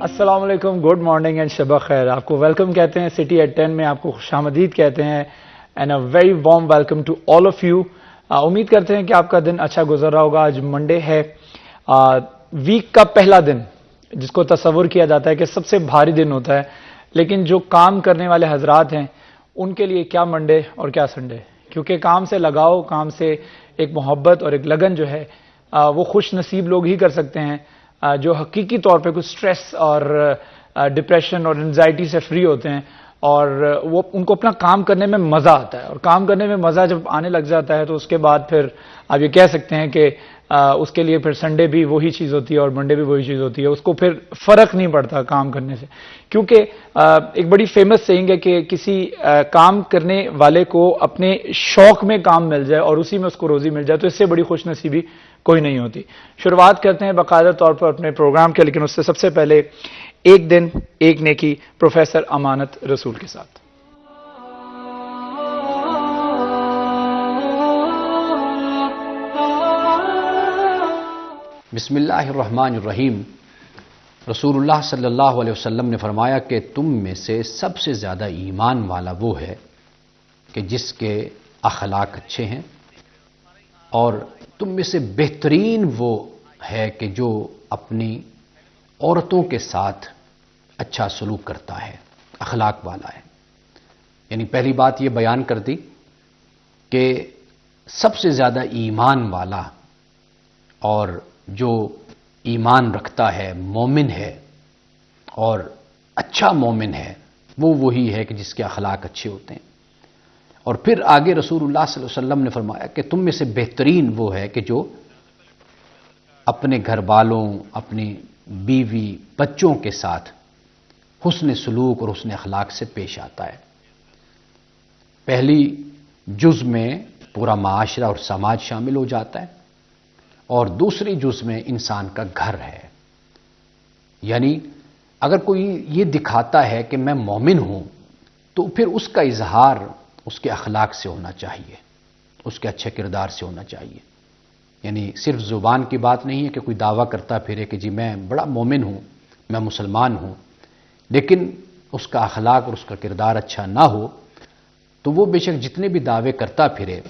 अस्सलाम वालेकुम, good morning and शब खैर। आपको वेलकम कहते हैं सिटी एट 10 में, आपको खुशामदीद कहते हैं and a very warm welcome to all of you. उम्मीद करते हैं कि आपका दिन अच्छा गुजर रहा होगा। आज मंडे है, वीक का पहला दिन, जिसको तस्वुर किया जाता है कि सबसे भारी दिन होता है, लेकिन जो काम करने वाले हजरात हैं उनके लिए क्या मंडे और क्या संडे, क्योंकि काम से लगाव, काम से एक मोहब्बत और एक लगन जो है वो खुश नसीब लोग ही कर सकते हैं, जो हकीकी तौर पे कुछ स्ट्रेस और डिप्रेशन और एंजाइटी से फ्री होते हैं और वो उनको अपना काम करने में मज़ा आता है। और काम करने में मज़ा जब आने लग जाता है तो उसके बाद फिर आप ये कह सकते हैं कि उसके लिए फिर संडे भी वही चीज़ होती है और मंडे भी वही चीज़ होती है, उसको फिर फ़र्क नहीं पड़ता काम करने से। क्योंकि एक बड़ी फेमस सेइंग है कि किसी काम करने वाले को अपने शौक में काम मिल जाए और उसी में उसको रोज़ी मिल जाए तो इससे बड़ी खुशनसीबी कोई नहीं होती। शुरुआत करते हैं बाकायदा तौर पर अपने प्रोग्राम के, लेकिन उससे सबसे पहले एक दिन एक नेकी प्रोफेसर अमानत रसूल के साथ। बिस्मिल्लाहिर्रहमानिर्रहीम। रसूलुल्लाह सल्लल्लाहु अलैहि वसल्लम ने फरमाया कि तुम में से सबसे ज़्यादा ईमान वाला वो है कि जिसके अखलाक अच्छे हैं, और तुम में से बेहतरीन वो है कि जो अपनी औरतों के साथ अच्छा सलूक करता है, अखलाक वाला है। यानी पहली बात ये बयान कर दी कि सबसे ज़्यादा ईमान वाला और जो ईमान रखता है, मोमिन है और अच्छा मोमिन है, वो वही है कि जिसके अखलाक अच्छे होते हैं। और फिर आगे रसूलुल्लाह सल्लल्लाहु अलैहि वसल्लम ने फरमाया कि तुम में से बेहतरीन वो है कि जो अपने घर वालों, अपनी बीवी, बच्चों के साथ हुस्न सलूक और हुस्न अखलाक से पेश आता है। पहली जुज़ में पूरा माशरा और समाज शामिल हो जाता है और दूसरी जुज़ में इंसान का घर है। यानी अगर कोई ये दिखाता है कि मैं मोमिन हूं तो फिर उसका इजहार उसके अखलाक से होना चाहिए, उसके अच्छे किरदार से होना चाहिए। यानी सिर्फ ज़ुबान की बात नहीं है कि कोई दावा करता फिरे कि जी मैं बड़ा मोमिन हूं, मैं मुसलमान हूं, लेकिन उसका अखलाक और उसका किरदार अच्छा ना हो तो वो बेशक जितने भी दावे करता फिरे,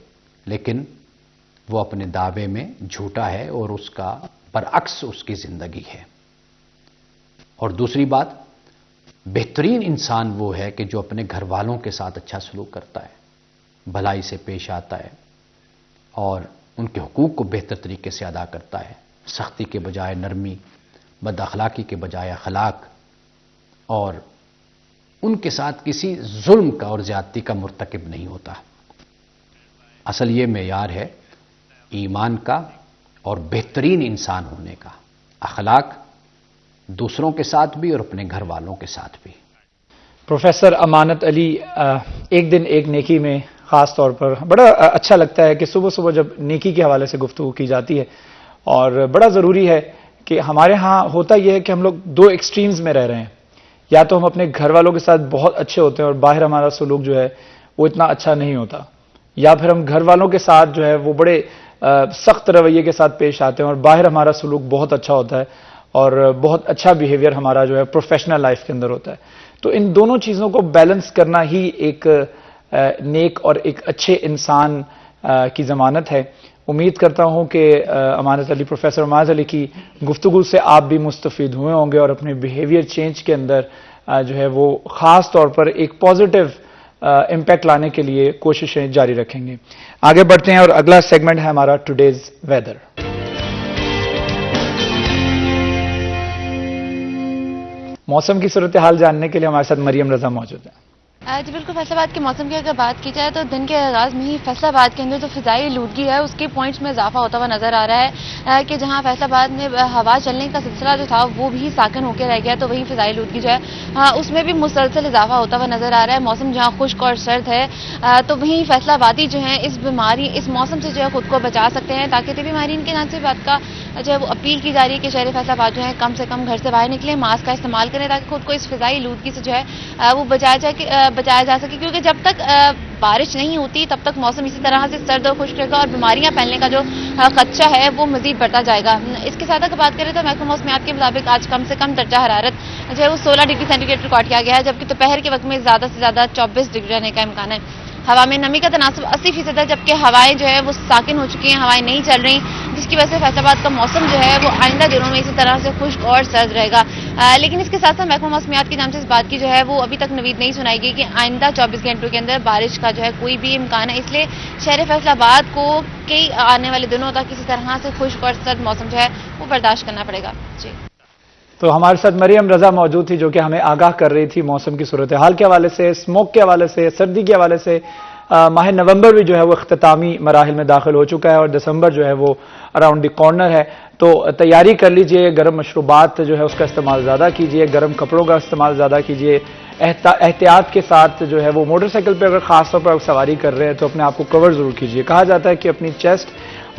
लेकिन वो अपने दावे में झूठा है और उसका बरअक्स उसकी ज़िंदगी है। और दूसरी बात, बेहतरीन इंसान वो है कि जो अपने घर वालों के साथ अच्छा सलूक करता है, भलाई से पेश आता है और उनके हुकूक को बेहतर तरीके से अदा करता है, सख्ती के बजाय नरमी, बद अखलाकी के बजाय अखलाक, और उनके साथ किसी जुल्म का और ज़्यादती का मुर्तकिब नहीं होता। असल ये मेयार है ईमान का और बेहतरीन इंसान होने का, अखलाक दूसरों के साथ भी और अपने घर वालों के साथ भी। प्रोफेसर अमानत अली, एक दिन एक नेकी में ख़ास तौर पर बड़ा अच्छा लगता है कि सुबह सुबह जब नेकी के हवाले से गुफ्तगू की जाती है, और बड़ा ज़रूरी है कि हमारे यहाँ होता यह है कि हम लोग दो एक्सट्रीम्स में रह रहे हैं। या तो हम अपने घर वालों के साथ बहुत अच्छे होते हैं और बाहर हमारा सलूक जो है वो इतना अच्छा नहीं होता, या फिर हम घर वालों के साथ जो है वो बड़े सख्त रवैये के साथ पेश आते हैं और बाहर हमारा सलूक बहुत अच्छा होता है और बहुत अच्छा बिहेवियर हमारा जो है प्रोफेशनल लाइफ के अंदर होता है। तो इन दोनों चीज़ों को बैलेंस करना ही एक नेक और एक अच्छे इंसान की ज़मानत है। उम्मीद करता हूं कि अमानत अली, प्रोफेसर अमानत अली की गुफ्तगू से आप भी मुस्तफ़ीद हुए होंगे और अपने बिहेवियर चेंज के अंदर जो है वो ख़ास तौर पर एक पॉजिटिव इम्पैक्ट लाने के लिए कोशिशें जारी रखेंगे। आगे बढ़ते हैं और अगला सेगमेंट है हमारा टुडेज वेदर। मौसम की सूरत हाल जानने के लिए हमारे साथ मरियम रजा मौजूद है। जी बिल्कुल, फैसलाबाद के मौसम की अगर बात की जाए तो दिन के आगाज में ही फैसलाबाद के अंदर जो फिजाई आलूदगी है उसके पॉइंट्स में इजाफा होता हुआ नजर आ रहा है कि जहां फैसलाबाद में हवा चलने का सिलसिला जो था वो भी साकिन होकर रह गया, तो वहीं फिजाई आलूदगी जो है उसमें भी मुसलसल इजाफा होता हुआ नजर आ रहा है। मौसम जहाँ खुश्क और सर्द है तो वहीं फैसलाबादी जो है इस मौसम से जो है खुद को बचा सकते हैं। ताकि तबी माहिरीन के नाम से बात का जो है वो अपील की जा रही है कि शहर फैसलाबाद जो है कम से कम घर से बाहर निकले, मास्क का इस्तेमाल करें ताकि खुद को इस फिजाई आलूदगी से जो है वो बचाया जा सके। क्योंकि जब तक बारिश नहीं होती तब तक मौसम इसी तरह से सर्द और खुश्क रहेगा और बीमारियां फैलने का जो खदशा है वो मजीद बढ़ता जाएगा। इसके साथ अगर बात करें तो महकमा मौसमियात के मुताबिक आज कम से कम दर्जा हरारत जो है वो 16 डिग्री सेंटीग्रेड रिकॉर्ड किया गया है, जबकि दोपहर के वक्त में ज्यादा से ज्यादा 24 डिग्री रहने का इम्कान है। हवा में नमी का तनासब 80% है, जबकि हवाएं जो है वो साकिन हो चुकी हैं, हवाएं नहीं चल रही, जिसकी वजह से फैसलाबाद का मौसम जो है वो आइंदा दिनों में इसी तरह से खुश्क और सर्द रहेगा। लेकिन इसके साथ साथ महकमा मौसमियात की जानिब से इस बात की जो है वो अभी तक नवीद नहीं सुनाई गई कि आइंदा 24 घंटों के अंदर बारिश का जो है कोई भी इम्कान है, इसलिए शहर फैसलाबाद को कई आने वाले दिनों तक इसी तरह से खुश्क और सर्द मौसम जो है वो बर्दाश्त करना पड़ेगा। जी, तो हमारे साथ मरियम रजा मौजूद थी जो कि हमें आगाह कर रही थी मौसम की सूरत हाल के हवाले से, स्मोक के हवाले से, सर्दी के हवाले से। माह नवंबर भी जो है वो अख्तामी मराहिल में दाखिल हो चुका है और दिसंबर जो है वो अराउंड द कॉर्नर है, तो तैयारी कर लीजिए, गर्म मशरूबात जो है उसका इस्तेमाल ज़्यादा कीजिए, गर्म कपड़ों का इस्तेमाल ज़्यादा कीजिए, एहतियात के साथ जो है वो मोटरसाइकिल पर अगर खासतौर पर सवारी कर रहे हैं तो अपने आप को कवर ज़रूर कीजिए। कहा जाता है कि अपनी चेस्ट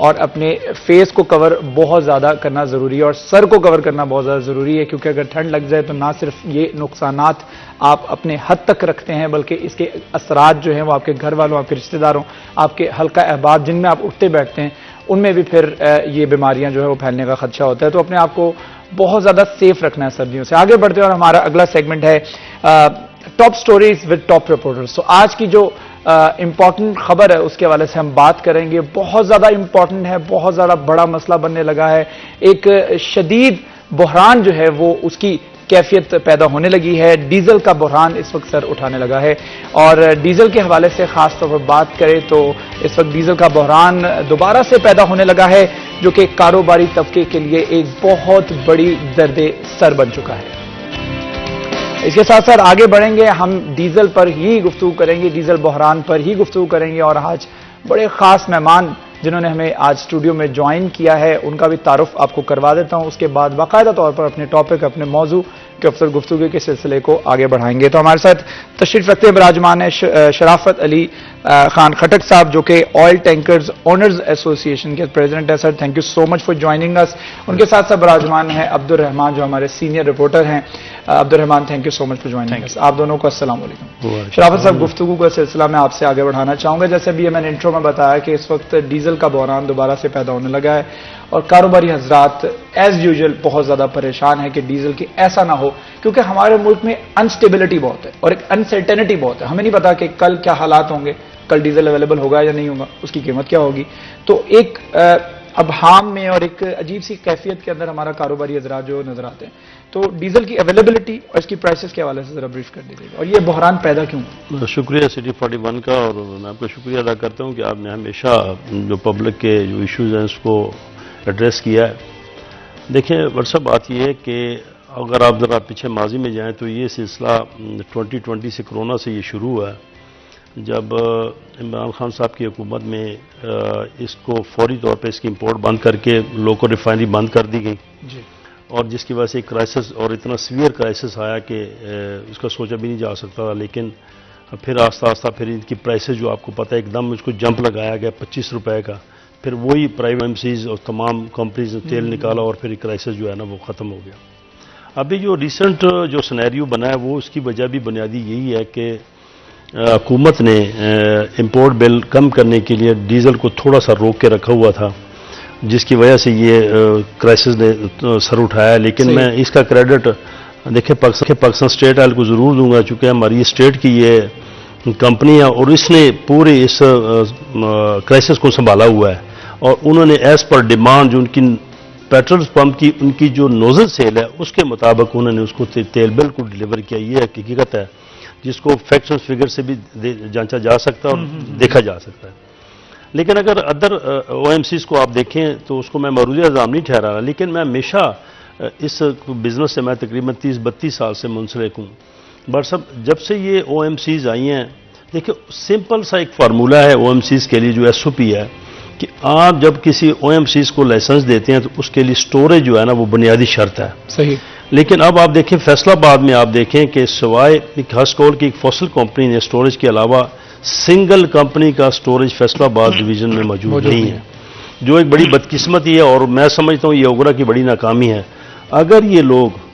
और अपने फेस को कवर बहुत ज़्यादा करना ज़रूरी है और सर को कवर करना बहुत ज़्यादा ज़रूरी है, क्योंकि अगर ठंड लग जाए तो ना सिर्फ ये नुकसानात आप अपने हद तक रखते हैं बल्कि इसके असरात जो हैं वो आपके घर वालों, आपके रिश्तेदारों, आपके हल्का अहबाब जिनमें आप उठते बैठते हैं उनमें भी फिर ये बीमारियां जो है वो फैलने का खदशा होता है। तो अपने आप को बहुत ज़्यादा सेफ रखना है सर्दियों से। आगे बढ़ते हैं और हमारा अगला सेगमेंट है top stories with top reporters. तो आज की जो इंपॉर्टेंट खबर है उसके हवाले से हम बात करेंगे। बहुत ज़्यादा इंपॉर्टेंट है, बहुत ज़्यादा बड़ा मसला बनने लगा है। एक शदीद बुहरान जो है वो उसकी कैफियत पैदा होने लगी है। डीजल का बुहरान इस वक्त सर उठाने लगा है और डीजल के हवाले से खास तौर पर बात करें तो इस वक्त डीजल का बुहरान दोबारा से पैदा होने लगा है, जो कि कारोबारी तबके के लिए एक बहुत बड़ी दर्द सर बन चुका है। इसके साथ साथ आगे बढ़ेंगे, हम डीजल पर ही गुफ्तगू करेंगे, डीजल बुहरान पर ही गुफ्तगू करेंगे और आज बड़े खास मेहमान जिन्होंने हमें आज स्टूडियो में ज्वाइन किया है उनका भी तारुफ आपको करवा देता हूं। उसके बाद बाकायदा तौर पर अपने टॉपिक, अपने मौजू के अफसर गुफ्तगू के सिलसिले को आगे बढ़ाएंगे। तो हमारे साथ तशरीफ रखते बराजमान है शराफत अली खान खटक साहब, जो कि ऑयल टैंकर्स ओनर्स एसोसिएशन के प्रेसिडेंट है। Sir, thank you so much for joining अस। उनके साथ साथ बराजमान है अब्दुल रहमान, जो हमारे सीनियर रिपोर्टर हैं। Abdul Rahman, thank you so much for joining अस। आप दोनों को अस्सलाम वालेकुम। शराफत साहब, गुफ्तगू का सिलसिला मैं आपसे आगे बढ़ाना चाहूंगा। जैसे भी मैंने इंट्रो में बताया कि इस वक्त डीजल का बुहरान दोबारा से पैदा होने लगा है और कारोबारी हजरात एज यूजुअल बहुत ज्यादा परेशान है कि डीजल की ऐसा ना हो, क्योंकि हमारे मुल्क में अनस्टेबिलिटी बहुत है और एक अनसर्टेनिटी बहुत है। हमें नहीं पता कि कल क्या हालात होंगे, कल डीजल अवेलेबल होगा या नहीं होगा, उसकी कीमत क्या होगी। तो एक अबहाम में और एक अजीब सी कैफियत के अंदर हमारा कारोबारी हजरात जो नजर आते हैं। तो डीजल की अवेलेबिलिटी और इसकी प्राइसेस के हवाले से जरा ब्रीफ कर दीजिएगा और ये बुहरान पैदा क्यों। शुक्रिया सिटी 41 का, और मैं आपका शुक्रिया अदा करता हूं कि आपने हमेशा जो पब्लिक के जो इश्यूज हैं उसको एड्रेस किया है। देखिए वर्षा, बात यह है कि अगर आप ज़रा पीछे माजी में जाएं तो ये सिलसिला 2020 से कोरोना से ये शुरू हुआ है, जब इमरान खान साहब की हुकूमत में इसको फौरी तौर पे इसकी इंपोर्ट बंद करके लोको रिफाइनरी बंद कर दी गई जी, और जिसकी वजह से एक क्राइसिस, और इतना सीवियर क्राइसिस आया कि इसका सोचा भी नहीं जा सकता था। लेकिन फिर आस्ता आस्ता फिर इनकी प्राइसेस जो आपको पता है एकदम इसको जंप लगाया गया 25 रुपए का, फिर वही प्राइवेट एमसीज और तमाम कंपनीज ने तेल निकाला और फिर क्राइसिस जो है ना वो ख़त्म हो गया। अभी जो रिसेंट जो सिनेरियो बना है वो उसकी वजह भी बुनियादी यही है कि हुकूमत ने इंपोर्ट बिल कम करने के लिए डीजल को थोड़ा सा रोक के रखा हुआ था, जिसकी वजह से ये क्राइसिस ने सर उठाया। लेकिन मैं इसका क्रेडिट देखिए पाकिस्तान स्टेट ऑयल को ज़रूर दूंगा, चूँकि हमारी स्टेट की ये कंपनी है और इसने पूरे इस क्राइसिस को संभाला हुआ है और उन्होंने एज पर डिमांड जो उनकी पेट्रोल पंप की उनकी जो नोजल सेल है उसके मुताबिक उन्होंने उसको तेल बिल्कुल डिलीवर किया। ये हकीकत है जिसको फैक्ट्स और फिगर से भी जांचा जा सकता है और देखा जा सकता है। लेकिन अगर अदर ओएमसीज को आप देखें तो उसको मैं मरूजी इल्ज़ाम नहीं ठहरा रहा, लेकिन मैं हमेशा इस बिज़नेस से मैं तकरीबन 30-32 साल से मुंसलिक हूँ। बट सब जब से ये ओएमसीज आई हैं, देखिए सिंपल सा एक फार्मूला है ओएमसीज के लिए जो एसओपी है कि आप जब किसी ओएमसीज को लाइसेंस देते हैं तो उसके लिए स्टोरेज जो है ना वो बुनियादी शर्त है। सही। लेकिन अब आप देखें फैसलाबाद में आप देखें कि सिवाय एक हस्कोल की एक फॉसिल कंपनी ने स्टोरेज के अलावा सिंगल कंपनी का स्टोरेज फैसलाबाद डिवीजन में मौजूद नहीं है, जो एक बड़ी बदकिस्मती है और मैं समझता हूँ ये ओगरा की बड़ी नाकामी है। अगर ये लोग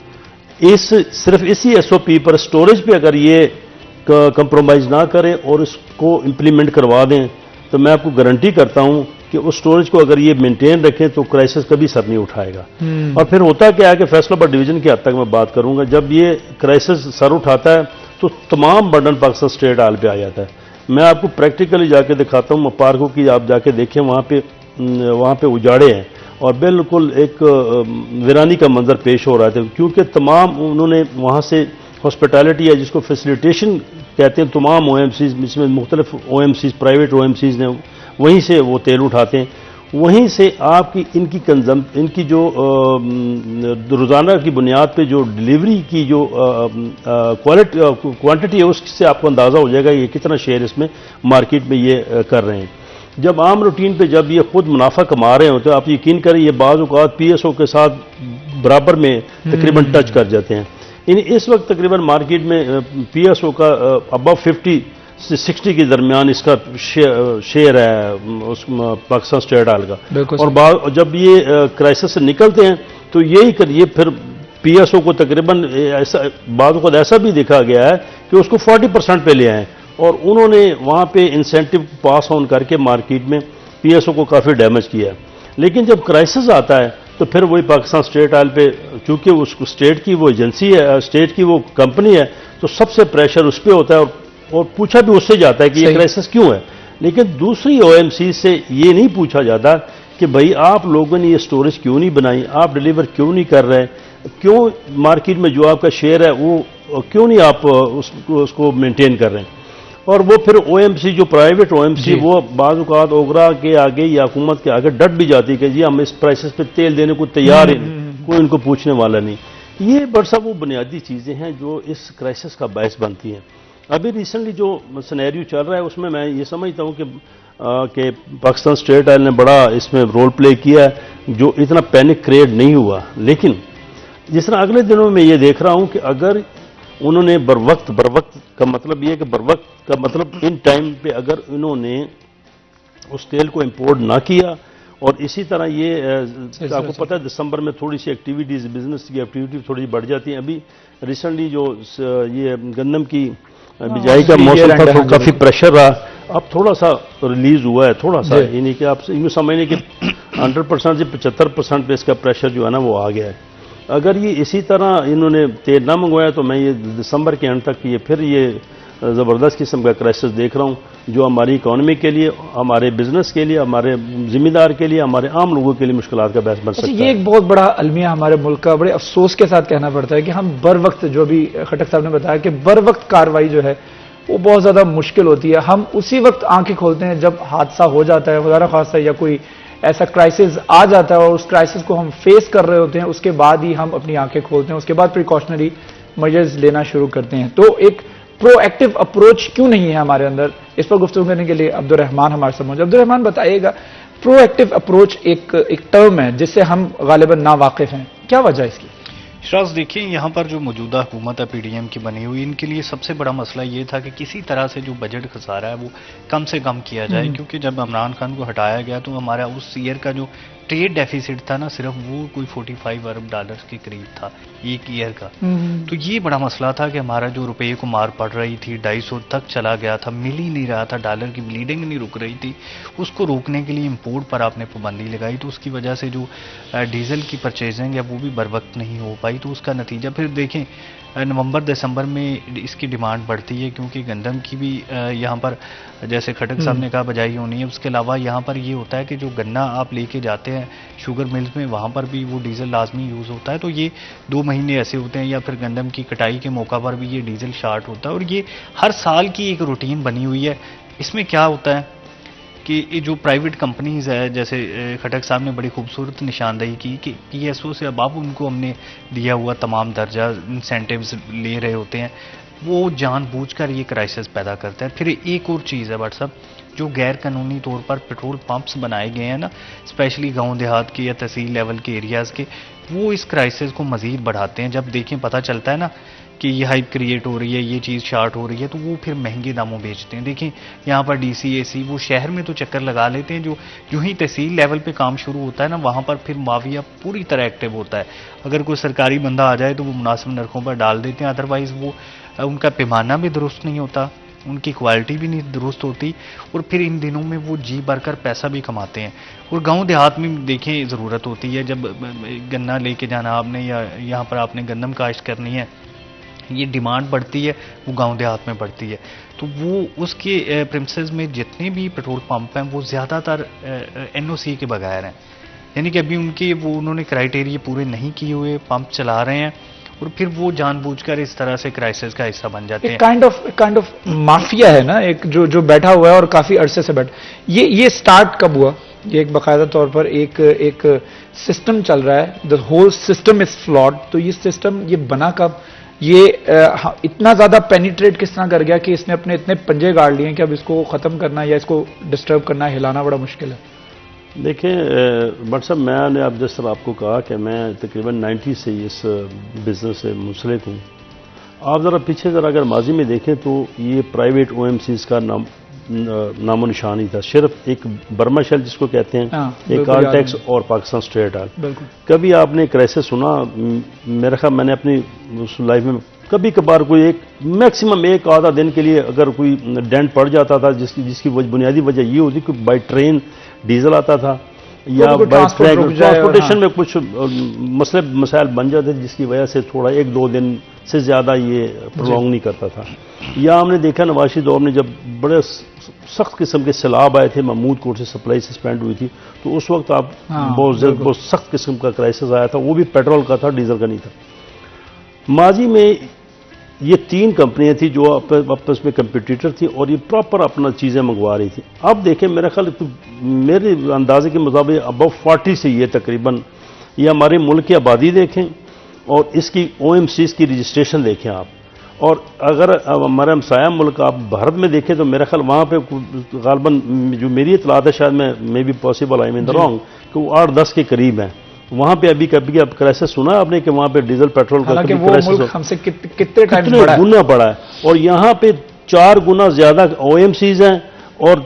सिर्फ इसी एसओपी पर स्टोरेज पे अगर ये कंप्रोमाइज़ ना करें और इसको इम्प्लीमेंट करवा दें, तो मैं आपको गारंटी करता हूं कि उस स्टोरेज को अगर ये मेंटेन रखें तो क्राइसिस कभी सर नहीं उठाएगा। और फिर होता क्या है कि फैसलाबाद डिवीजन की हद तक मैं बात करूंगा, जब ये क्राइसिस सर उठाता है तो तमाम बर्डन पाकिस्तान स्टेट हाल पे आ जाता है। मैं आपको प्रैक्टिकली जाके दिखाता हूँ, पार्कों की आप जाके देखें, वहाँ पे उजाड़े हैं और बिल्कुल एक वीरानी का मंजर पेश हो रहा था, क्योंकि तमाम उन्होंने वहाँ से हॉस्पिटैलिटी है जिसको फैसिलिटेशन कहते हैं, तमाम ओएमसीज, इसमें मुख्तलिफ ओएमसीज, प्राइवेट ओएमसीज ने वहीं से वो तेल उठाते हैं, वहीं से आपकी इनकी जो रोज़ाना की बुनियाद पे जो डिलीवरी की जो क्वांटिटी है उससे आपको अंदाज़ा हो जाएगा ये कितना शेयर इसमें मार्केट में ये कर रहे हैं। जब आम रूटीन पे जब ये खुद मुनाफा कमा रहे होते हैं, आप यकीन करें ये बाज़ औक़ात पीएसओ के साथ बराबर में तकरीबन टच कर जाते हैं। इस वक्त तकरीबन मार्केट में पीएसओ का अबव 50 से 60 के दरमियान इसका शेयर है उस पाकिस्तान स्टेट हाल का। और जब ये क्राइसिस से निकलते हैं तो यही करिए फिर पीएसओ को तकरीबन ऐसा बाज़ को ऐसा भी देखा गया है कि उसको 40% पे ले आए और उन्होंने वहाँ पे इंसेंटिव पास ऑन करके मार्केट में पीएसओ को काफ़ी डैमेज किया है। लेकिन जब क्राइसिस आता है तो फिर वही पाकिस्तान स्टेट ऑयल पे, चूंकि उस स्टेट की वो एजेंसी है, स्टेट की वो कंपनी है, तो सबसे प्रेशर उस पर होता है और पूछा भी उससे जाता है कि ये क्राइसिस क्यों है। लेकिन दूसरी ओएमसी से ये नहीं पूछा जाता कि भाई आप लोगों ने ये स्टोरेज क्यों नहीं बनाई, आप डिलीवर क्यों नहीं कर रहे, क्यों मार्केट में जो आपका शेयर है वो क्यों नहीं आप उसको मेंटेन कर रहे हैं। और वो फिर ओएमसी जो प्राइवेट ओएमसी वो बाज़ औक़ात ओगरा के आगे या हुकूमत के आगे डट भी जाती है कि जी हम इस प्राइसेस पे तेल देने को तैयार ही नहीं, कोई इनको पूछने वाला नहीं। ये बड़ा सा वो बुनियादी चीज़ें हैं जो इस क्राइसिस का बायस बनती हैं। अभी रिसेंटली जो सिनेरियो चल रहा है उसमें मैं ये समझता हूँ कि पाकिस्तान स्टेट ऑयल ने बड़ा इसमें रोल प्ले किया है, जो इतना पैनिक क्रिएट नहीं हुआ। लेकिन जिस तरह अगले दिनों में ये देख रहा हूँ कि अगर उन्होंने बरवक्त का मतलब ये है कि बरवक्त का मतलब इन टाइम पे अगर इन्होंने उस तेल को इंपोर्ट ना किया और इसी तरह ये आपको पता है दिसंबर में थोड़ी सी एक्टिविटीज, बिजनेस की एक्टिविटी थोड़ी बढ़ जाती है। अभी रिसेंटली जो ये गंदम की बिजाई का मौसम था तो काफी प्रेशर रहा, अब थोड़ा सा रिलीज हुआ है, थोड़ा सा यानी कि आप यूँ समझने कि 100% से 75% पे इसका प्रेशर जो है ना वो आ गया है। अगर ये इसी तरह इन्होंने तेल ना मंगवाया तो मैं ये दिसंबर के अंत तक ये फिर ये ज़बरदस्त किस्म का क्राइसिस देख रहा हूँ, जो हमारी इकोनॉमी के लिए, हमारे बिजनेस के लिए, हमारे जिम्मेदार के लिए, हमारे आम लोगों के लिए मुश्किलात का बहस बन सकता है। ये एक बहुत बड़ा अलमिया हमारे मुल्क का बड़े अफसोस के साथ कहना पड़ता है कि हम बर वक्त, जो भी खटक साहब ने बताया कि बर वक्त कार्रवाई जो है वो बहुत ज़्यादा मुश्किल होती है। हम उसी वक्त आंखें खोलते हैं जब हादसा हो जाता है, खुदा न खास्ता, या कोई ऐसा क्राइसिस आ जाता है और उस क्राइसिस को हम फेस कर रहे होते हैं, उसके बाद ही हम अपनी आंखें खोलते हैं, उसके बाद प्रिकॉशनरी मेजर्स लेना शुरू करते हैं। तो एक प्रोएक्टिव अप्रोच क्यों नहीं है हमारे अंदर, इस पर गुफ्तगू करने के लिए अब्दुर्रहमान हमारे साथ मौजूद। अब्दुर्रहमान, बताइएगा, प्रोएक्टिव अप्रोच एक टर्म है जिससे हम गालिबन ना वाकिफ हैं, क्या वजह है इसकी? शराज, देखिए यहाँ पर जो मौजूदा हुकूमत है पीडीएम की बनी हुई, इनके लिए सबसे बड़ा मसला ये था कि किसी तरह से जो बजट खसारा है वो कम से कम किया जाए, क्योंकि जब इमरान खान को हटाया गया तो हमारा उस ईयर का जो ट्रेड डेफिसिट था ना, सिर्फ वो कोई 45 अरब डॉलर्स के करीब था एक ईयर का। तो ये बड़ा मसला था कि हमारा जो रुपये को मार पड़ रही थी, 250 तक चला गया था, मिल ही नहीं रहा था, डॉलर की ब्लीडिंग नहीं रुक रही थी। उसको रोकने के लिए इंपोर्ट पर आपने पाबंदी लगाई, तो उसकी वजह से जो डीजल की परचेजिंग है वो भी बर वक्त नहीं हो पाई। तो उसका नतीजा फिर देखें नवंबर दिसंबर में इसकी डिमांड बढ़ती है, क्योंकि गंदम की भी यहाँ पर जैसे खटक साहब ने कहा बजाई होनी है। उसके अलावा यहाँ पर ये होता है कि जो गन्ना आप लेके जाते हैं शुगर मिल्स में, वहाँ पर भी वो डीजल लाजमी यूज़ होता है। तो ये 2 महीने ऐसे होते हैं, या फिर गंदम की कटाई के मौका पर भी ये डीजल शार्ट होता है, और ये हर साल की एक रूटीन बनी हुई है। इसमें क्या होता है कि जो प्राइवेट कंपनीज़ है, जैसे खटक साहब ने बड़ी खूबसूरत निशानदेही की कि पीएसओ से अब उनको हमने दिया हुआ तमाम दर्जा इंसेंटिव्स ले रहे होते हैं, वो जानबूझकर ये क्राइसिस पैदा करते हैं। फिर एक और चीज़ है व्हाट्सअप, जो गैर कानूनी तौर पर पेट्रोल पंप्स बनाए गए हैं ना, स्पेशली गांव देहात के या तहसील लेवल के एरियाज़ के, वो इस क्राइसिस को मज़ीद बढ़ाते हैं। जब देखें पता चलता है ना कि ये हाइप क्रिएट हो रही है, ये चीज़ शार्ट हो रही है, तो वो फिर महंगे दामों बेचते हैं। देखें यहाँ पर डीसीएसी वो शहर में तो चक्कर लगा लेते हैं, जो ही तहसील लेवल पे काम शुरू होता है ना, वहाँ पर फिर माफिया पूरी तरह एक्टिव होता है। अगर कोई सरकारी बंदा आ जाए तो वो मुनासिब नरखों पर डाल देते हैं, अदरवाइज़ वो उनका पैमाना भी दुरुस्त नहीं होता, उनकी क्वालिटी भी नहीं दुरुस्त होती, और फिर इन दिनों में वो जी भरकर पैसा भी कमाते हैं। और गांव देहात में देखें ज़रूरत होती है, जब गन्ना लेके जाना आपने या यहाँ पर आपने गंदम काश्त करनी है, ये डिमांड बढ़ती है, वो गांव देहात में बढ़ती है, तो वो उसके प्रिमिसेस में जितने भी पेट्रोल पंप हैं वो ज़्यादातर एनओसी के बगैर हैं, यानी कि अभी उनके वो उन्होंने क्राइटेरिया पूरे नहीं किए हुए पंप चला रहे हैं, और फिर वो जानबूझकर इस तरह से क्राइसिस का हिस्सा बन जाते हैं। काइंड ऑफ माफिया है ना, एक जो बैठा हुआ है और काफी अरसे से ये स्टार्ट कब हुआ? ये एक बाकायदा तौर पर एक सिस्टम चल रहा है, the whole system is flawed. तो ये सिस्टम ये बना कब? ये इतना ज्यादा पेनिट्रेट किस तरह कर गया कि इसने अपने इतने पंजे गाड़ लिए कि अब इसको खत्म करना या इसको डिस्टर्ब करना, हिलाना बड़ा मुश्किल है। देखें बट साहब, मैंने अब जिस तरह आपको कहा कि मैं तकरीबन 90 से इस बिज़नेस से मुंसलिक हूँ। आप ज़रा पीछे ज़रा अगर माजी में देखें तो ये प्राइवेट OMCs का नामो निशान ही था, सिर्फ एक बर्मा शेल जिसको कहते हैं, एक कालटेक्स और पाकिस्तान स्ट्रेट ऑयल। कभी आपने क्राइसिस सुना? मेरा ख्याल मैंने अपनी लाइफ में कभी कभार कोई एक मैक्सिमम एक आधा दिन के लिए अगर कोई डेंट पड़ जाता था, जिसकी बुनियादी वजह ये होती कि बाई ट्रेन डीजल आता था या बाई ट्रांसपोर्टेशन में कुछ मसाइल बन जाते थे, जिसकी वजह से थोड़ा एक दो दिन से ज़्यादा ये प्रोलॉन्ग नहीं करता था। या हमने देखा नवाशी दौर में जब बड़े सख्त किस्म के सैलाब आए थे, महमूद कोर्ट से सप्लाई सस्पेंड हुई थी, तो उस वक्त आप बहुत सख्त किस्म का क्राइसिस आया था, वो भी पेट्रोल का था, डीजल का नहीं था। माजी में ये 3 कंपनियां थी जो आपस में कंपटीटर थी और ये प्रॉपर अपना चीज़ें मंगवा रही थी। अब देखें मेरा ख्याल मेरे अंदाजे के मुताबिक अबव 40 से ये तकरीबन, ये हमारे मुल्क की आबादी देखें और इसकी OMCs की रजिस्ट्रेशन देखें आप, और अगर हमारे हमसाया मुल्क आप भारत में देखें तो मेरा ख्याल वहाँ पे गालबन जो मेरी इतलात है, शायद मैं भी possible I mean the wrong, कि वो 8-10 के करीब हैं। वहां पे अभी कभी अब क्राइसिस सुना आपने कि वहां पे डीजल पेट्रोल का क्राइसिस हमसे कितने गुना बड़ा है, और यहाँ पे 4 गुना ज्यादा OMCs हैं और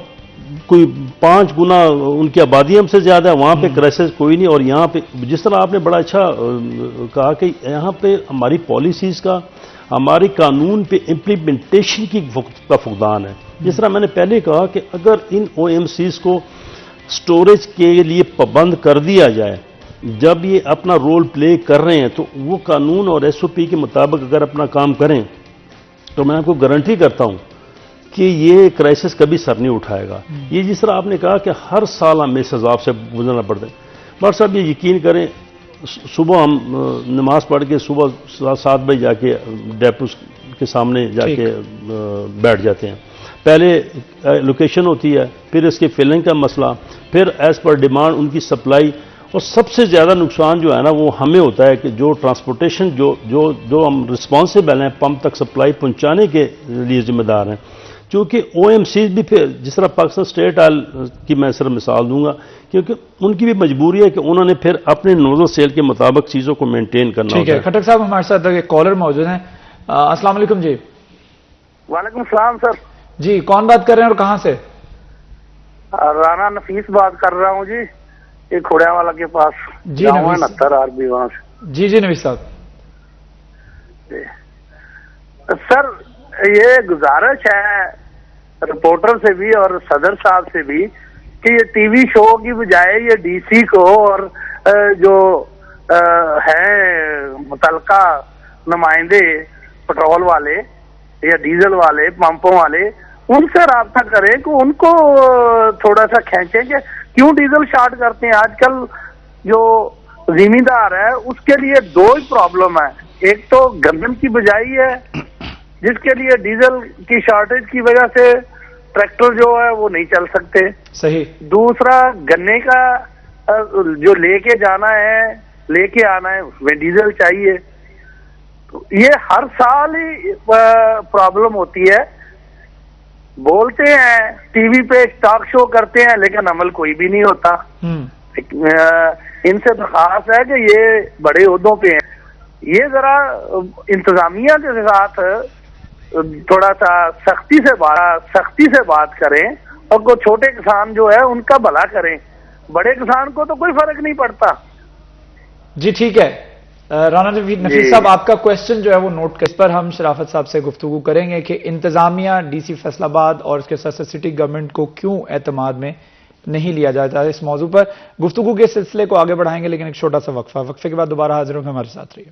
कोई 5 गुना उनकी आबादी हमसे ज्यादा है। वहां पे क्राइसिस कोई नहीं। और यहाँ पे जिस तरह आपने बड़ा अच्छा कहा कि यहाँ पे हमारी पॉलिसीज का, हमारी कानून पे इम्प्लीमेंटेशन का फुकदान है। जिस तरह मैंने पहले कहा कि अगर इन OMCs को स्टोरेज के लिए पाबंद कर दिया जाए, जब ये अपना रोल प्ले कर रहे हैं तो वो कानून और SOP के मुताबिक अगर अपना काम करें तो मैं आपको गारंटी करता हूं कि ये क्राइसिस कभी सर नहीं उठाएगा। ये जिस तरह आपने कहा कि हर साल हमें इस अज़ाब से गुजरना पड़ता है, बट साहब ये यकीन करें, सुबह हम नमाज पढ़ के सुबह 7 बजे जाके डेपो के सामने जाके बैठ जाते हैं। पहले लोकेशन होती है, फिर इसके फिलिंग का मसला, फिर एज पर डिमांड उनकी सप्लाई, और सबसे ज़्यादा नुकसान जो है ना वो हमें होता है कि जो ट्रांसपोर्टेशन जो हम रिस्पॉन्सिबल हैं पंप तक सप्लाई पहुंचाने के लिए जिम्मेदार हैं, क्योंकि OMCs भी फिर जिस तरह पाकिस्तान स्टेट ऑयल की मैं सिर्फ मिसाल दूंगा, क्योंकि उनकी भी मजबूरी है कि उन्होंने फिर अपने नोजल सेल के मुताबिक चीज़ों को मेनटेन करना होता है। खटक साहब हमारे साथ एक कॉलर मौजूद हैं। अस्सलाम वालेकुम जी। वालेकुम सलाम सर जी, कौन बात कर रहे हैं और कहाँ से? राना नफीस बात कर रहा हूँ जी, एक खोड़िया वाला के पास जी। 69 RB वहां से। जी नवीस साहब। सर ये गुजारिश है रिपोर्टर से भी और सदर साहब से भी कि ये टीवी शो की बजाय ये DC को और जो हैं मुतलका नुमाइंदे पेट्रोल वाले या डीजल वाले पंपों वाले, उनसे राब्ता करें कि उनको थोड़ा सा खींचें कि क्यों डीजल शार्ट करते हैं। आजकल जो जिम्मेदार है उसके लिए 2 ही प्रॉब्लम है, एक तो गंदम की बिजाई है जिसके लिए डीजल की शॉर्टेज की वजह से ट्रैक्टर जो है वो नहीं चल सकते, सही। दूसरा गन्ने का जो लेके जाना है लेके आना है उसमें डीजल चाहिए। तो ये हर साल ही प्रॉब्लम होती है। बोलते हैं टीवी पे टॉक शो करते हैं लेकिन अमल कोई भी नहीं होता। इनसे तो खास है कि ये बड़े ओहदों पे हैं, ये जरा इंतजामिया के साथ थोड़ा सा सख्ती से बात करें और को छोटे किसान जो है उनका भला करें, बड़े किसान को तो कोई फर्क नहीं पड़ता। जी ठीक है, राना नफीस साहब, आपका क्वेश्चन जो है वो नोट कर, इस पर हम शराफत साहब से गुफ्तगू करेंगे कि इंतजामिया डीसी फैसलाबाद और इसके साथ सिटी गवर्नमेंट को क्यों एतमाद में नहीं लिया जाता है। इस मौजू पर गुफ्तगू के सिलसिले को आगे बढ़ाएंगे, लेकिन एक छोटा सा वक्फे के बाद दोबारा हाजिर होंगे। हमारे साथ रहिए।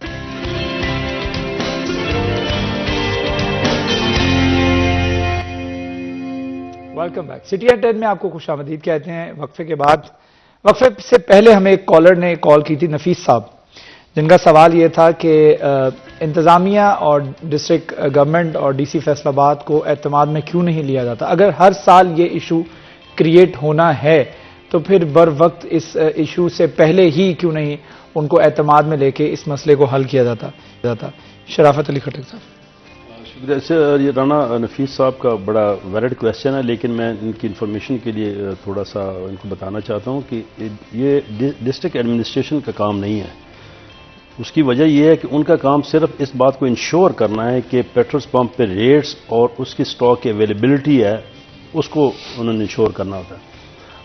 Welcome back. सिटी एट 10 में आपको खुशामदीद कहते हैं। वक्फे के बाद, वक्फे से पहले हमें एक कॉलर ने कॉल की थी, नफीस साहब, जिनका सवाल यह था कि इंतजामिया और डिस्ट्रिक्ट गवर्नमेंट और डीसी फैसलाबाद को एतमाद में क्यों नहीं लिया जाता। अगर हर साल ये इशू क्रिएट होना है तो फिर बर वक्त इस इशू से पहले ही क्यों नहीं उनको एतमाद में लेके इस मसले को हल किया जाता। शराफत अली खट्टर साहब। शुक्रिया सर। ये राना नफीस साहब का बड़ा वैलिड क्वेश्चन है, लेकिन मैं इनकी इन्फॉर्मेशन के लिए थोड़ा सा इनको बताना चाहता हूँ कि ये डिस्ट्रिक्ट एडमिनिस्ट्रेशन का काम नहीं है। उसकी वजह यह है कि उनका काम सिर्फ इस बात को इंश्योर करना है कि पेट्रोल पंप पे रेट्स और उसकी स्टॉक की अवेलेबिलिटी है, उसको उन्होंने इंश्योर करना होता है।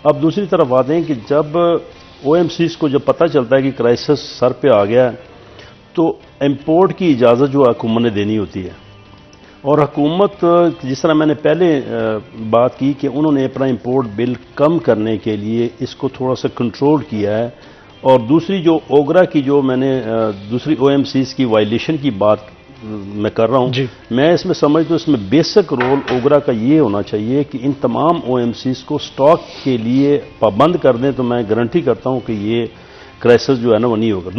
अब दूसरी तरफ आते हैं कि जब OMCs को जब पता चलता है कि क्राइसिस सर पे आ गया है, तो इंपोर्ट की इजाज़त जो हुकूमत ने देनी होती है। और हुकूमत, जिस तरह मैंने पहले बात की कि उन्होंने अपना इंपोर्ट बिल कम करने के लिए इसको थोड़ा सा कंट्रोल किया है। और दूसरी जो ओगरा की जो मैंने दूसरी OMCs की वायलेशन की बात मैं कर रहा हूँ, मैं इसमें समझता हूँ इसमें बेसिक रोल ओगरा का ये होना चाहिए कि इन तमाम OMCs को स्टॉक के लिए पाबंद कर दें, तो मैं गारंटी करता हूँ कि ये क्राइसिस जो है ना वो नहीं होगा।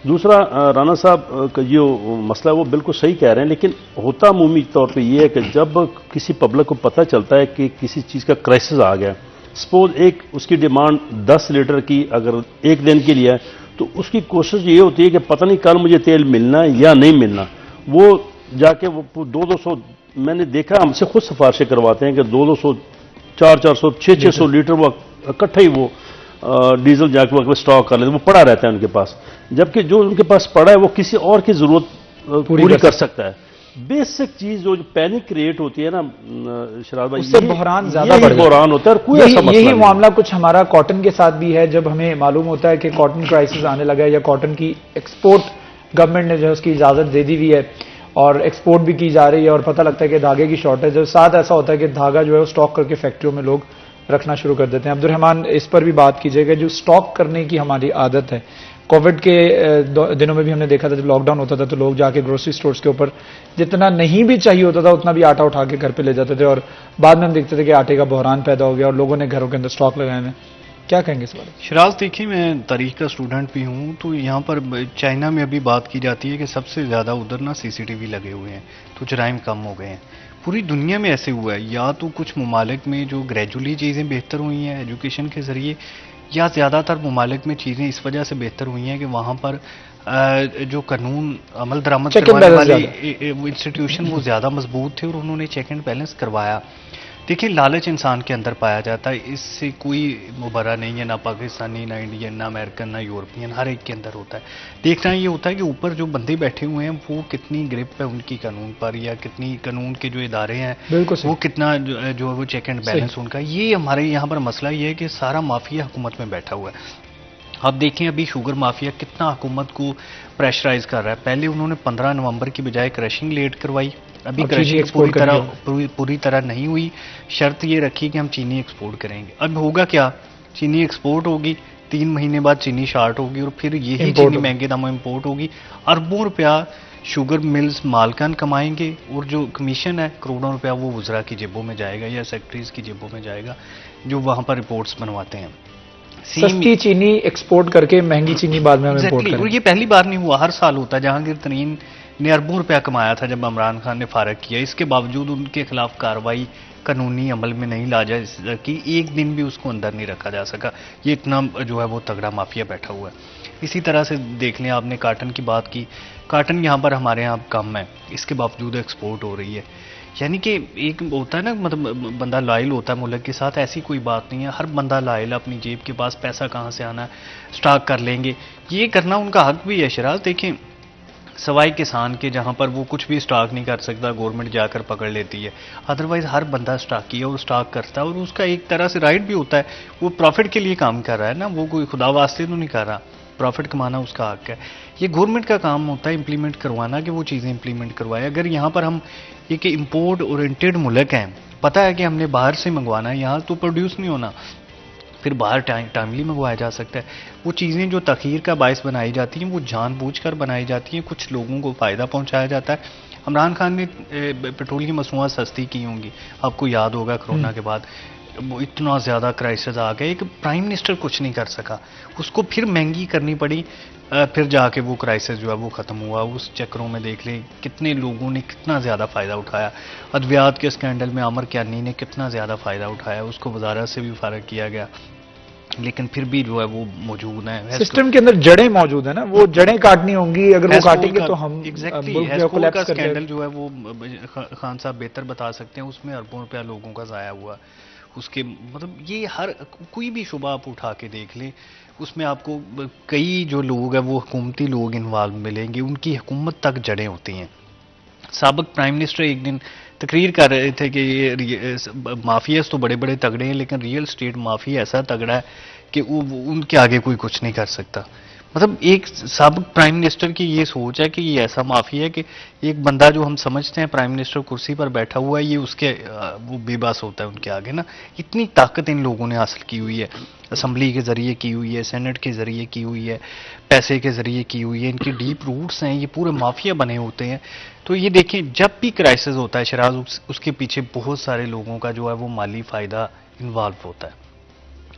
दूसरा राना साहब का जो मसला है वो बिल्कुल सही कह रहे हैं, लेकिन होता अमूमी तौर पे ये है कि जब किसी पब्लिक को पता चलता है कि किसी चीज़ का क्राइसिस आ गया, सपोज एक उसकी डिमांड 10 लीटर की अगर एक दिन के लिए है, तो उसकी कोशिश ये होती है कि पता नहीं कल मुझे तेल मिलना है या नहीं मिलना। वो जाके वो 200 मैंने देखा, हमसे खुद सिफारिशें करवाते हैं कि 200 400 600 लीटर वो इकट्ठा ही वो डीजल जाके वो स्टॉक कर लेते, वो पड़ा रहता है उनके पास, जबकि जो उनके पास पड़ा है वो किसी और की जरूरत पूरी कर सकता है। बेसिक चीज जो पैनिक क्रिएट होती है ना शराब भाई, उससे बहरान ज्यादा बहरान होता है। और कोई ऐसा मसला यही मामला कुछ हमारा कॉटन के साथ भी है। जब हमें मालूम होता है कि कॉटन क्राइसिस आने लगा है या कॉटन की एक्सपोर्ट गवर्नमेंट ने जो उसकी इजाजत दे दी हुई है और एक्सपोर्ट भी की जा रही है, और पता लगता है कि धागे की शॉर्टेज है, साथ ऐसा होता है कि धागा जो है वो स्टॉक करके फैक्ट्रियों में लोग रखना शुरू कर देते हैं। अब्दुर्रहमान, इस पर भी बात कीजिएगा। जो स्टॉक करने की हमारी आदत है, कोविड के दिनों में भी हमने देखा था, जब लॉकडाउन होता था तो लोग जाके ग्रोसरी स्टोर्स के ऊपर जितना नहीं भी चाहिए होता था उतना भी आटा उठा के घर पे ले जाते थे, और बाद में हम देखते थे कि आटे का बहरान पैदा हो गया और लोगों ने घरों के अंदर स्टॉक लगाए हैं। क्या कहेंगे इस बारे में? शराज, देखिए, मैं तारीख का स्टूडेंट भी हूँ, तो यहाँ पर चाइना में अभी बात की जाती है कि सबसे ज़्यादा उधर ना CCTV लगे हुए हैं, तो जराइम कम हो गए हैं। पूरी दुनिया में ऐसे हुआ है, या तो कुछ ममालिक में जो ग्रेजुअली चीज़ें बेहतर हुई हैं एजुकेशन के ज़रिए, या ज़्यादातर ममालिक में चीज़ें इस वजह से बेहतर हुई हैं कि वहाँ पर जो कानून अमल दरामद करवाने वाले इंस्टीट्यूशन वो ज़्यादा मजबूत थे और उन्होंने चेक एंड बैलेंस करवाया। देखिए, लालच इंसान के अंदर पाया जाता है, इससे कोई मुबर्रा नहीं है, ना पाकिस्तानी, ना इंडियन, ना अमेरिकन, ना यूरोपियन, हर एक के अंदर होता है। देखना ये होता है कि ऊपर जो बंदे बैठे हुए हैं वो कितनी ग्रिप है उनकी कानून पर, या कितनी कानून के जो इदारे हैं वो कितना जो है वो चेक एंड बैलेंस उनका। ये हमारे यहाँ पर मसला ये है कि सारा माफिया हुकूमत में बैठा हुआ है। आप देखें अभी शुगर माफिया कितना हुकूमत को प्रेशराइज कर रहा है। पहले उन्होंने 15 नवंबर की बजाय क्रशिंग लेट करवाई, अभी क्रशिंग पूरी तरह नहीं हुई। शर्त ये रखी कि हम चीनी एक्सपोर्ट करेंगे। अब होगा क्या, चीनी एक्सपोर्ट होगी, 3 महीने बाद चीनी शार्ट होगी और फिर यही चीनी महंगे दामों इंपोर्ट होगी। अरबों रुपया शुगर मिल्स मालकान कमाएंगे और जो कमीशन है करोड़ों रुपया वो वुज़रा की जेबों में जाएगा या सेक्रेटरीज की जेबों में जाएगा जो वहां पर रिपोर्ट्स बनवाते हैं। सस्ती चीनी एक्सपोर्ट करके महंगी चीनी बाद में हम इंपोर्ट करें। और ये पहली बार नहीं हुआ, हर साल होता है। जहांगीर तरीन ने अरबों रुपया कमाया था जब इमरान खान ने फारग किया, इसके बावजूद उनके खिलाफ कार्रवाई कानूनी अमल में नहीं ला जा सकी, एक दिन भी उसको अंदर नहीं रखा जा सका। ये इतना जो है वो तगड़ा माफिया बैठा हुआ है। इसी तरह से देख लें, आपने काटन की बात की, काटन यहाँ पर हमारे यहाँ कम है, इसके बावजूद एक्सपोर्ट हो रही है। यानी कि एक होता है ना, मतलब बंदा लायल होता है मुल्क के साथ, ऐसी कोई बात नहीं है। हर बंदा लायल, अपनी जेब के पास पैसा कहाँ से आना है, स्टॉक कर लेंगे, ये करना उनका हक भी है। शराज देखें, सवाई किसान के जहाँ पर वो कुछ भी स्टॉक नहीं कर सकता, गवर्नमेंट जाकर पकड़ लेती है। अदरवाइज हर बंदा स्टॉक किया और स्टॉक करता है और उसका एक तरह से राइट भी होता है। वो प्रॉफिट के लिए काम कर रहा है ना, वो कोई खुदा वास्ते तो नहीं कर रहा। प्रॉफिट कमाना उसका हक है। ये गवर्नमेंट का काम होता है इम्प्लीमेंट करवाना, कि वो चीज़ें इम्प्लीमेंट करवाए। अगर यहाँ पर हम एक इम्पोर्ट ओरिएंटेड मुल्क हैं, पता है कि हमने बाहर से मंगवाना है, यहाँ तो प्रोड्यूस नहीं होना, फिर बाहर टाइमली मंगवाया जा सकता है। वो चीज़ें जो तखीर का बायस बनाई जाती हैं वो जानबूझकर बनाई जाती हैं, कुछ लोगों को फ़ायदा पहुंचाया जाता है। इमरान खान ने पेट्रोल की मसनूआत सस्ती की होंगी, आपको याद होगा कोरोना के बाद वो इतना ज़्यादा क्राइसिस आ गया, एक प्राइम मिनिस्टर कुछ नहीं कर सका, उसको फिर महंगी करनी पड़ी, फिर जाके वो क्राइसिस जो है वो ख़त्म हुआ। उस चक्रों में देख लें कितने लोगों ने कितना ज़्यादा फ़ायदा उठाया। अद्वियात के स्कैंडल में आमर क्यानी ने कितना ज़्यादा फ़ायदा उठाया, उसको वजारत से भी फ़ारग किया गया, लेकिन फिर भी जो है वो मौजूद है। सिस्टम के अंदर जड़ें मौजूद है ना, वो जड़ें काटनी होंगी, अगर वो काटेंगे तो हम एग्जैक्टली का स्कैंडल जो है वो खान साहब बेहतर बता सकते हैं, उसमें अरबों रुपया लोगों का ज़ाया हुआ। उसके मतलब ये हर कोई भी शुबा आप उठा के देख लें, उसमें आपको कई जो लोग हैं वो हुकूमती लोग इन्वॉल्व मिलेंगे, उनकी हुकूमत तक जड़ें होती हैं। साबिक प्राइम मिनिस्टर एक दिन तकरीर कर रहे थे कि ये माफियाज तो बड़े बड़े तगड़े हैं, लेकिन रियल स्टेट माफिया ऐसा तगड़ा है कि वो उनके आगे कोई कुछ नहीं कर सकता। मतलब एक साबिक प्राइम मिनिस्टर की ये सोच है कि ये ऐसा माफिया है कि एक बंदा जो हम समझते हैं प्राइम मिनिस्टर कुर्सी पर बैठा हुआ है, ये उसके वो बेबस होता है उनके आगे ना। इतनी ताकत इन लोगों ने हासिल की हुई है, असम्बली के ज़रिए की हुई है, सेनेट के ज़रिए की हुई है, पैसे के ज़रिए की हुई है, इनकी डीप रूट्स हैं, ये पूरे माफिया बने होते हैं। तो ये देखें, जब भी क्राइसिस होता है शराज, उसके पीछे बहुत सारे लोगों का जो है वो माली फ़ायदा इन्वॉल्व होता है।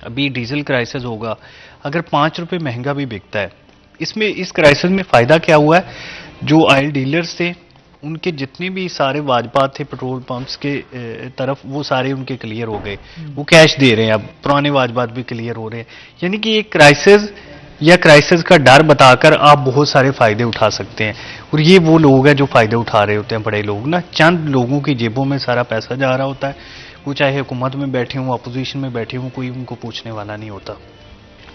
अभी डीजल क्राइसिस होगा, अगर 5 रुपये महंगा भी बिकता है, इसमें इस क्राइसिस में फ़ायदा क्या हुआ है, जो ऑयल डीलर्स थे उनके जितने भी सारे वाजबात थे पेट्रोल पंप्स के तरफ, वो सारे उनके क्लियर हो गए, वो कैश दे रहे हैं, अब पुराने वाजबात भी क्लियर हो रहे हैं। यानी कि एक क्राइसिस या क्राइसिस का डर बताकर आप बहुत सारे फ़ायदे उठा सकते हैं, और ये वो लोग हैं जो फ़ायदे उठा रहे होते हैं, बड़े लोग ना। चंद लोगों की जेबों में सारा पैसा जा रहा होता है, वो चाहे हुकूमत में बैठे हों, अपोजिशन में बैठे हों, कोई उनको पूछने वाला नहीं होता।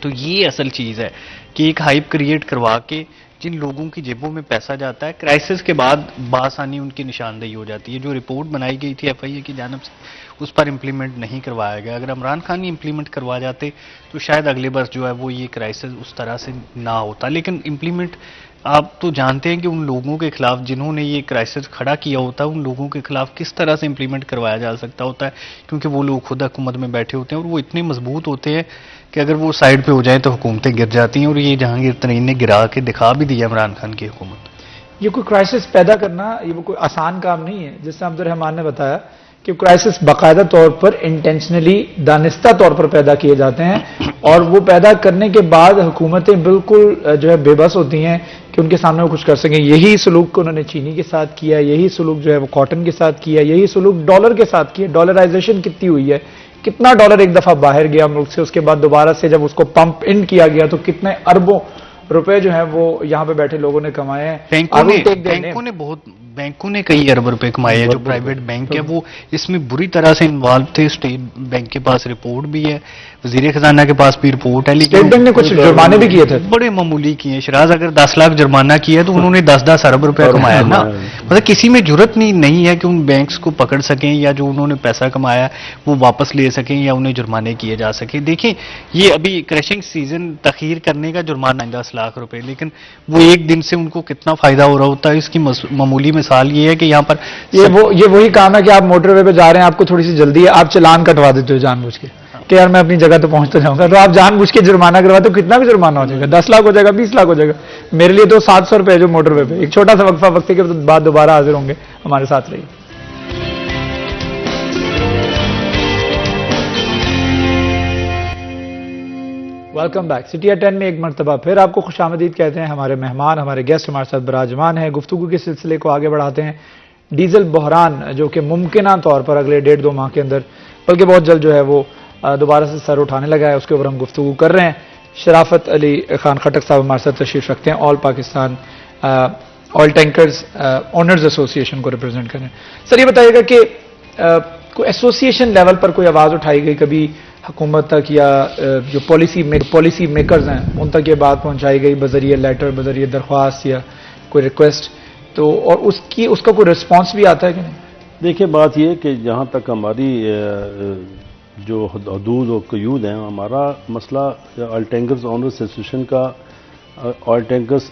तो ये असल चीज़ है कि एक हाइप क्रिएट करवा के जिन लोगों की जेबों में पैसा जाता है, क्राइसिस के बाद बासानी उनकी निशानदेही हो जाती है। जो रिपोर्ट बनाई गई थी FIA की जानिब से, उस पर इम्प्लीमेंट नहीं करवाया गया। अगर इमरान खान ही इम्प्लीमेंट करवा जाते तो शायद अगले वर्ष जो है वो ये क्राइसिस उस तरह से ना होता। लेकिन इम्प्लीमेंट आप तो जानते हैं कि उन लोगों के खिलाफ जिन्होंने ये क्राइसिस खड़ा किया होता है, उन लोगों के खिलाफ किस तरह से इम्प्लीमेंट करवाया जा सकता होता है, क्योंकि वो लोग खुद हुकूमत में बैठे होते हैं और वो इतने मजबूत होते हैं कि अगर वो साइड पे हो जाए तो हुकूमतें गिर जाती हैं। और ये जहांगीर तरीन ने गिरा के दिखा भी दिया इमरान खान की हुकूमत। ये कोई क्राइसिस पैदा करना, ये वो कोई आसान काम नहीं है। जैसे अब्दुर्रहमान ने बताया कि क्राइसिस बाकायदा तौर पर इंटेंशनली, दानिस्ता तौर पर पैदा किए जाते हैं, और वो पैदा करने के बाद हुकूमतें बिल्कुल जो है बेबस होती हैं कि उनके सामने वो कुछ कर सकें। यही सलूक को उन्होंने चीनी के साथ किया, यही सलूक जो है वो कॉटन के साथ किया, यही सलूक डॉलर के साथ किया। डॉलराइजेशन कितनी हुई है, कितना डॉलर एक दफा बाहर गया मुल्क से, उसके बाद दोबारा से जब उसको पंप इन किया गया तो कितने अरबों रुपए जो है वो यहाँ पे बैठे लोगों ने कमाए हैं। बैंकों ने कई अरब रुपए कमाए हैं। जो प्राइवेट बैंक है वो इसमें बुरी तरह से इन्वॉल्व थे। स्टेट बैंक के पास रिपोर्ट भी है, वजीर खजाना के पास भी रिपोर्ट है, लेकिन स्टेट बैंक ने कुछ जुर्माने भी किए थे, बड़े मामूली किए। शराज, अगर 10 लाख जुर्माना किया तो उन्होंने 10-10 अरब रुपया कमाया ना। मतलब किसी में जरूरत नहीं है कि उन बैंक्स को पकड़ सकें, या जो उन्होंने पैसा कमाया वो वापस ले सकें, या उन्हें जुर्माने किए जा सके। देखें, ये अभी क्रशिंग सीजन तखीर करने का जुर्माना 10 लाख रुपए, लेकिन वो एक दिन से उनको कितना फायदा हो रहा होता है। इसकी मामूली मिसाल ये है कि यहाँ पर ये वही काम है कि आप मोटरवे पे जा रहे हैं, आपको थोड़ी सी जल्दी है, आप चालान कटवा देते हो जानबूझ के कि यार मैं अपनी जगह तो पहुंचता जाऊंगा, तो आप जानबूझ के जुर्माना करवाते हो। कितना भी जुर्माना हो जाएगा, 10 लाख हो जाएगा, 20 लाख हो जाएगा। मेरे लिए तो 700 रुपए जो मोटरवे पे। एक छोटा सा वक्फा, वक्फे के बाद दोबारा हाजिर होंगे, हमारे साथ रहिए। Welcome back. सिटी एट 10 में एक मरतबा फिर आपको खुशामदीद कहते हैं। हमारे मेहमान, हमारे गेस्ट हमारे साथ बराजमान हैं। गुफ्तगू के सिलसिले को आगे बढ़ाते हैं। डीजल बहरान जो कि मुमकिन तौर पर अगले 1.5-2 माह के अंदर, बल्कि बहुत जल्द जो है वो दोबारा से सर उठाने लगा है, उसके ऊपर हम गुफ्तगू कर रहे हैं। शराफत अली खान खटक साहब हमारे साथ तशरीफ रखते हैं, all Pakistan oil tankers owners association को रिप्रेजेंट कर रहे हैं। सर, ये बताइएगा कि कोई एसोसिएशन लेवल पर कोई आवाज़ उठाई गई कभी हुकूमत तक, या जो पॉलिसी मेकर्स हैं उन तक ये बात पहुंचाई गई बजरिए लेटर, बजरिए दरख्वास्त या कोई रिक्वेस्ट, तो और उसका कोई रिस्पांस भी आता है कि नहीं? देखिए, बात यह है कि जहाँ तक हमारी जो हदूद और क़यूद हैं, हमारा मसला ऑयल टैंकर्स ओनर्स एसोसिएशन का ऑयल टैंकर्स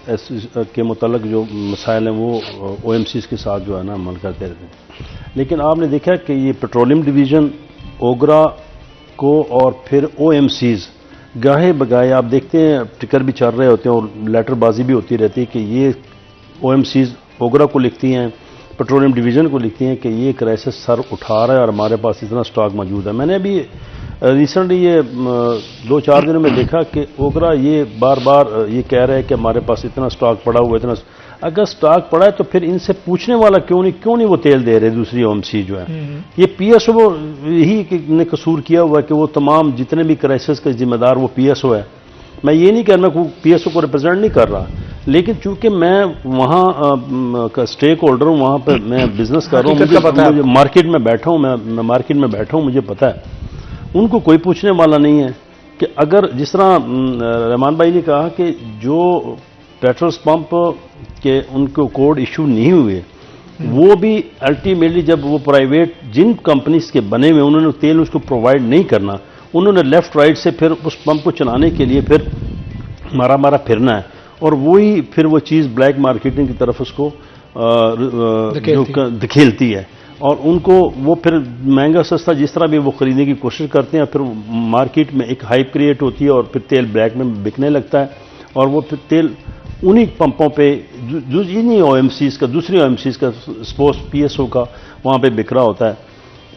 के मुतल्लिक जो मसाइल हैं वो OMCs के साथ जो है ना अमल करते रहते हैं। लेकिन आपने देखा कि ये पेट्रोलियम डिवीज़न ओगरा को और फिर OMCs गाहे बगाए आप देखते हैं टिकर भी चल रहे होते हैं और लेटरबाजी भी होती रहती है कि ये OMCs ओगरा को लिखती हैं, पेट्रोलियम डिवीज़न को लिखती हैं कि ये क्राइसिस सर उठा रहा है और हमारे पास इतना स्टॉक मौजूद है। मैंने अभी रिसेंटली ये 2-4 दिनों में देखा कि ओगरा ये बार बार ये कह रहा है कि हमारे पास इतना स्टॉक पड़ा हुआ है, इतना। अगर स्टॉक पड़ा है तो फिर इनसे पूछने वाला क्यों नहीं वो तेल दे रहे दूसरी OMC जो है। ये PSO ही ने कसूर किया हुआ है कि वो तमाम जितने भी क्राइसिस के जिम्मेदार वो PSO है। मैं ये नहीं कह रहा, मैं PSO को रिप्रेजेंट नहीं कर रहा, लेकिन चूंकि मैं वहाँ का स्टेक होल्डर हूँ, वहाँ पर मैं बिजनेस कर रहा हूँ, मुझे मार्केट में बैठा हूँ, मैं मार्केट में बैठा हूँ, मुझे पता है। उनको कोई पूछने वाला नहीं है कि अगर जिस तरह रहमान भाई ने कहा कि जो पेट्रोल पंप के उनको कोड इशू नहीं हुए, वो भी अल्टीमेटली जब वो प्राइवेट जिन कंपनीज के बने हुए उन्होंने तेल उसको प्रोवाइड नहीं करना, उन्होंने लेफ्ट राइट से फिर उस पंप को चलाने के लिए फिर मारा फिरना है और वही फिर वो चीज़ ब्लैक मार्केटिंग की तरफ उसको धकेलती है और उनको वो फिर महंगा सस्ता जिस तरह भी वो खरीदने की कोशिश करते हैं, फिर मार्केट में एक हाइप क्रिएट होती है और फिर तेल ब्लैक में बिकने लगता है और वो फिर तेल उन्हीं पंपों पे इन्हीं OMCs का, दूसरी OMCs का, स्पोर्ट्स PSO का वहाँ पे बिक रहा होता है।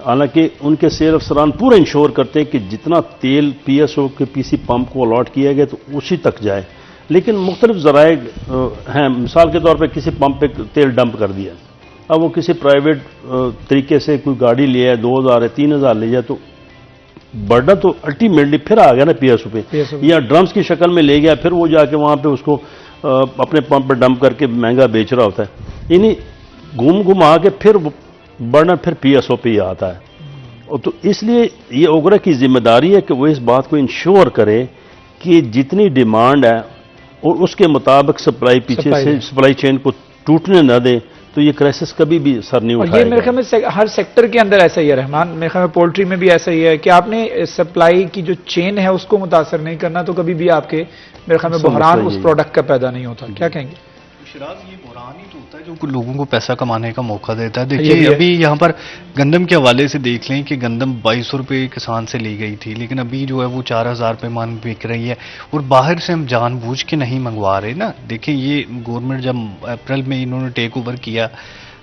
हालांकि उनके सेल अफसरान पूरा इंश्योर करते हैं कि जितना तेल PSO के PC पंप को अलॉट किया गया तो उसी तक जाए, लेकिन मुख्तलिफ ज़राए हैं। मिसाल के तौर पर किसी पंप पे तेल डंप कर दिया, अब वो किसी प्राइवेट तरीके से कोई गाड़ी ले आए, 2000 है 3000 ले जाए, तो बर्डन तो अल्टीमेटली फिर आ गया ना PSO पे, या ड्रम्स की शक्ल में ले गया, फिर वो जाके वहाँ पे उसको अपने पंप पे डंप करके महंगा बेच रहा होता है। यानी घूम आके फिर बर्डन फिर PSO पे ही आता है। और तो इसलिए ये ओगरा की जिम्मेदारी है कि वो इस बात को इंश्योर करे कि जितनी डिमांड है और उसके मुताबिक सप्लाई चेन को टूटने न दे, तो ये क्राइसिस कभी भी सर नहीं उठाएगा। और ये मेरे ख्याल में हर सेक्टर के अंदर ऐसा ही है रहमान, मेरे ख्याल में पोल्ट्री में भी ऐसा ही है कि आपने सप्लाई की जो चेन है उसको मुतासर नहीं करना, तो कभी भी आपके मेरे ख्याल में बहरान उस प्रोडक्ट का पैदा नहीं होता। क्या कहेंगे? शिराज, ये बहरान ही तो होता है जो लोगों को पैसा कमाने का मौका देता है। देखिए अभी यहाँ पर गंदम के हवाले से देख लें कि गंदम 2200 रुपये किसान से ली गई थी, लेकिन अभी जो है वो 4000 रुपये मान बिक रही है और बाहर से हम जानबूझ के नहीं मंगवा रहे ना। देखिए ये गवर्नमेंट जब अप्रैल में इन्होंने टेक ओवर किया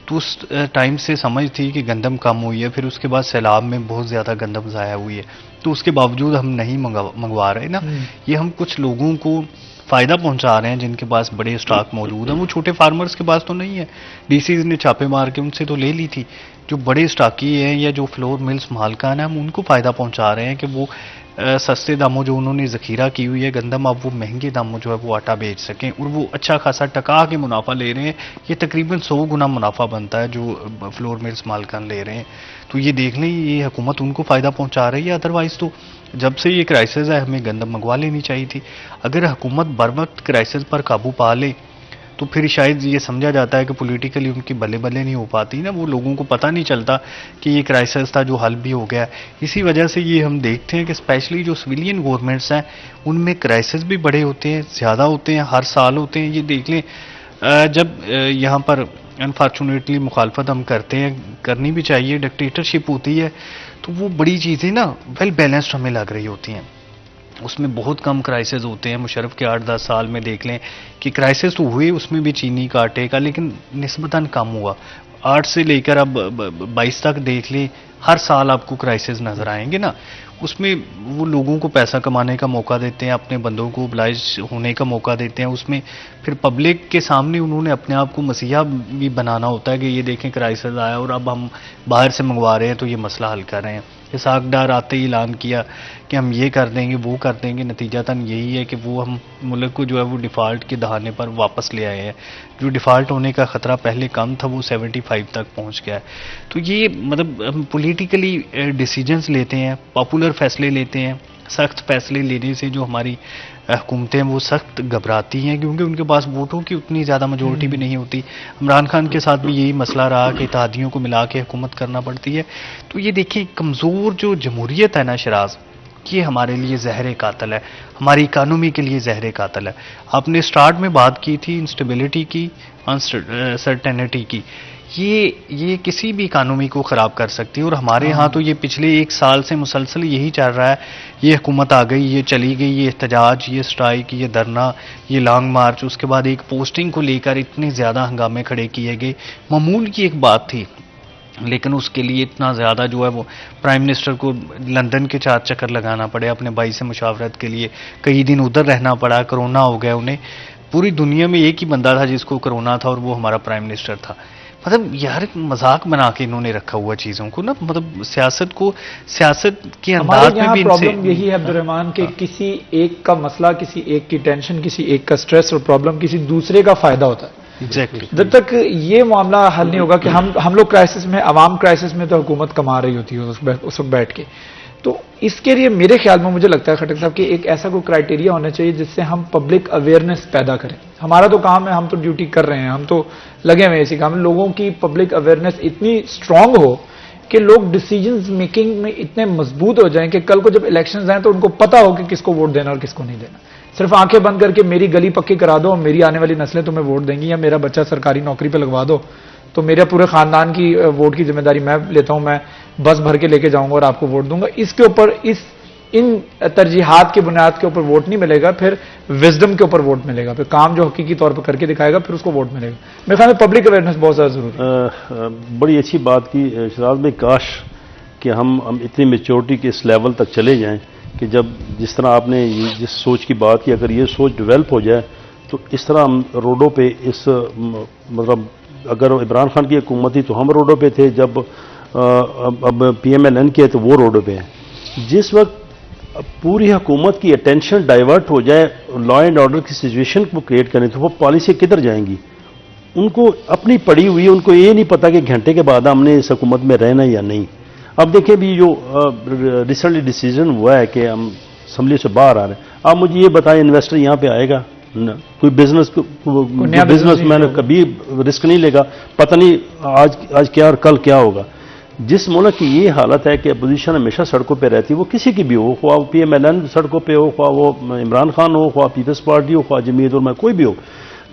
तो उस टाइम से समझ थी कि गंदम कम हुई है, फिर उसके बाद सैलाब में बहुत ज़्यादा गंदम ज़ाया हुई है, तो उसके बावजूद हम नहीं मंगवा रहे ना। ये हम कुछ लोगों को फ़ायदा पहुंचा रहे हैं जिनके पास बड़े स्टॉक मौजूद हैं, वो छोटे फार्मर्स के पास तो नहीं है। DCs ने छापे मार के उनसे तो ले ली थी। जो बड़े स्टॉकी हैं या जो फ्लोर मिल्स मालकान हैं, हम उनको फ़ायदा पहुंचा रहे हैं कि वो सस्ते दामों जो उन्होंने ज़ख़ीरा की हुई है गंदम, अब वो महंगे दामों जो है वो आटा बेच सकें और वो अच्छा खासा टका के मुनाफा ले रहे हैं। ये तकरीबन 100 गुना मुनाफा बनता है जो फ्लोर मिल्स मालकान ले रहे हैं। तो ये देख लें, ये हुकूमत उनको फ़ायदा पहुंचा रही है। अदरवाइज़ तो जब से ये क्राइसिस है हमें गंदम मंगवा लेनी चाहिए थी। अगर हुकूमत बर वक्त क्राइसिस पर काबू पा ले तो फिर शायद ये समझा जाता है कि पॉलिटिकली उनकी बल्ले बल्ले नहीं हो पाती ना, वो लोगों को पता नहीं चलता कि ये क्राइसिस था जो हल भी हो गया। इसी वजह से ये हम देखते हैं कि स्पेशली जो सिविलियन गवर्नमेंट्स हैं उनमें क्राइसिस भी बड़े होते हैं, ज़्यादा होते हैं, हर साल होते हैं। ये देख लें, जब यहाँ पर अनफॉर्चुनेटली मुखालफत हम करते हैं, करनी भी चाहिए, डिक्टेटरशिप होती है तो वो बड़ी चीज़ें ना वेल बैलेंस्ड हमें लग रही होती हैं। उसमें बहुत कम क्राइसिस होते हैं। मुशर्रफ के 8-10 साल में देख लें कि क्राइसिस तो हुए, उसमें भी चीनी का आटे का, लेकिन निस्बतन कम हुआ। 8 से लेकर अब 22 तक देख लें, हर साल आपको क्राइसिस नज़र आएंगे ना। उसमें वो लोगों को पैसा कमाने का मौका देते हैं, अपने बंदों को ओबलाइज होने का मौका देते हैं। उसमें फिर पब्लिक के सामने उन्होंने अपने आप को मसीहा भी बनाना होता है कि ये देखें क्राइसिस आया और अब हम बाहर से मंगवा रहे हैं तो ये मसला हल कर रहे हैं। इसाक डार आते ही ऐलान किया कि हम ये कर देंगे, वो कर देंगे। नतीजतन यही है कि वो हम मुल्क को जो है वो डिफ़ॉल्ट के दहाने पर वापस ले आए हैं। जो डिफ़ॉल्ट होने का ख़तरा पहले कम था वो 75 तक पहुंच गया है। तो ये मतलब हम पॉलिटिकली डिसीजंस लेते हैं, पॉपुलर फैसले लेते हैं। सख्त फैसले लेने से जो हमारी हुकूमतें वो सख्त घबराती हैं क्योंकि उनके पास वोटों की उतनी ज़्यादा मेजोरिटी भी नहीं होती। इमरान खान के साथ भी यही मसला रहा कि इत्तेहादियों को मिला के हुकूमत करना पड़ती है। तो ये देखिए, कमज़ोर जो जमहूरियत है ना शिराज, ये हमारे लिए जहर कातिल है, हमारी इकानमी के लिए जहर कातिल है। आपने स्टार्ट में बात की थी इंस्टेबिलिटी की, अनसर्टेनिटी की, ये किसी भी इकानमी को ख़राब कर सकती है। और हमारे यहाँ तो ये पिछले 1 साल से मुसलसल यही चल रहा है, ये हुकूमत आ गई, ये चली गई, ये एहतजाज, ये स्ट्राइक, ये धरना, ये लॉन्ग मार्च, उसके बाद एक पोस्टिंग को लेकर इतने ज़्यादा हंगामे खड़े किए गए। मामूल की एक बात थी, लेकिन उसके लिए इतना ज़्यादा जो है वो प्राइम मिनिस्टर को लंदन के 4 चक्कर लगाना पड़े, अपने भाई से मुशावरत के लिए कई दिन उधर रहना पड़ा, कोरोना हो गया उन्हें। पूरी दुनिया में एक ही बंदा था जिसको कोरोना था और वो हमारा प्राइम मिनिस्टर था। मतलब यार मजाक बना के इन्होंने रखा हुआ चीज़ों को ना, मतलब सियासत के अंदाज में भी प्रॉब्लम यही है अब्दुर्रहमान कि किसी एक का मसला, किसी एक की टेंशन, किसी एक का स्ट्रेस और प्रॉब्लम किसी दूसरे का फायदा होता है। एग्जैक्टली जब तक ये मामला हल नहीं होगा कि हम लोग क्राइसिस में, अवाम क्राइसिस में तो हुकूमत कमा रही होती है उस वक्त बैठ के, तो इसके लिए मेरे ख्याल में मुझे लगता है खट्टर साहब कि एक ऐसा कोई क्राइटेरिया होना चाहिए जिससे हम पब्लिक अवेयरनेस पैदा करें। हमारा तो काम है, हम तो ड्यूटी कर रहे हैं, हम तो लगे हुए इसी काम में, लोगों की पब्लिक अवेयरनेस इतनी स्ट्रांग हो कि लोग डिसीजन मेकिंग में इतने मजबूत हो जाएं कि कल को जब इलेक्शंस आए तो उनको पता हो कि किसको वोट देना और किसको नहीं देना। सिर्फ आंखें बंद करके मेरी गली पक्की करा दो और मेरी आने वाली नस्लें तुम्हें वोट देंगी, या मेरा बच्चा सरकारी नौकरी पे लगवा दो तो मेरे पूरे खानदान की वोट की जिम्मेदारी मैं लेता हूं, मैं बस भर के लेके जाऊंगा और आपको वोट दूंगा, इसके ऊपर इन तरजीहात की बुनियाद के ऊपर वोट नहीं मिलेगा, फिर विजडम के ऊपर वोट मिलेगा, फिर काम जो हकीकी तौर पर करके दिखाएगा फिर उसको वोट मिलेगा। मेरे ख्याल में पब्लिक अवेयरनेस बहुत ज्यादा जरूरी है। बड़ी अच्छी बात की शराज में, काश कि हम इतनी मेच्योरिटी के इस लेवल तक चले जाएं कि जब जिस तरह आपने जिस सोच की बात की, अगर ये सोच डेवलप हो जाए तो इस तरह हम रोडों पे इस मतलब अगर इमरान खान की हुकूमत थी तो हम रोडों पे थे, जब अब PMLN के तो वो रोडों पे हैं। जिस वक्त पूरी हुकूमत की अटेंशन डाइवर्ट हो जाए लॉ एंड ऑर्डर की सिचुएशन को क्रिएट करने, तो वो पॉलिसी किधर जाएंगी? उनको अपनी पड़ी हुई, उनको ये नहीं पता कि घंटे के बाद हमने इस हुकूमत में रहना या नहीं। अब देखिए भी जो रिसेंटली डिसीजन हुआ है कि हम असम्बली से बाहर आ रहे हैं, आप मुझे ये बताएं इन्वेस्टर यहाँ पे आएगा? कोई बिजनेसमैन कभी रिस्क नहीं लेगा, पता नहीं आज क्या और कल क्या होगा। जिस मुल्क की ये हालत है कि अपोजिशन हमेशा सड़कों पे रहती है, वो किसी की भी हो, ख्वाह PMLN सड़कों पे हो, ख्वाह वो इमरान खान हो, ख्वाह पीपल्स पार्टी हो, ख्वाह जमीयत उलमा, कोई भी हो,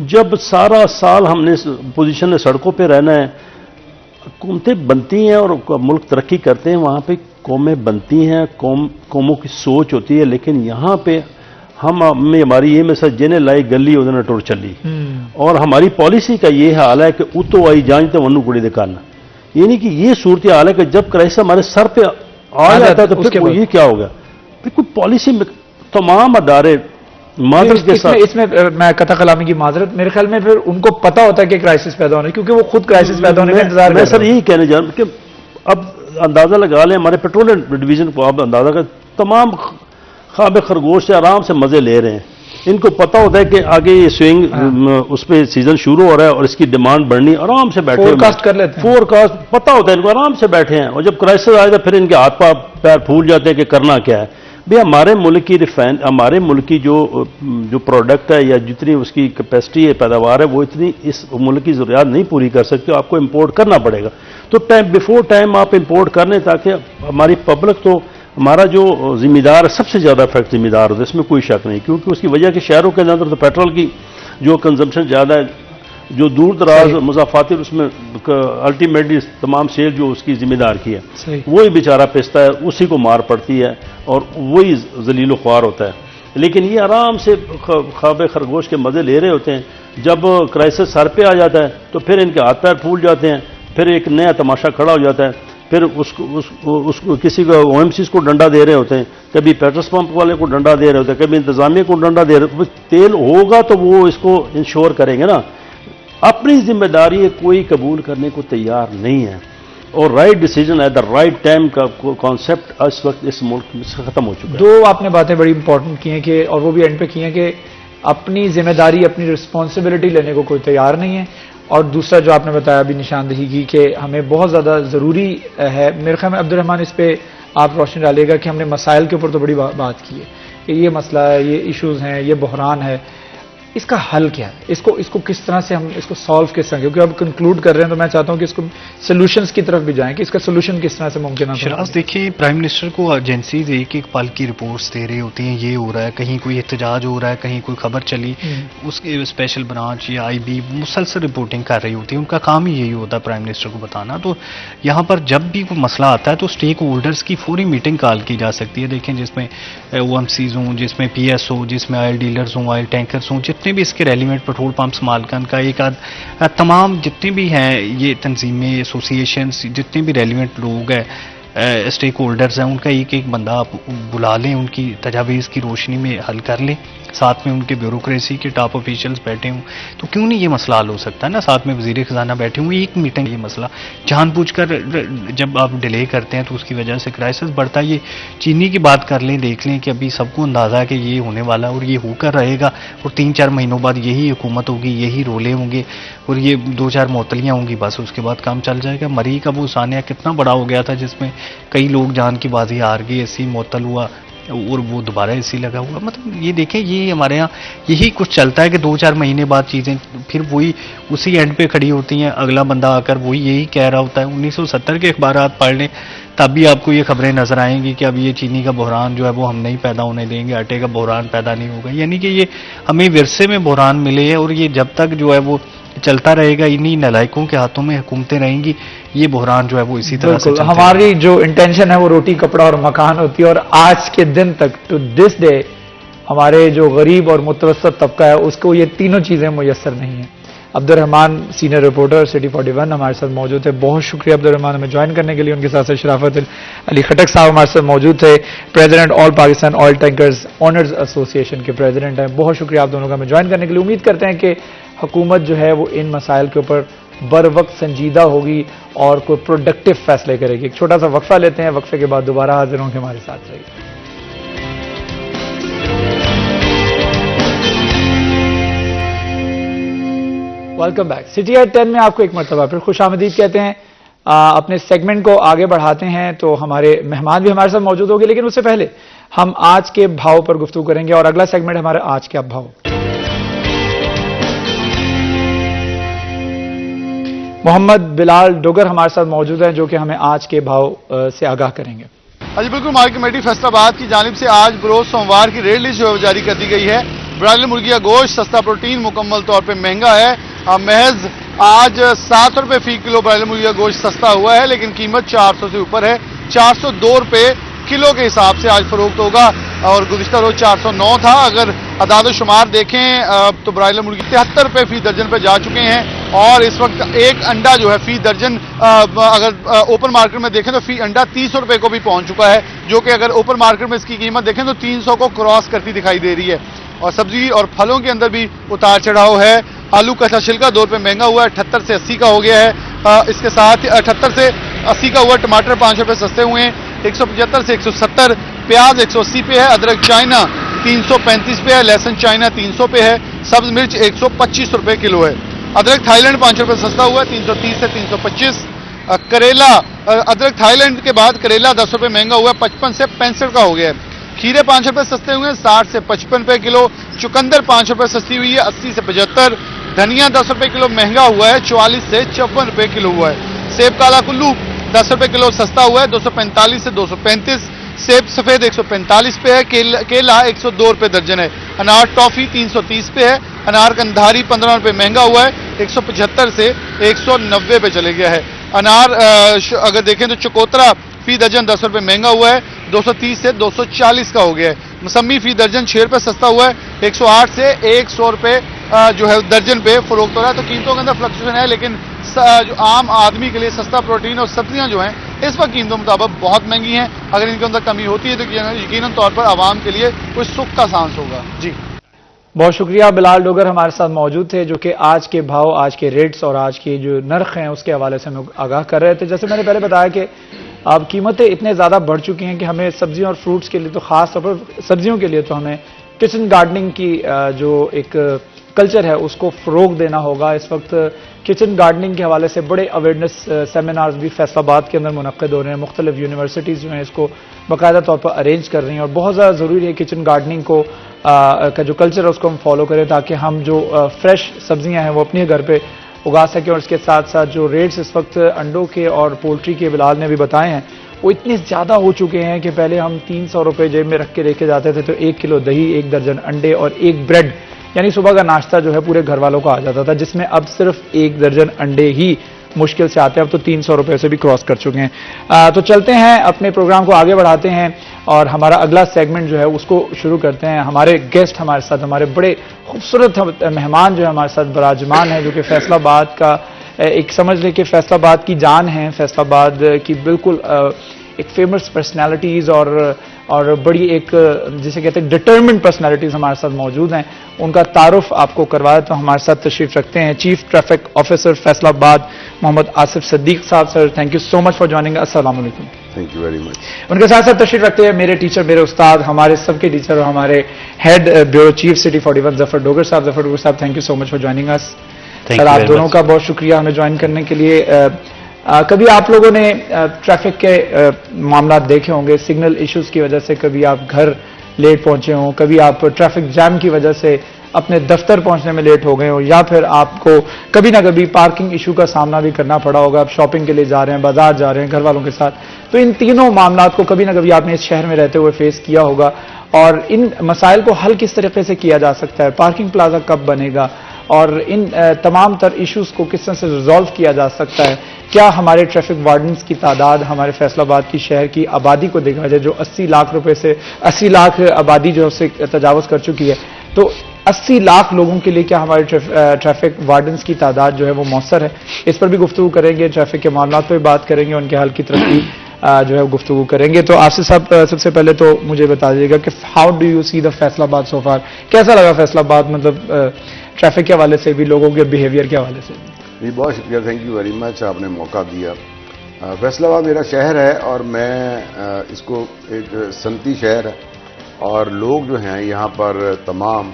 जब सारा साल हमने अपोजिशन में सड़कों पे रहना है, हुकूमतें बनती हैं और मुल्क तरक्की करते हैं, वहाँ पे कौमें बनती हैं, कौमों की सोच होती है। लेकिन यहाँ पे हमारी ये मैसेज जिन्हें लाई गली उन्हें टुर चली, और हमारी पॉलिसी का ये हाल है कि उतो आई जांच तो वनु कुड़ी दिखाना, ये नहीं कि ये सूरत हाल है कि जब क्राइसिस हमारे सर पे आ जाता है तो फिर ये क्या होगा? फिर कोई पॉलिसी में तमाम अदारे माजरत के साथ, इसमें मैं कथा कलामी की माजरत, मेरे ख्याल में फिर उनको पता होता है कि क्राइसिस पैदा होने, क्योंकि वो खुद क्राइसिस पैदा होने का इंतजार कर रहे हैं। मैं सर यही कहने जा रहा हूं कि अब अंदाजा लगा लें, हमारे पेट्रोलियम डिवीजन को आप अंदाजा कर, तमाम ख्वाब खरगोश से आराम से मजे ले रहे हैं। इनको पता होता है कि आगे ये स्विंग उस पर सीजन शुरू हो रहा है और इसकी डिमांड बढ़नी, आराम से बैठे फोरकास्ट कर लेते हैं, फोरकास्ट पता होता है इनको, आराम से बैठे हैं। और जब क्राइसिस आएगा फिर इनके हाथ पैर फूल जाते हैं कि करना क्या है। भैया हमारे मुल्क की जो प्रोडक्ट है या जितनी उसकी कैपेसिटी है, पैदावार है, वो इतनी इस मुल्क की जरूरियात नहीं पूरी कर सकते, आपको इंपोर्ट करना पड़ेगा। तो बिफोर टाइम आप इंपोर्ट कर लें, ताकि हमारी पब्लिक, तो हमारा जो जिम्मेदार सबसे ज्यादा इफेक्ट जिम्मेदार होता है, इसमें कोई शक नहीं, क्योंकि उसकी वजह कि शहरों के अंदर तो पेट्रोल की जो कंजम्पशन ज्यादा है, जो दूर दराज मुसाफाती, उसमें अल्टीमेटली तमाम सेल जो उसकी जिम्मेदार की है, वही बेचारा पिसता है, उसी को मार पड़ती है और वही जलीलो ख्वार होता है। लेकिन ये आराम से ख्वाब खरगोश के मजे ले रहे होते हैं। जब क्राइसिस सर पे आ जाता है तो फिर इनके हाथ पैर फूल जाते हैं, फिर एक नया तमाशा खड़ा हो जाता है, फिर उसको किसी को OMCs को डंडा दे रहे होते हैं, कभी पेट्रोल पंप वाले को डंडा दे रहे होते हैं, कभी इंतजामिया को डंडा दे रहे। तेल होगा तो वो इसको इंश्योर करेंगे ना। अपनी जिम्मेदारी कोई कबूल करने को तैयार नहीं है, और right decision at the right time का कॉन्सेप्ट इस वक्त इस मुल्क में खत्म हो चुका है। दो आपने बातें बड़ी इंपॉर्टेंट की हैं कि, और वो भी एंड पे की हैं कि अपनी जिम्मेदारी, अपनी रिस्पॉन्सिबिलिटी लेने को कोई तैयार नहीं है, और दूसरा जो आपने बताया अभी निशानदेही की कि हमें बहुत ज़्यादा ज़रूरी है। मेरे ख्याल में अब्दुर्रहमान इस पर आप रोशनी डालिएगा कि हमने मसाइल के ऊपर तो बड़ी बात की है कि ये मसला है, ये इश्यूज़ हैं, ये बहरान है, इसका हल क्या है? इसको किस तरह से हम इसको सॉल्व किस तरह, क्योंकि अब कंक्लूड कर रहे हैं तो मैं चाहता हूं कि इसको सॉल्यूशंस की तरफ भी जाएं कि इसका सॉल्यूशन किस तरह से मुमकिन है। शराज देखिए, प्राइम मिनिस्टर को एजेंसीज एक एक पल की रिपोर्ट्स दे रही होती हैं, ये हो रहा है, कहीं कोई एहतजाज हो रहा है, कहीं कोई खबर चली, उसके स्पेशल ब्रांच या IB मुसलसल रिपोर्टिंग कर रही होती है। उनका काम ही यही होता है प्राइम मिनिस्टर को बताना। तो यहाँ पर जब भी कोई मसला आता है तो स्टेक होल्डर्स की फौरी मीटिंग कॉल की जा सकती है। देखें, जिसमें OMCs हों, जिसमें PS हो, जिसमें ऑयल डीलर्स हों, ऑयल टैंकर्स हों, जितने भी इसके रेलिवेंट पेट्रोल पंप्स मालकान का एक तमाम जितने भी हैं ये तंजीमें, एसोसिएशंस, जितने भी रेलिवेंट लोग हैं, स्टेक होल्डर्स हैं, उनका एक एक बंदा आप बुला लें, उनकी तजावीज़ की रोशनी में हल कर लें। साथ में उनके ब्यूरोक्रेसी के टॉप ऑफिशियल्स बैठे हों तो क्यों नहीं ये मसला हल हो सकता है ना। साथ में वज़ीर ख़जाना बैठे हुए, एक मीटिंग ये मसला जानबूझकर जब आप डिले करते हैं तो उसकी वजह से क्राइसिस बढ़ता है। ये चीनी की बात कर लें, देख लें कि अभी सबको अंदाज़ा है कि ये होने वाला है और ये होकर रहेगा और 3-4 महीनों बाद यही हुकूमत होगी, यही रोले होंगे और ये 2-4 मोतलियाँ होंगी, बस उसके बाद काम चल जाएगा। मरी का वो सानिया कितना बड़ा हो गया था जिसमें कई लोग जान की बाजी हार गए, ऐसी मुअत्तल हुआ और वो दोबारा ऐसी लगा हुआ। मतलब ये देखें, ये हमारे यहाँ यही कुछ चलता है कि 2-4 महीने बाद चीज़ें फिर वही उसी एंड पे खड़ी होती हैं। अगला बंदा आकर वही यही कह रहा होता है। 1970 के अखबारात पढ़ लें, तब भी आपको ये खबरें नजर आएंगी कि अब ये चीनी का बहरान जो है वो हम नहीं पैदा होने देंगे, आटे का बहरान पैदा नहीं होगा। यानी कि ये हमें विरसे में बहरान मिले है और ये जब तक जो है वो चलता रहेगा, इन्हीं नलायकों के हाथों में हुकूमतें रहेंगी, ये बहरान जो है वो इसी तरह से हमारी जो इंटेंशन है वो रोटी, कपड़ा और मकान होती है और आज के दिन तक टू दिस डे हमारे जो गरीब और मुतवस्सत तबका है उसको ये तीनों चीजें मुयस्सर नहीं है। अब्दुर्रहमान सीनियर रिपोर्टर सिटी 41 हमारे साथ मौजूद है। बहुत शुक्रिया अब्दुर्रहमान हमें ज्वाइन करने के लिए। उनके साथ शराफत अली खटक साहब हमारे साथ मौजूद थे, president all Pakistan oil tankers owners association के प्रेसिडेंट हैं। बहुत शुक्रिया आप दोनों का हमें ज्वाइन करने के लिए। उम्मीद करते हैं कि हुकूमत जो है वो इन मसाइल के ऊपर बर वक्त संजीदा होगी और कोई प्रोडक्टिव फैसले करेगी। एक छोटा सा वक्फा लेते हैं, वक्फे के बाद दोबारा हाजिर होंगे, हमारे साथ रहिए। Welcome back. सिटी एट 10 में आपको एक मरतबा फिर खुशामदीद कहते हैं। अपने सेगमेंट को आगे बढ़ाते हैं तो हमारे मेहमान भी हमारे साथ मौजूद होंगे, लेकिन उससे पहले हम आज के भाव पर गुफ्तगू करेंगे और अगला सेगमेंट हमारा आज के भाव। मोहम्मद बिलाल डोगर हमारे साथ मौजूद हैं जो कि हमें आज के भाव से आगाह करेंगे। जी बिल्कुल, मार्केट कमेटी फैसलाबाद की जानिब से आज बरोज सोमवार की रेट लिस्ट जो है जारी कर दी गई है। ब्रायलर मुर्गी का गोश्त सस्ता, प्रोटीन मुकम्मल तौर पे महंगा है। महज आज 7 रुपये फी किलो ब्रायलर मुर्गी का गोश्त सस्ता हुआ है, लेकिन कीमत 400 से ऊपर है। 402 रुपये किलो के हिसाब से आज फरोख्त होगा और गुज़िश्ता रोज 409 था। अगर अदाद शुमार देखें तो ब्रायलर मुर्गी 73 रुपये फी दर्जन पे जा चुके हैं और इस वक्त एक अंडा जो है फी दर्जन अगर ओपन मार्केट में देखें तो फी अंडा 300 रुपये को भी पहुंच चुका है, जो कि अगर ओपन मार्केट में इसकी कीमत देखें तो 300 को क्रॉस करती दिखाई दे रही है। और सब्जी और फलों के अंदर भी उतार चढ़ाव है। आलू का छिलका 2 रुपये महंगा हुआ है, 78 से 80 का हो गया है। इसके साथ 78 से 80 का हुआ। टमाटर 5 रुपये सस्ते हुए हैं, 175 से 170। प्याज 180 पे है। अदरक चाइना 335 पे है। लहसुन चाइना 300 पे है। सब्ज मिर्च 125 रुपये किलो है। अदरक थाईलैंड 5 रुपये सस्ता हुआ है, 330 से 325। करेला अदरक थाईलैंड के बाद करेला 10 रुपये महंगा हुआ है, 55 से 65 का हो गया है। खीरे 5 रुपये सस्ते हुए हैं, 60 से 55 रुपये किलो। चुकंदर 5 रुपये सस्ती हुई है, 80 से 75। धनिया 10 रुपये किलो महंगा हुआ है, 44 से 54 रुपये किलो हुआ है। सेब काला कुल्लू 10 रुपये किलो सस्ता हुआ है, 245 से 235। सेब सफेद 145 पे है। केला 102 रुपये दर्जन है। अनार टॉफी 330 पे है। अनार कंधारी 15 रुपये महंगा हुआ है, 175 से 190 पे चले गया है। अनार अगर देखें तो चकोतरा फी दर्जन 10 रुपये महंगा हुआ है, 230 से 240 का हो गया है। मौसमी फी दर्जन 6 रुपये सस्ता हुआ है, 108 से 100 रुपये जो है दर्जन पे फरोख्त हो रहा है। तो कीमतों के अंदर फ्लक्चुएशन है, लेकिन जो आम आदमी के लिए सस्ता प्रोटीन और सब्जियां जो हैं इस वक्त कीमतों मुताबिक बहुत महंगी हैं। अगर इनके अंदर कमी होती है तो यकीनन तौर पर आवाम के लिए कोई सुख का सांस होगा। जी बहुत शुक्रिया। बिलाल डोगर हमारे साथ मौजूद थे जो कि आज के भाव, आज के रेट्स और आज के जो नर्ख हैं उसके हवाले से हमें आगाह कर रहे थे। जैसे मैंने पहले बताया कि अब कीमतें इतने ज़्यादा बढ़ चुकी हैं कि हमें सब्जियों और फ्रूट्स के लिए तो ख़ास तौर पर सब्जियों के लिए तो हमें किचन गार्डनिंग की जो एक कल्चर है उसको फ़रोग देना होगा। इस वक्त किचन गार्डनिंग के हवाले से बड़े अवेयरनेस सेमिनार्स भी फैसलाबाद के अंदर मुनक्किद हो रहे हैं। मुख्तलिफ यूनिवर्सिटीज़ जो हैं इसको बाकायदा तौर पर अरेंज कर रही हैं और बहुत ज़्यादा ज़रूरी है किचन गार्डनिंग को का जो कल्चर है उसको हम फॉलो करें, ताकि हम जो फ्रेश सब्जियां हैं वो अपने घर पे उगा सकें। और इसके साथ साथ जो रेट्स इस वक्त अंडों के और पोल्ट्री के बिलाल ने भी बताए हैं वो इतने ज़्यादा हो चुके हैं कि पहले हम 300 रुपये जेब में रख के लेके जाते थे तो 1 किलो दही, 1 दर्जन अंडे और 1 ब्रेड यानी सुबह का नाश्ता जो है पूरे घर वालों को आ जाता था, जिसमें अब सिर्फ 1 दर्जन अंडे ही मुश्किल से आते हैं। अब तो 300 रुपये से भी क्रॉस कर चुके हैं। तो चलते हैं, अपने प्रोग्राम को आगे बढ़ाते हैं और हमारा अगला सेगमेंट जो है उसको शुरू करते हैं। हमारे गेस्ट हमारे साथ, हमारे बड़े खूबसूरत मेहमान जो है हमारे साथ बराजमान है, जो कि फैसलाबाद का एक समझ लें कि फैसलाबाद की जान है, फैसलाबाद की बिल्कुल एक फेमस पर्सनैलिटीज़ और बड़ी एक जिसे कहते हैं डिटर्मिन्ड पर्सनैलिटीज़ हमारे साथ मौजूद हैं। उनका तारुफ आपको करवाया तो हमारे साथ तशरीफ रखते हैं chief traffic officer Faisalabad Mohammad Asif Siddique साहब। Sir, thank you so much for joining us. अस्सलाम वालेकुम। Thank you very much. उनके साथ साथ तशरीफ रखते हैं मेरे टीचर, मेरे उस्ताद, हमारे सबके टीचर और हमारे head bureau chief city 41 Zafar Dogar साहब। जफर डोगर साहब, thank you so much for joining us. Sir, आप दोनों का बहुत शुक्रिया हमें ज्वाइन करने के लिए। कभी आप लोगों ने ट्रैफिक के मामला देखे होंगे, सिग्नल इश्यूज की वजह से कभी आप घर लेट पहुंचे हों, कभी आप ट्रैफिक जैम की वजह से अपने दफ्तर पहुंचने में लेट हो गए हो, या फिर आपको कभी ना कभी पार्किंग इशू का सामना भी करना पड़ा होगा। आप शॉपिंग के लिए जा रहे हैं, बाजार जा रहे हैं घर वालों के साथ, तो इन तीनों मामला को कभी ना कभी आपने इस शहर में रहते हुए फेस किया होगा। और इन मसाइल को हल किस तरीके से किया जा सकता है, पार्किंग प्लाजा कब बनेगा और इन तमाम तर इश्यूज को किस तरह से रिजॉल्व किया जा सकता है। क्या हमारे ट्रैफिक वार्डन्स की तादाद हमारे फैसलाबाद की शहर की आबादी को देखा जाए, जो 80 लाख रुपए से 80 लाख आबादी जो उससे तजावुज कर चुकी है, तो 80 लाख लोगों के लिए क्या हमारे ट्रैफिक वार्डन्स की तादाद जो है वो मौसर है। इस पर भी गुफ्तगू करेंगे, ट्रैफिक के मामलों पर बात करेंगे, उनके हल की तरफ भी जो है गुफ्तगू करेंगे। तो आसिफ साहब, सबसे पहले तो मुझे बता दीजिएगा कि how do you see the Faisalabad so far, कैसा लगा फैसलाबाद, मतलब ट्रैफिक के हवाले से भी, लोगों के बिहेवियर के हवाले से भी। जी बहुत शुक्रिया, थैंक यू वेरी मच, आपने मौका दिया। फैसलाबाद मेरा शहर है और मैं इसको एक सनती शहर है और लोग जो हैं यहाँ पर तमाम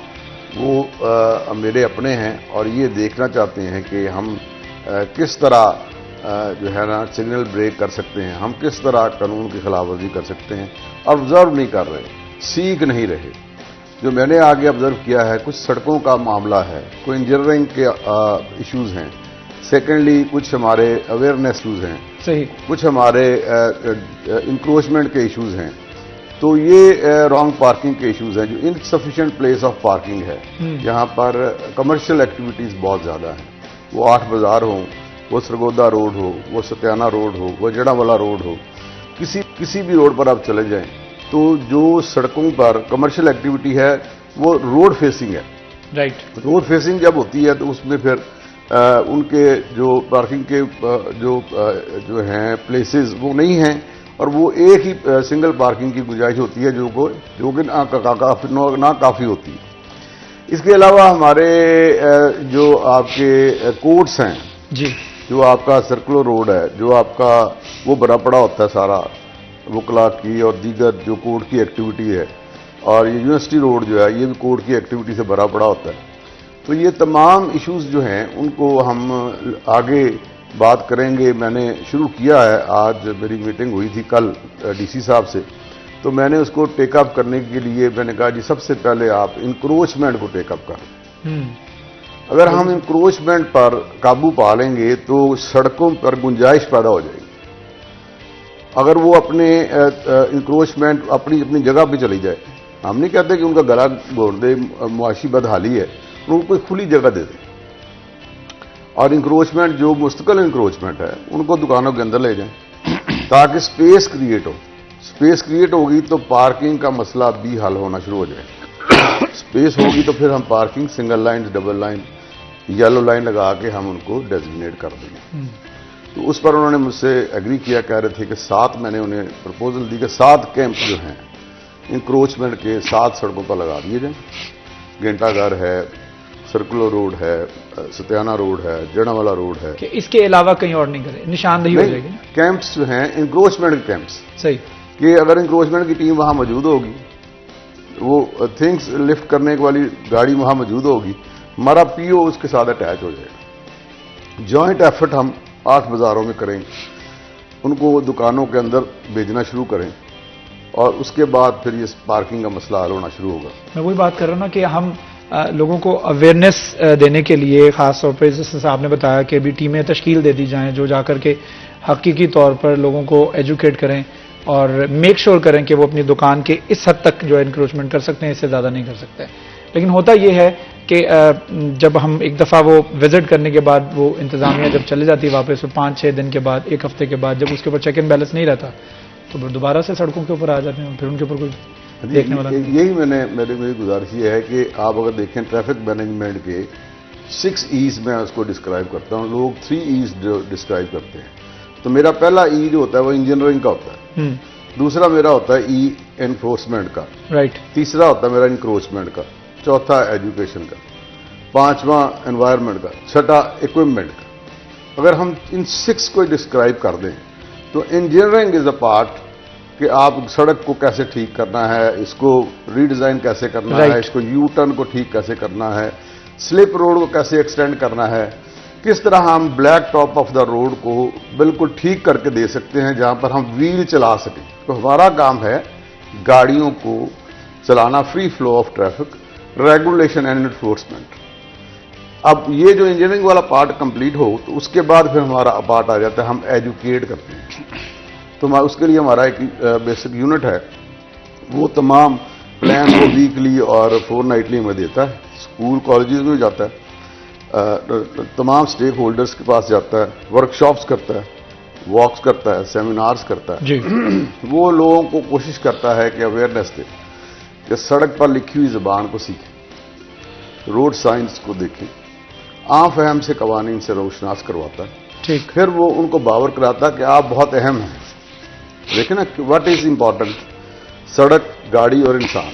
वो मेरे अपने हैं और ये देखना चाहते हैं कि हम किस तरह जो है ना सिग्नल ब्रेक कर सकते हैं, हम किस तरह कानून की खिलाफवर्जी कर सकते हैं। ऑब्जर्व नहीं कर रहे, सीख नहीं रहे। जो मैंने आगे ऑब्जर्व किया है, कुछ सड़कों का मामला है, कोई इंजीनियरिंग के इश्यूज हैं, सेकेंडली कुछ हमारे अवेयरनेस इश्यूज हैं, सही, कुछ हमारे इंक्रोचमेंट के इश्यूज हैं, तो ये रॉन्ग पार्किंग के इश्यूज हैं, जो इनसफिशिएंट प्लेस ऑफ पार्किंग है। यहाँ पर कमर्शियल एक्टिविटीज बहुत ज़्यादा हैं, वो 8 बाजार हो, वो सरगोदा रोड हो, वो सत्याना रोड हो, वो जड़ावाला रोड हो, किसी भी रोड पर आप चले जाएं तो जो सड़कों पर कमर्शियल एक्टिविटी है वो रोड फेसिंग है। राइट, रोड फेसिंग जब होती है तो उसमें फिर उनके जो पार्किंग के जो हैं प्लेसेस वो नहीं हैं और वो एक ही सिंगल पार्किंग की गुंजाइश होती है जो कि ना काफ़ी होती है। इसके अलावा हमारे जो आपके कोर्ट्स हैं जी, जो आपका सर्कुलर रोड है, जो आपका वो भरा पड़ा होता है सारा वकला की और दीगर जो कोर्ट की एक्टिविटी है, और ये यूनिवर्सिटी रोड जो है ये भी कोर्ट की एक्टिविटी से भरा पड़ा होता है। तो ये तमाम इश्यूज जो हैं उनको हम आगे बात करेंगे। मैंने शुरू किया है, आज मेरी मीटिंग हुई थी कल डीसी साहब से, तो मैंने उसको टेकअप करने के लिए मैंने कहा जी सबसे पहले आप इंक्रोचमेंट को टेकअप करें। अगर हम इंक्रोचमेंट पर काबू पा लेंगे तो सड़कों पर गुंजाइश पैदा हो जाएगी। अगर वो अपने इंक्रोचमेंट अपनी जगह पे चली जाए, हम नहीं कहते कि उनका गला घोट दे, मुआशी बदहाली है, उनको कोई खुली जगह दे दे और इंक्रोचमेंट जो मुस्तकिल इंक्रोचमेंट है उनको दुकानों के अंदर ले जाएं ताकि स्पेस क्रिएट हो। स्पेस क्रिएट होगी तो पार्किंग का मसला भी हल होना शुरू हो जाएगा। स्पेस होगी तो फिर हम parking single line, double line, yellow line लगा के हम उनको डेजिग्नेट कर देंगे। तो उस पर उन्होंने मुझसे एग्री किया, कह रहे थे कि 7 मैंने उन्हें प्रपोजल दी कि 7 कैंप जो हैं इंक्रोचमेंट के 7 सड़कों पर लगा दिए जाएं। घंटाघर है, सर्कुलर रोड है, सत्याना रोड है, जड़ावाला रोड है। कि इसके अलावा कहीं और नहीं करें, निशानदेही हो जाएगी। कैंप्स जो हैं इंक्रोचमेंट कैंप्स, सही, कि अगर इंक्रोचमेंट की टीम वहां मौजूद होगी, वो थिंग्स लिफ्ट करने वाली गाड़ी वहां मौजूद होगी, हमारा पीओ उसके साथ अटैच हो जाएगा। जॉइंट एफर्ट हम 8 बाजारों में करें, उनको दुकानों के अंदर भेजना शुरू करें और उसके बाद फिर ये पार्किंग का मसला हल होना शुरू होगा। मैं वही बात कर रहा हूँ ना कि हम लोगों को अवेयरनेस देने के लिए खास तौर पर जैसे आपने बताया कि अभी टीमें तश्कील दे दी जाएं जो जाकर के हकीकी तौर पर लोगों को एजुकेट करें और मेक श्योर करें कि वो अपनी दुकान के इस हद तक जो है इंक्रोचमेंट कर सकते हैं, इससे ज़्यादा नहीं कर सकते। लेकिन होता यह है कि जब हम एक दफ़ा वो विजिट करने के बाद वो इंतज़ामिया जब चले जाती है वापस, तो 5-6 दिन के बाद, 1 हफ्ते के बाद, जब उसके ऊपर चेक एंड बैलेंस नहीं रहता तो फिर दोबारा से सड़कों के ऊपर आ जाते हैं, फिर उनके ऊपर कोई देखने वाला नहीं। यही मेरी गुजारिश ये है कि आप अगर देखें ट्रैफिक मैनेजमेंट के 6 E's में उसको डिस्क्राइब करता हूँ, लोग 3 E's डिस्क्राइब करते हैं। तो मेरा पहला E जो होता है वो इंजीनियरिंग का होता है, दूसरा मेरा होता है E एनफोर्समेंट का, राइट, तीसरा होता है मेरा इंक्रोचमेंट का, चौथा एजुकेशन का, पांचवा एनवायरनमेंट का, छठा इक्विपमेंट का। अगर हम इन 6 को डिस्क्राइब कर दें तो इंजीनियरिंग इज अ पार्ट कि आप सड़क को कैसे ठीक करना है, इसको रीडिजाइन कैसे करना है, इसको यू टर्न को ठीक कैसे करना है, स्लिप रोड को कैसे एक्सटेंड करना है, किस तरह हम black top of the road को बिल्कुल ठीक करके दे सकते हैं जहां पर हम व्हील चला सकें। तो हमारा काम है गाड़ियों को चलाना, free flow of traffic, regulation and enforcement. अब ये जो इंजीनियरिंग वाला पार्ट कंप्लीट हो तो उसके बाद फिर हमारा पार्ट आ जाता है, हम एजुकेट करते हैं। तो उसके लिए हमारा एक बेसिक यूनिट है, वो तमाम प्लान को वीकली और फोर्टनाइटली में देता है, स्कूल कॉलेजेस में जाता है, तमाम स्टेक होल्डर्स के पास जाता है, वर्कशॉप्स करता है, वॉक्स करता है, सेमिनार्स करता है जी। वो लोगों को कोशिश करता है कि अवेयरनेस दे कि सड़क पर लिखी हुई ज़बान को सीखें, रोड साइंस को देखें, आम फहम से कवानीन से रोशनास करवाता है। ठीक, फिर वो उनको बावर कराता है कि आप बहुत अहम हैं। देखें ना, व्हाट इज इंपॉर्टेंट, सड़क, गाड़ी और इंसान।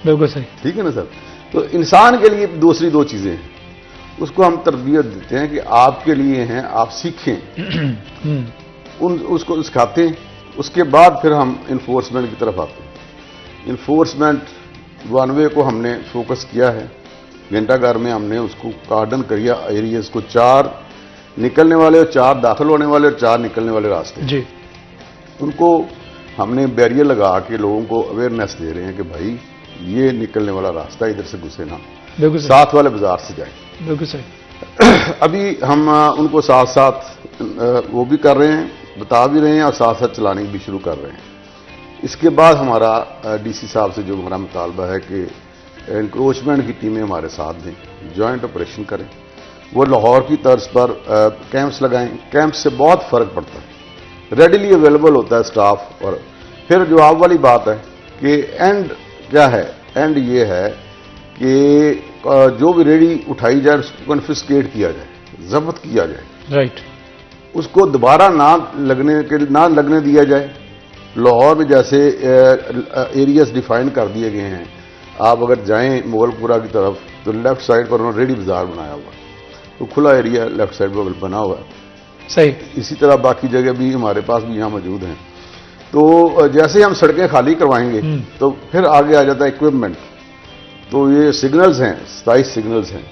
बिल्कुल सही, ठीक है ना सर। तो इंसान के लिए दूसरी 2 चीजें हैं, उसको हम तरबियत देते हैं कि आपके लिए हैं, आप सीखें, उसको सिखाते हैं। उसके बाद फिर हम इन्फोर्समेंट की तरफ आते हैं। इन्फोर्समेंट 1 वे को हमने फोकस किया है, घंटाघर में हमने उसको कार्डन किया एरियाज को, 4 निकलने वाले और 4 दाखिल होने वाले और 4 निकलने वाले रास्ते जी। उनको हमने बैरियर लगा के लोगों को अवेयरनेस दे रहे हैं कि भाई ये निकलने वाला रास्ता, इधर से घुसे ना, बिल्कुल सही, साथ वाले बाजार से जाए। बिल्कुल सही। अभी हम उनको साथ साथ वो भी कर रहे हैं, बता भी रहे हैं और साथ साथ चलाने भी शुरू कर रहे हैं। इसके बाद हमारा डीसी साहब से जो हमारा मुतालबा है कि एनक्रोचमेंट की टीमें हमारे साथ दें, जॉइंट ऑपरेशन करें, वो लाहौर की तर्ज पर कैंप्स लगाएं। कैंप से बहुत फ़र्क पड़ता है, रेडिली अवेलेबल होता है स्टाफ। और फिर जवाब वाली बात है कि एंड क्या है, एंड ये है कि जो भी रेडी उठाई जाए उसको कन्फिस्केट किया जाए, जब्त किया जाए, राइट, उसको दोबारा ना लगने दिया जाए। लाहौर में जैसे एरियाज डिफाइन कर दिए गए हैं, आप अगर जाएं मुगलपुरा की तरफ तो लेफ्ट साइड पर उन्होंने रेडी बाजार बनाया हुआ है, तो खुला एरिया लेफ्ट साइड पर बना हुआ है। सही, इसी तरह बाकी जगह भी हमारे पास भी यहाँ मौजूद हैं। तो जैसे हम सड़कें खाली करवाएंगे तो फिर आगे आ जाता है इक्विपमेंट। तो ये सिग्नल्स हैं, 27 सिग्नल्स हैं,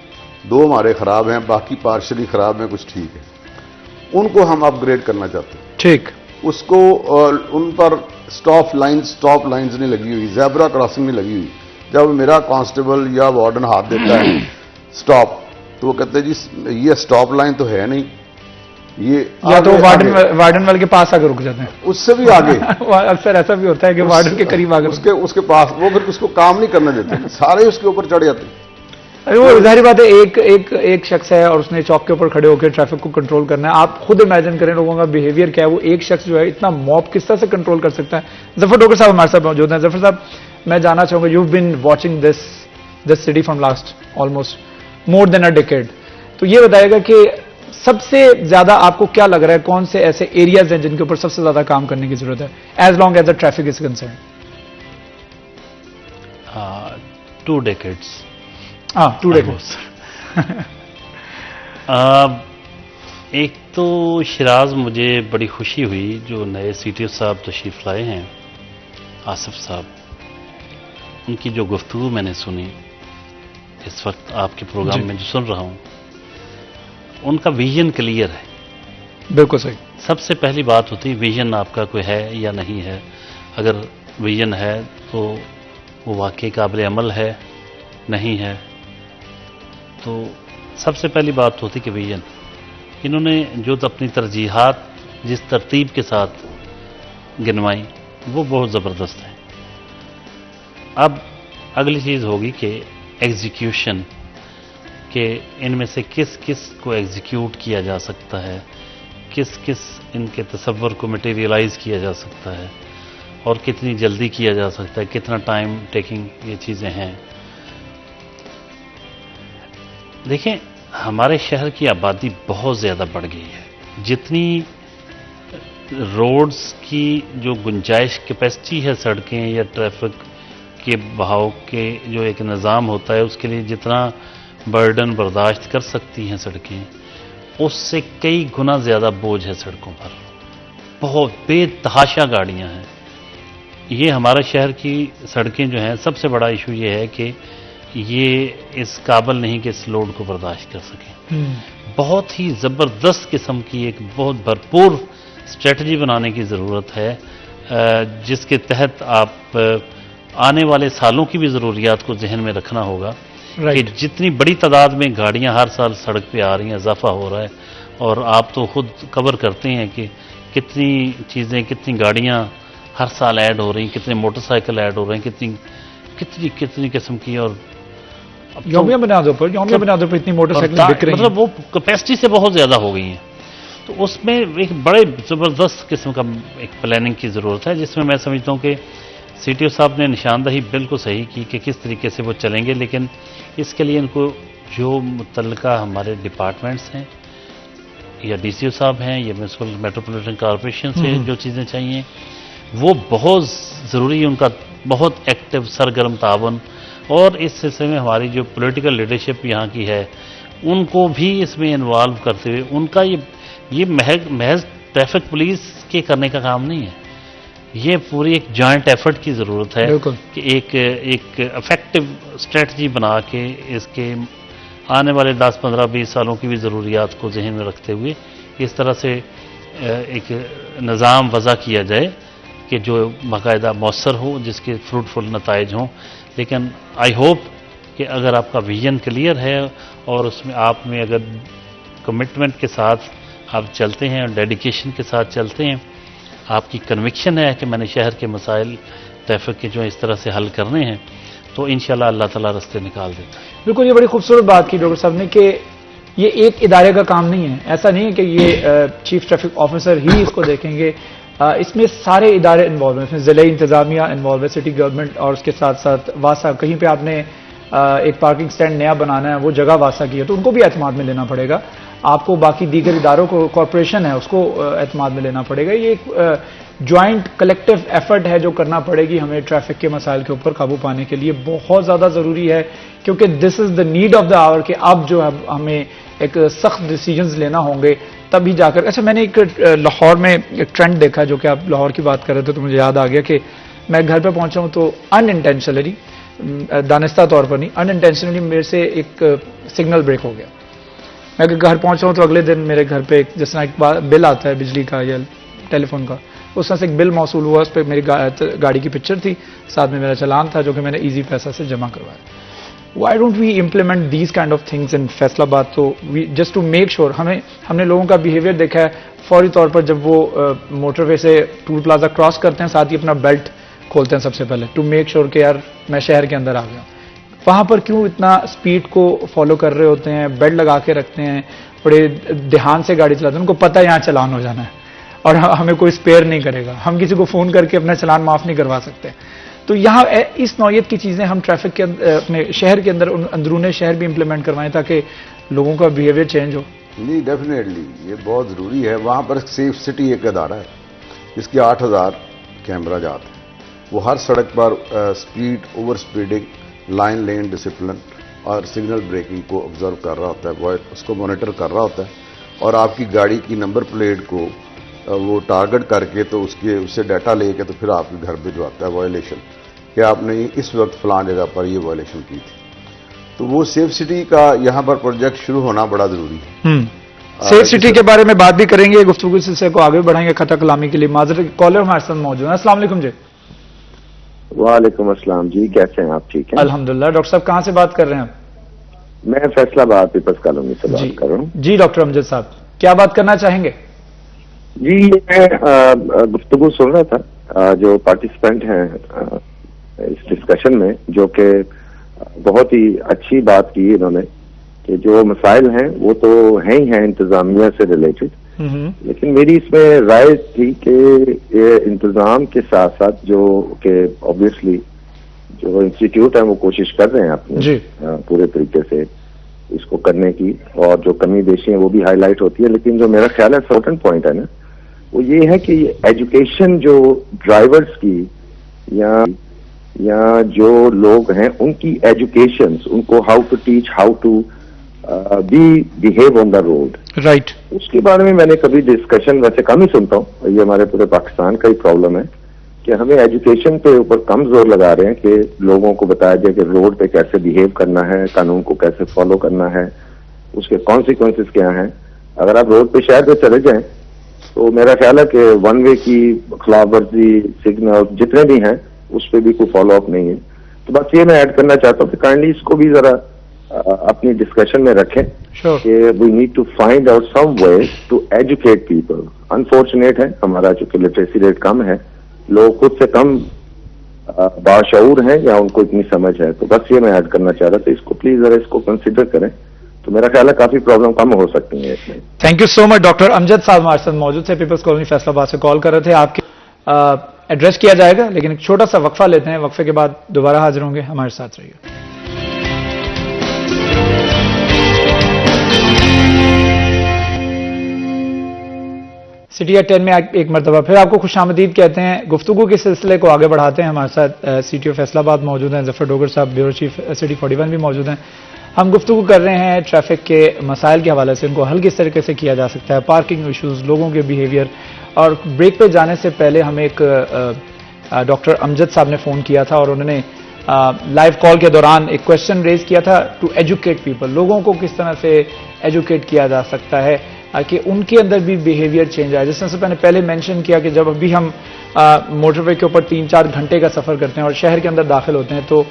2 हमारे ख़राब हैं, बाकी पार्शली ख़राब हैं, कुछ ठीक है। उनको हम अपग्रेड करना चाहते हैं। ठीक, उसको उन पर स्टॉप लाइन्स नहीं लगी हुई, ज़ेब्रा क्रॉसिंग नहीं लगी हुई। जब मेरा कांस्टेबल या वार्डन हाथ देता है स्टॉप, तो वो कहते हैं जी ये स्टॉप लाइन तो है नहीं, ये या तो वार्डन वाले के पास आकर रुक जाते हैं, उससे भी आगे अक्सर ऐसा भी होता है कि वार्डन के करीब आकर उसके पास वो फिर उसको काम नहीं करने देते, सारे उसके ऊपर चढ़ जाते हैं। अरे वो जाहिर बात है, एक शख्स है और उसने चौक के ऊपर खड़े होकर ट्रैफिक को कंट्रोल करना है। आप खुद इमेजिन करें लोगों का बिहेवियर क्या है। वो एक शख्स जो है इतना मॉब किस तरह से कंट्रोल कर सकता है। जफर डोगर साहब हमारे साथ मौजूद हैं। जफर साहब, मैं जानना चाहूंगा, you been watching this city from last almost more than a decade, तो ये बताएगा कि सबसे ज्यादा आपको क्या लग रहा है, कौन से ऐसे एरियाज हैं जिनके ऊपर सबसे ज्यादा काम करने की जरूरत है as long as the traffic is concern? 2 decades. 2 decades. एक तो शिराज, मुझे बड़ी खुशी हुई जो नए सीटीओ साहब तशरीफ लाए हैं, आसिफ साहब, उनकी जो गुफ्तगू मैंने सुनी इस वक्त आपके प्रोग्राम में जो सुन रहा हूं, उनका विजन क्लियर है। बिल्कुल सही। सबसे पहली बात होती है विजन आपका कोई है या नहीं है। अगर विजन है तो वो वाकई काबिल अमल है, नहीं है। तो सबसे पहली बात होती कि विजन, इन्होंने जो तो अपनी तरजीहात जिस तरतीब के साथ गिनवाई वो बहुत ज़बरदस्त है। अब अगली चीज़ होगी कि एग्जीक्यूशन, कि इनमें से किस किस को एग्जीक्यूट किया जा सकता है, किस किस इनके तसव्वुर को मटेरियलाइज किया जा सकता है और कितनी जल्दी किया जा सकता है, कितना टाइम टेकिंग ये चीज़ें हैं। देखें, हमारे शहर की आबादी बहुत ज़्यादा बढ़ गई है। जितनी रोड्स की जो गुंजाइश कैपेसिटी है, सड़कें या ट्रैफिक के बहाव के जो एक निज़ाम होता है उसके लिए जितना बर्डन बर्दाश्त कर सकती हैं सड़कें, उससे कई गुना ज़्यादा बोझ है सड़कों पर। बहुत बेतहाशा गाड़ियां हैं। ये हमारे शहर की सड़कें जो हैं, सबसे बड़ा इशू ये है कि ये इस काबिल नहीं कि इस लोड को बर्दाश्त कर सकें। बहुत ही ज़बरदस्त किस्म की एक बहुत भरपूर स्ट्रेटजी बनाने की ज़रूरत है, जिसके तहत आप आने वाले सालों की भी ज़रूरियात को जहन में रखना होगा कि जितनी बड़ी तादाद में गाड़ियां हर साल सड़क पे आ रही हैं, इजाफा हो रहा है। और आप तो खुद कवर करते हैं कि कितनी चीज़ें, कितनी गाड़ियां हर साल ऐड हो रही हैं, कितने मोटरसाइकिल ऐड हो रहे हैं, कितनी किस्म की। और यौमिया बुनियादों पर इतनी मोटरसाइकिल बिक रही हैं, मतलब वो कैपेसिटी से बहुत ज़्यादा हो गई हैं। तो उसमें एक बड़े ज़बरदस्त किस्म का एक प्लानिंग की ज़रूरत है, जिसमें मैं समझता हूँ कि CTO साहब ने निशानदही बिल्कुल सही की कि किस तरीके से वो चलेंगे। लेकिन इसके लिए इनको जो मुतल्लिका हमारे डिपार्टमेंट्स हैं या DCO साहब हैं या म्यूनसिपल मेट्रोपॉलिटन कॉरपोरेशन से जो चीज़ें चाहिए वो बहुत ज़रूरी है। उनका बहुत एक्टिव सरगर्म तावन, और इस सिलसिले में हमारी जो पॉलिटिकल लीडरशिप यहाँ की है उनको भी इसमें इन्वॉल्व करते हुए, उनका ये महज ट्रैफिक पुलिस के करने का काम नहीं है। ये पूरी एक जॉइंट एफर्ट की ज़रूरत है कि एक इफेक्टिव स्ट्रेटजी बना के इसके आने वाले 10, 15, 20 सालों की भी ज़रूरियात को जहन में रखते हुए इस तरह से एक निज़ाम वज़ा किया जाए कि जो बाकायदा मौसर हो, जिसके फ्रूटफुल नताइज हों। लेकिन आई होप कि अगर आपका विजन क्लियर है और उसमें आप में अगर कमिटमेंट के साथ आप चलते हैं और डेडिकेशन के साथ चलते हैं, आपकी कन्विक्शन है कि मैंने शहर के मसाइल ट्रैफिक के जो इस तरह से हल करने हैं, तो इंशाल्लाह अल्लाह ताला रास्ते निकाल देता है। बिल्कुल, ये बड़ी खूबसूरत बात की डॉक्टर साहब ने कि ये एक इदारे का काम नहीं है। ऐसा नहीं है कि ये चीफ ट्रैफिक ऑफिसर ही इसको देखेंगे, इसमें सारे इदारे इन्वॉल्व हैं। इसमें ज़िले इंतजामिया इन्वॉल्व है, सिटी गवर्नमेंट, और उसके साथ साथ वासा, कहीं पे आपने एक पार्किंग स्टैंड नया बनाना है, वो जगह वासा की है तो उनको भी एतमाद में लेना पड़ेगा। आपको बाकी दीगर इदारों को, कॉरपोरेशन है, उसको एतमाद में लेना पड़ेगा। ये एक ज्वाइंट कलेक्टिव एफर्ट है जो करना पड़ेगी हमें ट्रैफिक के मसाइल के ऊपर काबू पाने के लिए। बहुत ज़्यादा ज़रूरी है, क्योंकि this is the need of the hour कि अब जो है हमें एक सख्त डिसीजंस लेना होंगे तभी जाकर। अच्छा, मैंने एक लाहौर में एक ट्रेंड देखा, जो कि आप लाहौर की बात कर रहे थे तो मुझे याद आ गया कि मैं घर पे पहुंचा हूं तो अनइंटेंशनली, दानिस्ता तौर पर नहीं, अनइंटेंशनली मेरे से एक सिग्नल ब्रेक हो गया। मैं अगर घर पहुंचा हूं तो अगले दिन मेरे घर पे जिस तरह एक बिल आता है बिजली का या टेलीफोन का, उस तरह से एक बिल मौसूल हुआ। उस पर मेरी गाड़ी की पिक्चर थी, साथ में मेरा चालान था जो कि मैंने ईजी पैसा से जमा करवाया। Why don't we implement these kind of things in Faisalabad? तो just to make sure, हमने लोगों का बिहेवियर देखा है फौरी तौर पर जब वो मोटरवे से टूल प्लाजा क्रॉस करते हैं, साथ ही अपना बेल्ट खोलते हैं सबसे पहले, टू मेक श्योर कि यार मैं शहर के अंदर आ गया। वहाँ पर क्यों इतना स्पीड को फॉलो कर रहे होते हैं, बेल्ट लगा के रखते हैं, बड़े ध्यान से गाड़ी चलाते हैं, उनको पता है यहाँ चलान हो जाना है और हमें कोई स्पेयर नहीं करेगा, हम किसी को फ़ोन करके अपना चलान माफ़ नहीं करवा सकते। तो यहाँ इस नौयत की चीज़ें हम ट्रैफिक के अपने शहर के अंदर, अंदरूने शहर भी इंप्लीमेंट करवाएं ताकि लोगों का बिहेवियर चेंज हो। नहीं, डेफिनेटली ये बहुत ज़रूरी है। वहाँ पर सेफ सिटी एक अदारा है जिसके 8000 कैमरा जाते हैं। वो हर सड़क पर स्पीड, ओवर स्पीडिंग, लाइन लेन डिसिप्लिन और सिग्नल ब्रेकिंग को ऑब्जर्व कर रहा होता है, वो उसको मॉनिटर कर रहा होता है और आपकी गाड़ी की नंबर प्लेट को वो टारगेट करके तो उससे डाटा लेके तो फिर आपके घर भिजवाता है वायलेशन कि आपने इस वक्त फलां जगह पर ये वायलेशन की थी। तो वो सेफ सिटी का यहाँ पर प्रोजेक्ट शुरू होना बड़ा ज़रूरी है। सेफ सिटी के बारे में बात भी करेंगे, गुफ्तगू सिलसिले को आगे बढ़ाएंगे। खता कलामी के लिए माजरत, कॉलर हमारे साथ मौजूद है। अस्सलाम वालेकुम जी। वालेकुम अस्सलाम जी, कैसे हैं आप? ठीक हैं अल्हम्दुलिल्लाह। डॉक्टर साहब कहाँ से बात कर रहे हैं आप? मैं फैसलाबाद पीपल्स कॉलोनी से बात कर रहा हूँ जी डॉक्टर अमजद साहब, क्या बात करना चाहेंगे? जी। मैं गुफ्तगू सुन रहा था, जो पार्टिसिपेंट हैं इस डिस्कशन में, जो कि बहुत ही अच्छी बात की इन्होंने कि जो मसाइल हैं वो तो हैं ही हैं इंतजामिया से रिलेटेड, लेकिन मेरी इसमें राय थी कि ये इंतजाम के साथ साथ जो कि ऑब्वियसली जो इंस्टीट्यूट है वो कोशिश कर रहे हैं अपने पूरे तरीके से इसको करने की, और जो कमी बेशी है वो भी हाईलाइट होती है, लेकिन जो मेरा ख्याल है इम्पोर्टेंट पॉइंट है ना, वो ये है कि एजुकेशन जो ड्राइवर्स की या जो लोग हैं उनकी एजुकेशन, उनको how to teach, how to behave on the road, right, उसके बारे में मैंने कभी डिस्कशन वैसे कम ही सुनता हूँ। ये हमारे पूरे पाकिस्तान का ही प्रॉब्लम है कि हमें एजुकेशन पे ऊपर कम जोर लगा रहे हैं कि लोगों को बताया जाए कि रोड पे कैसे बिहेव करना है, कानून को कैसे फॉलो करना है, उसके कॉन्सिक्वेंसेस क्या हैं। अगर आप रोड पे शहर पे चले जाएं तो मेरा ख्याल है कि वन वे की खिलाफवर्जी, सिग्नल जितने भी हैं उस पर भी कोई फॉलो अप नहीं है। तो बस ये मैं ऐड करना चाहता हूँ कि काइंडली इसको भी जरा अपनी डिस्कशन में रखें कि we need to find out some way to educate people. Unfortunate है हमारा चूंकि लिटरेसी रेट कम है, लोग खुद से कम बाशऊर हैं या उनको इतनी समझ है, तो बस ये मैं ऐड करना चाह रहा था। इसको प्लीज जरा इसको कंसिडर करें तो मेरा ख्याल है काफी प्रॉब्लम कम हो सकती है इसमें। Thank you so much. Doctor Amjad साहब हमारे साथ मौजूद थे, पीपल्स कॉलोनी फैसलाबाद से कॉल कर रहे थे। आपके एड्रेस किया जाएगा, लेकिन एक छोटा सा वक्फा लेते हैं, वक्फे के बाद दोबारा हाजिर होंगे, हमारे साथ रहिए। सिटी एट 10 में एक मरतबा फिर आपको खुशामदीद कहते हैं। गुफ्तगू के सिलसिले को आगे बढ़ाते हैं। हमारे साथ CTO फैसलाबाद मौजूद हैं, जफर डोगर साहब, ब्यूरो चीफ सिटी 41 भी मौजूद हैं। हम गुफ्तगू कर रहे हैं ट्रैफिक के मसाइल के हवाले से, उनको हल किस तरीके से किया जा सकता है, पार्किंग इशूज़, लोगों के बिहेवियर। और ब्रेक पे जाने से पहले हमें एक डॉक्टर अमजद साहब ने फ़ोन किया था और उन्होंने लाइव कॉल के दौरान एक क्वेश्चन रेज किया था, टू एजुकेट पीपल, लोगों को किस तरह से एजुकेट किया जा सकता है कि उनके अंदर भी बिहेवियर चेंज आए। जिस तरह से मैंने पहले मेंशन किया कि जब अभी हम मोटरवे के ऊपर 3-4 घंटे का सफ़र करते हैं और शहर के अंदर दाखिल होते हैं, तो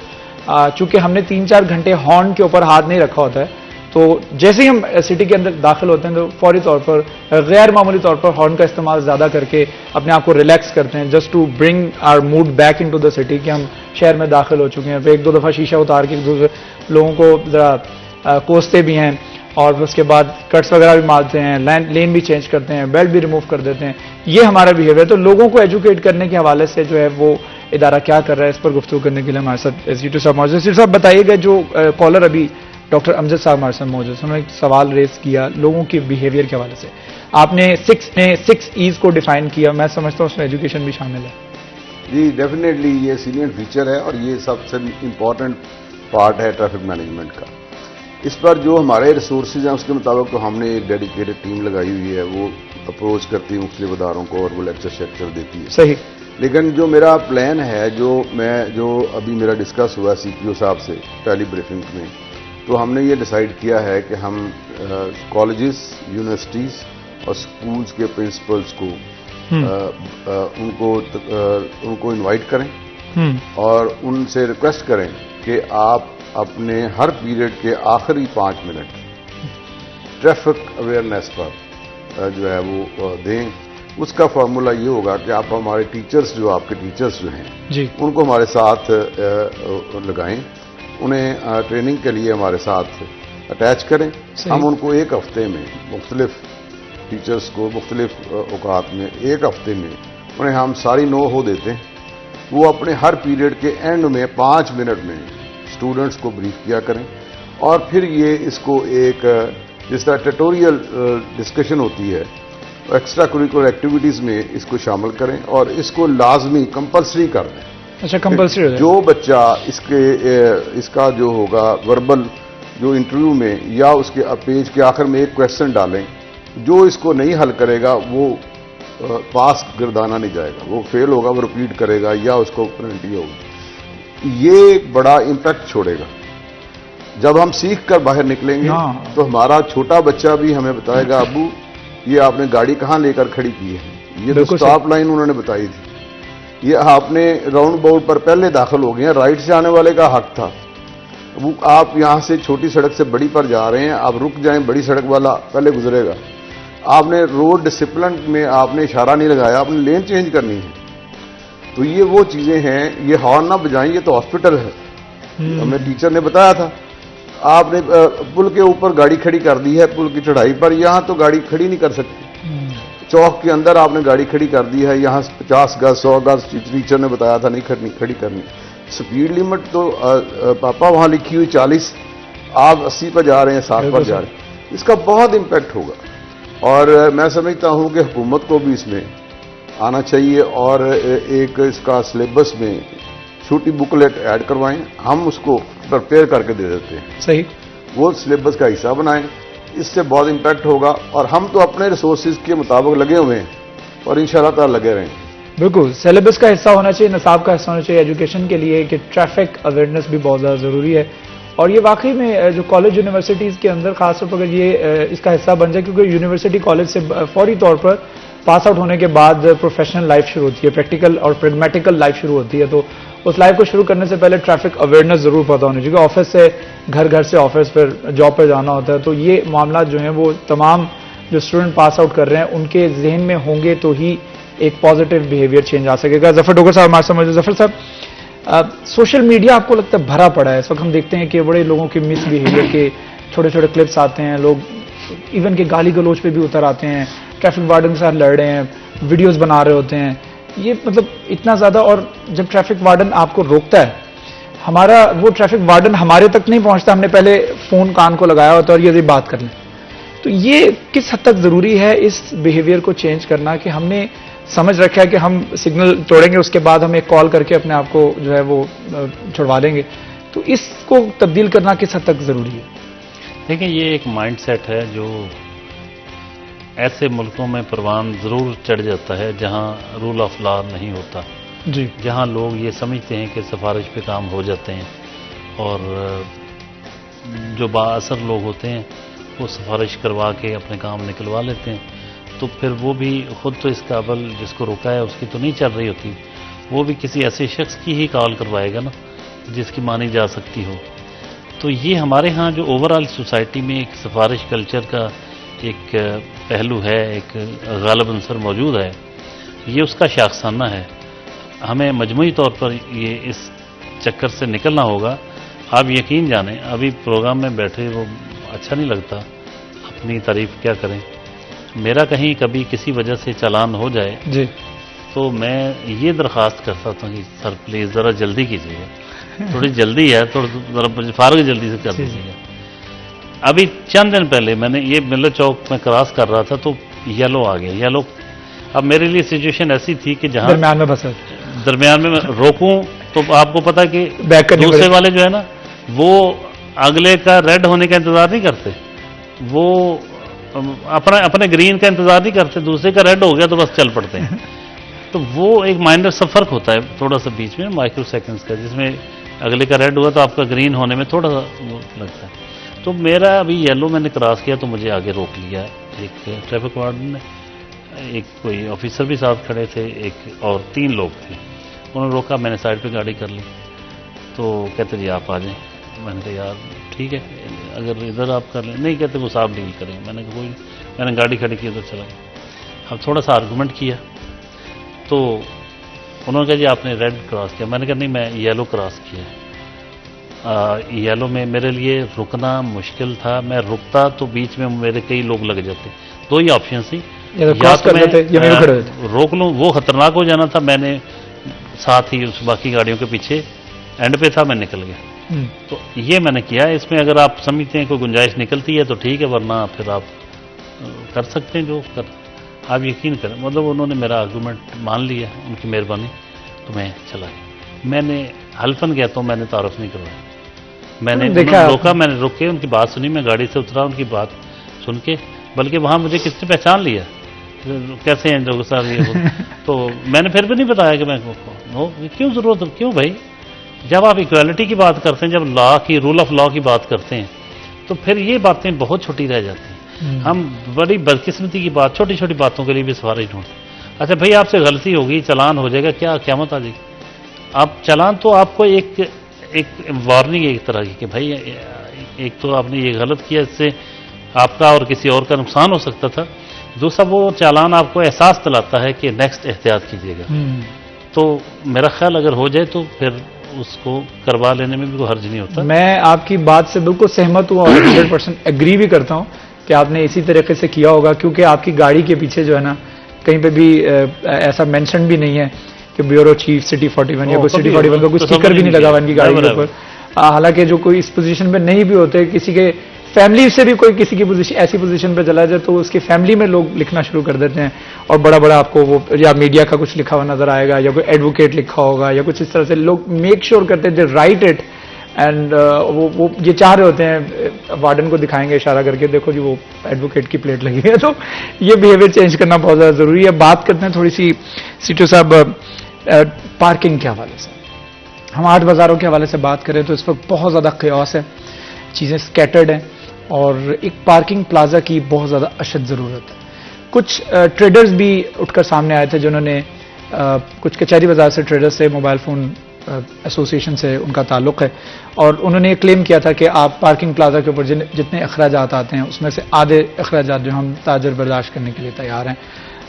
चूंकि हमने 3-4 घंटे हॉर्न के ऊपर हाथ नहीं रखा होता है, तो जैसे ही हम सिटी के अंदर दाखिल होते हैं तो फौरी तौर पर, गैर मामूली तौर पर हॉर्न का इस्तेमाल ज़्यादा करके अपने आप को रिलैक्स करते हैं, just to bring our mood back into the city कि हम शहर में दाखिल हो चुके हैं। फिर 1-2 दफ़ा शीशा उतार के दूसरे लोगों को ज़रा कोसते भी हैं, और उसके बाद कट्स वगैरह भी मारते हैं, लेन भी चेंज करते हैं, बेल्ट भी रिमूव कर देते हैं। ये हमारा बिहेवियर। तो लोगों को एजुकेट करने के हवाले से जो है वो इदारा क्या कर रहा है, इस पर गुफ्तगू करने के लिए हमारे साथ SDO साहब मौजूद। SDO साहब बताइएगा, जो कॉलर अभी डॉक्टर अमजद साहब हमारे साथ मौजूद, उन्होंने एक सवाल रेज किया लोगों के बिहेवियर के हवाले से। आपने 6 E's को डिफाइन किया, मैं समझता हूँ उसमें एजुकेशन भी शामिल है। जी डेफिनेटली ये सीलिएंट फीचर है और ये सबसे इम्पॉर्टेंट पार्ट है ट्रैफिक मैनेजमेंट का। इस पर जो हमारे रिसोर्सेज हैं उसके मुताबिक तो हमने एक डेडिकेटेड टीम लगाई हुई है, वो अप्रोच करती है मुख्तलिफ इदारों को और वो लेक्चर देती है। सही। लेकिन जो मेरा प्लान है, जो अभी मेरा डिस्कस हुआ CPO साहब से पहली ब्रीफिंग में, तो हमने ये डिसाइड किया है कि हम कॉलेजेस, यूनिवर्सिटीज़ और स्कूल्स के प्रिंसिपल्स को उनको इनवाइट करें और उनसे रिक्वेस्ट करें कि आप अपने हर पीरियड के आखिरी 5 मिनट ट्रैफिक अवेयरनेस पर जो है वो दें। उसका फॉर्मूला ये होगा कि आप हमारे टीचर्स, जो आपके टीचर्स जो हैं उनको हमारे साथ लगाएं, उन्हें ट्रेनिंग के लिए हमारे साथ अटैच करें। हम उनको एक हफ्ते में मुख्तलिफ टीचर्स को मुख्तलिफ औकात में एक हफ्ते में उन्हें हम सारी नो हो देते हैं। वो अपने हर पीरियड के एंड में 5 मिनट में स्टूडेंट्स को ब्रीफ किया करें और फिर ये इसको एक जिस तरह ट्यूटोरियल डिस्कशन होती है, एक्स्ट्रा करिकुलर एक्टिविटीज़ में इसको शामिल करें और इसको लाजमी कंपल्सरी कर दें। अच्छा, कंपल्सरी। जो बच्चा इसका जो होगा वर्बल जो इंटरव्यू में या उसके पेज के आखिर में एक क्वेश्चन डालें, जो इसको नहीं हल करेगा वो पास गिरदाना नहीं जाएगा, वो फेल होगा, वो रिपीट करेगा या उसको पेनल्टी होगी। ये एक बड़ा इम्पैक्ट छोड़ेगा। जब हम सीख कर बाहर निकलेंगे तो हमारा छोटा बच्चा भी हमें बताएगा, अब्बू ये आपने गाड़ी कहाँ लेकर खड़ी की है, ये तो स्टॉप लाइन उन्होंने बताई थी। ये आपने राउंड अबाउट पर पहले दाखिल हो गए हैं, राइट से आने वाले का हक था। वो आप यहाँ से छोटी सड़क से बड़ी पर जा रहे हैं, आप रुक जाएं, बड़ी सड़क वाला पहले गुजरेगा। आपने रोड डिसिप्लिन में आपने इशारा नहीं लगाया, आपने लेन चेंज करनी है। तो ये वो चीजें हैं, ये हॉर्न ना बजाएं, ये तो हॉस्पिटल है। हमें टीचर ने बताया था, आपने पुल के ऊपर गाड़ी खड़ी कर दी है, पुल की चढ़ाई पर, यहाँ तो गाड़ी खड़ी नहीं कर सकती। चौक के अंदर आपने गाड़ी खड़ी कर दी है, यहाँ 50 गज 100 गज टीचर ने बताया था नहीं खड़ी करनी। स्पीड लिमिट तो पापा वहाँ लिखी हुई 40, आप 80 पर जा रहे हैं, 60 पर जा रहे हैं। इसका बहुत इम्पैक्ट होगा और मैं समझता हूँ कि हुकूमत को भी इसमें आना चाहिए और एक इसका सिलेबस में छोटी बुकलेट ऐड करवाएं, हम उसको प्रिपेयर करके दे देते हैं। सही, वो सिलेबस का हिस्सा बनाएं, इससे बहुत इम्पैक्ट होगा और हम तो अपने रिसोर्सेज के मुताबिक लगे हुए हैं और इंशाल्लाह ताला लगे रहेंगे। बिल्कुल, सिलेबस का हिस्सा होना चाहिए, निसाब का हिस्सा होना चाहिए एजुकेशन के लिए, कि ट्रैफिक अवेयरनेस भी बहुत ज़्यादा ज़रूरी है। और ये वाकई में जो कॉलेज यूनिवर्सिटीज़ के अंदर खासतौर पर अगर ये इसका हिस्सा बन जाए, क्योंकि यूनिवर्सिटी कॉलेज से फौरी तौर पर पास आउट होने के बाद प्रोफेशनल लाइफ शुरू होती है, प्रैक्टिकल और प्रैग्मेटिकल लाइफ शुरू होती है। तो उस लाइफ को शुरू करने से पहले ट्रैफिक अवेयरनेस जरूर पता होनी चाहिए। ऑफिस से घर, घर से ऑफिस, फिर जॉब पर जाना होता है। तो ये मामला जो है वो तमाम जो स्टूडेंट पास आउट कर रहे हैं उनके जहन में होंगे तो ही एक पॉजिटिव बिहेवियर चेंज आ सकेगा। जफर डोगर साहब हमारे समझ, जफर साहब, सोशल मीडिया आपको लगता है भरा पड़ा है इस वक्त? हम देखते हैं कि बड़े लोगों के मिस बिहेवियर के छोटे छोटे क्लिप्स आते हैं, लोग इवन के गाली गलोच पे भी उतर आते हैं, ट्रैफिक वार्डन के साथ लड़ रहे हैं, वीडियोस बना रहे होते हैं। ये मतलब इतना ज्यादा, और जब ट्रैफिक वार्डन आपको रोकता है, हमारा वो ट्रैफिक वार्डन हमारे तक नहीं पहुंचता, हमने पहले फोन कान को लगाया होता है और ये बात कर लें। तो ये किस हद तक जरूरी है इस बिहेवियर को चेंज करना, कि हमने समझ रखा है कि हम सिग्नल तोड़ेंगे उसके बाद हम एक कॉल करके अपने आप को जो है वो छुड़वा देंगे, तो इसको तब्दील करना किस हद तक जरूरी है? देखिए, ये एक माइंडसेट है जो ऐसे मुल्कों में परवान ज़रूर चढ़ जाता है जहां रूल ऑफ लॉ नहीं होता जी, जहां लोग ये समझते हैं कि सिफारिश पे काम हो जाते हैं और जो बाअसर लोग होते हैं वो सिफारिश करवा के अपने काम निकलवा लेते हैं। तो फिर वो भी खुद तो इस काबल जिसको रोका है उसकी तो नहीं चल रही होती, वो भी किसी ऐसे शख्स की ही कॉल करवाएगा ना जिसकी मानी जा सकती हो। तो ये हमारे यहाँ जो ओवरऑल सोसाइटी में एक सिफारिश कल्चर का एक पहलू है, एक गालिब अंसर मौजूद है, ये उसका शाखसाना है। हमें मजमूई तौर पर ये इस चक्कर से निकलना होगा। आप यकीन जानें, अभी प्रोग्राम में बैठे वो अच्छा नहीं लगता, अपनी तारीफ क्या करें। मेरा कहीं कभी किसी वजह से चालान हो जाए जी, तो मैं ये दरख्वास्त करता हूँ कि सर प्लीज़ ज़रा जल्दी कीजिएगा, थोड़ी जल्दी है, थोड़ा ज़रा फारग जल्दी से कर दीजिएगा। अभी चंद दिन पहले मैंने ये मिलत चौक में क्रॉस कर रहा था तो येलो आ गया, येलो। अब मेरे लिए सिचुएशन ऐसी थी कि जहाँ दरम्यान में बस दरमियान में रोकूं तो आपको पता कि दूसरे वाले जो है ना वो अगले का रेड होने का इंतजार नहीं करते, वो अपने ग्रीन का इंतजार नहीं करते, दूसरे का रेड हो गया तो बस चल पड़ते हैं। तो वो एक माइनर सा फर्क होता है थोड़ा सा बीच में माइक्रो सेकंड्स का, जिसमें अगले का रेड हुआ तो आपका ग्रीन होने में थोड़ा सा वो लगता है। तो मेरा अभी येलो मैंने क्रॉस किया तो मुझे आगे रोक लिया एक ट्रैफिक वार्डन ने, एक कोई ऑफिसर भी साथ खड़े थे, एक और 3 लोग थे। उन्होंने रोका, मैंने साइड पे गाड़ी कर ली, तो कहते जी आप आ जाएं। मैंने कहा यार ठीक है, अगर इधर आप कर लें। नहीं, कहते वो साहब डील करेंगे। मैंने कहा कोई, मैंने गाड़ी खड़ी की, उधर चला गया। अब थोड़ा सा आर्गूमेंट किया तो उन्होंने कहा जी आपने रेड क्रॉस किया। मैंने कहा नहीं, मैं येलो क्रॉस किया। येलो में मेरे लिए रुकना मुश्किल था, मैं रुकता तो बीच में मेरे कई लोग लग जाते। 2 ही ऑप्शन थी, या तो मैं रोक लूँ, वो खतरनाक हो जाना था, मैंने साथ ही उस बाकी गाड़ियों के पीछे एंड पे था, मैं निकल गया। तो ये मैंने किया। इसमें अगर आप समझते हैं कोई गुंजाइश निकलती है तो ठीक है, वरना फिर आप कर सकते हैं जो कर, आप यकीन करें। मतलब उन्होंने मेरा आर्गूमेंट मान लिया, उनकी मेहरबानी, तो मैं चला गया। मैंने हल्फन कहता हूँ, मैंने तारुफ नहीं करवाया, मैंने रोका, मैंने रुक के उनकी बात सुनी, मैं गाड़ी से उतरा उनकी बात सुन के, बल्कि वहाँ मुझे किसने पहचान लिया, कैसे हैं जो साहब ये वो। तो मैंने फिर भी नहीं बताया कि मैं क्यों ज़रूरत, क्यों भाई, जब आप इक्वालिटी की बात करते हैं, जब लॉ की, रूल ऑफ लॉ की बात करते हैं, तो फिर ये बातें बहुत छोटी रह जाती हैं। हम बड़ी बदकिस्मती की बात, छोटी छोटी बातों के लिए भी सिफारिश ढूंढते हैं। अच्छा भाई, आपसे गलती होगी, चालान हो जाएगा, क्या क़यामत आ जाएगी? आप चालान तो आपको एक वार्निंग है एक तरह की कि भाई एक तो आपने ये गलत किया, इससे आपका और किसी और का नुकसान हो सकता था। दूसरा, वो चालान आपको एहसास दिलाता है कि नेक्स्ट एहतियात कीजिएगा। तो मेरा ख्याल अगर हो जाए तो फिर उसको करवा लेने में भी कोई हर्ज नहीं होता। मैं आपकी बात से बिल्कुल सहमत हूँ और 100% एग्री भी करता हूँ कि आपने इसी तरीके से किया होगा, क्योंकि आपकी गाड़ी के पीछे जो है ना, कहीं पे भी ऐसा मेंशन भी नहीं है कि ब्यूरो चीफ सिटी 41 या कोई सिटी 41 का कोई स्टिकर भी नहीं लगा हुआ इनकी गाड़ी के ऊपर। हालांकि जो कोई इस पोजीशन पे नहीं भी होते, किसी के फैमिली से भी कोई किसी की पोजीशन ऐसी पोजीशन पे चला जाए तो उसकी फैमिली में लोग लिखना शुरू कर देते हैं और बड़ा बड़ा आपको वो या मीडिया का कुछ लिखा हुआ नजर आएगा या कोई एडवोकेट लिखा होगा या कुछ इस तरह से लोग मेक श्योर करते हैं, दे राइट इट एंड वो ये चाह रहे होते हैं, वार्डन को दिखाएंगे इशारा करके, देखो जी वो एडवोकेट की प्लेट लगी है। तो ये बिहेवियर चेंज करना बहुत ज़्यादा ज़रूरी है। बात करते हैं थोड़ी सी सीटू साहब पार्किंग के हवाले से। हम 8 बाज़ारों के हवाले से बात करें तो इस वक्त बहुत ज़्यादा क़यास है, चीज़ें स्कैटर्ड हैं और एक पार्किंग प्लाजा की बहुत ज़्यादा अशद ज़रूरत है। कुछ ट्रेडर्स भी उठकर सामने आए थे जिन्होंने कुछ कचहरी बाज़ार से ट्रेडर्स से, मोबाइल फ़ोन एसोसिएशन से उनका ताल्लुक़ है और उन्होंने क्लेम किया था कि आप पार्किंग प्लाजा के ऊपर जितने अखराजात आते हैं उसमें से आधे अखराजात जो हम ताजर बर्दाश्त करने के लिए तैयार हैं।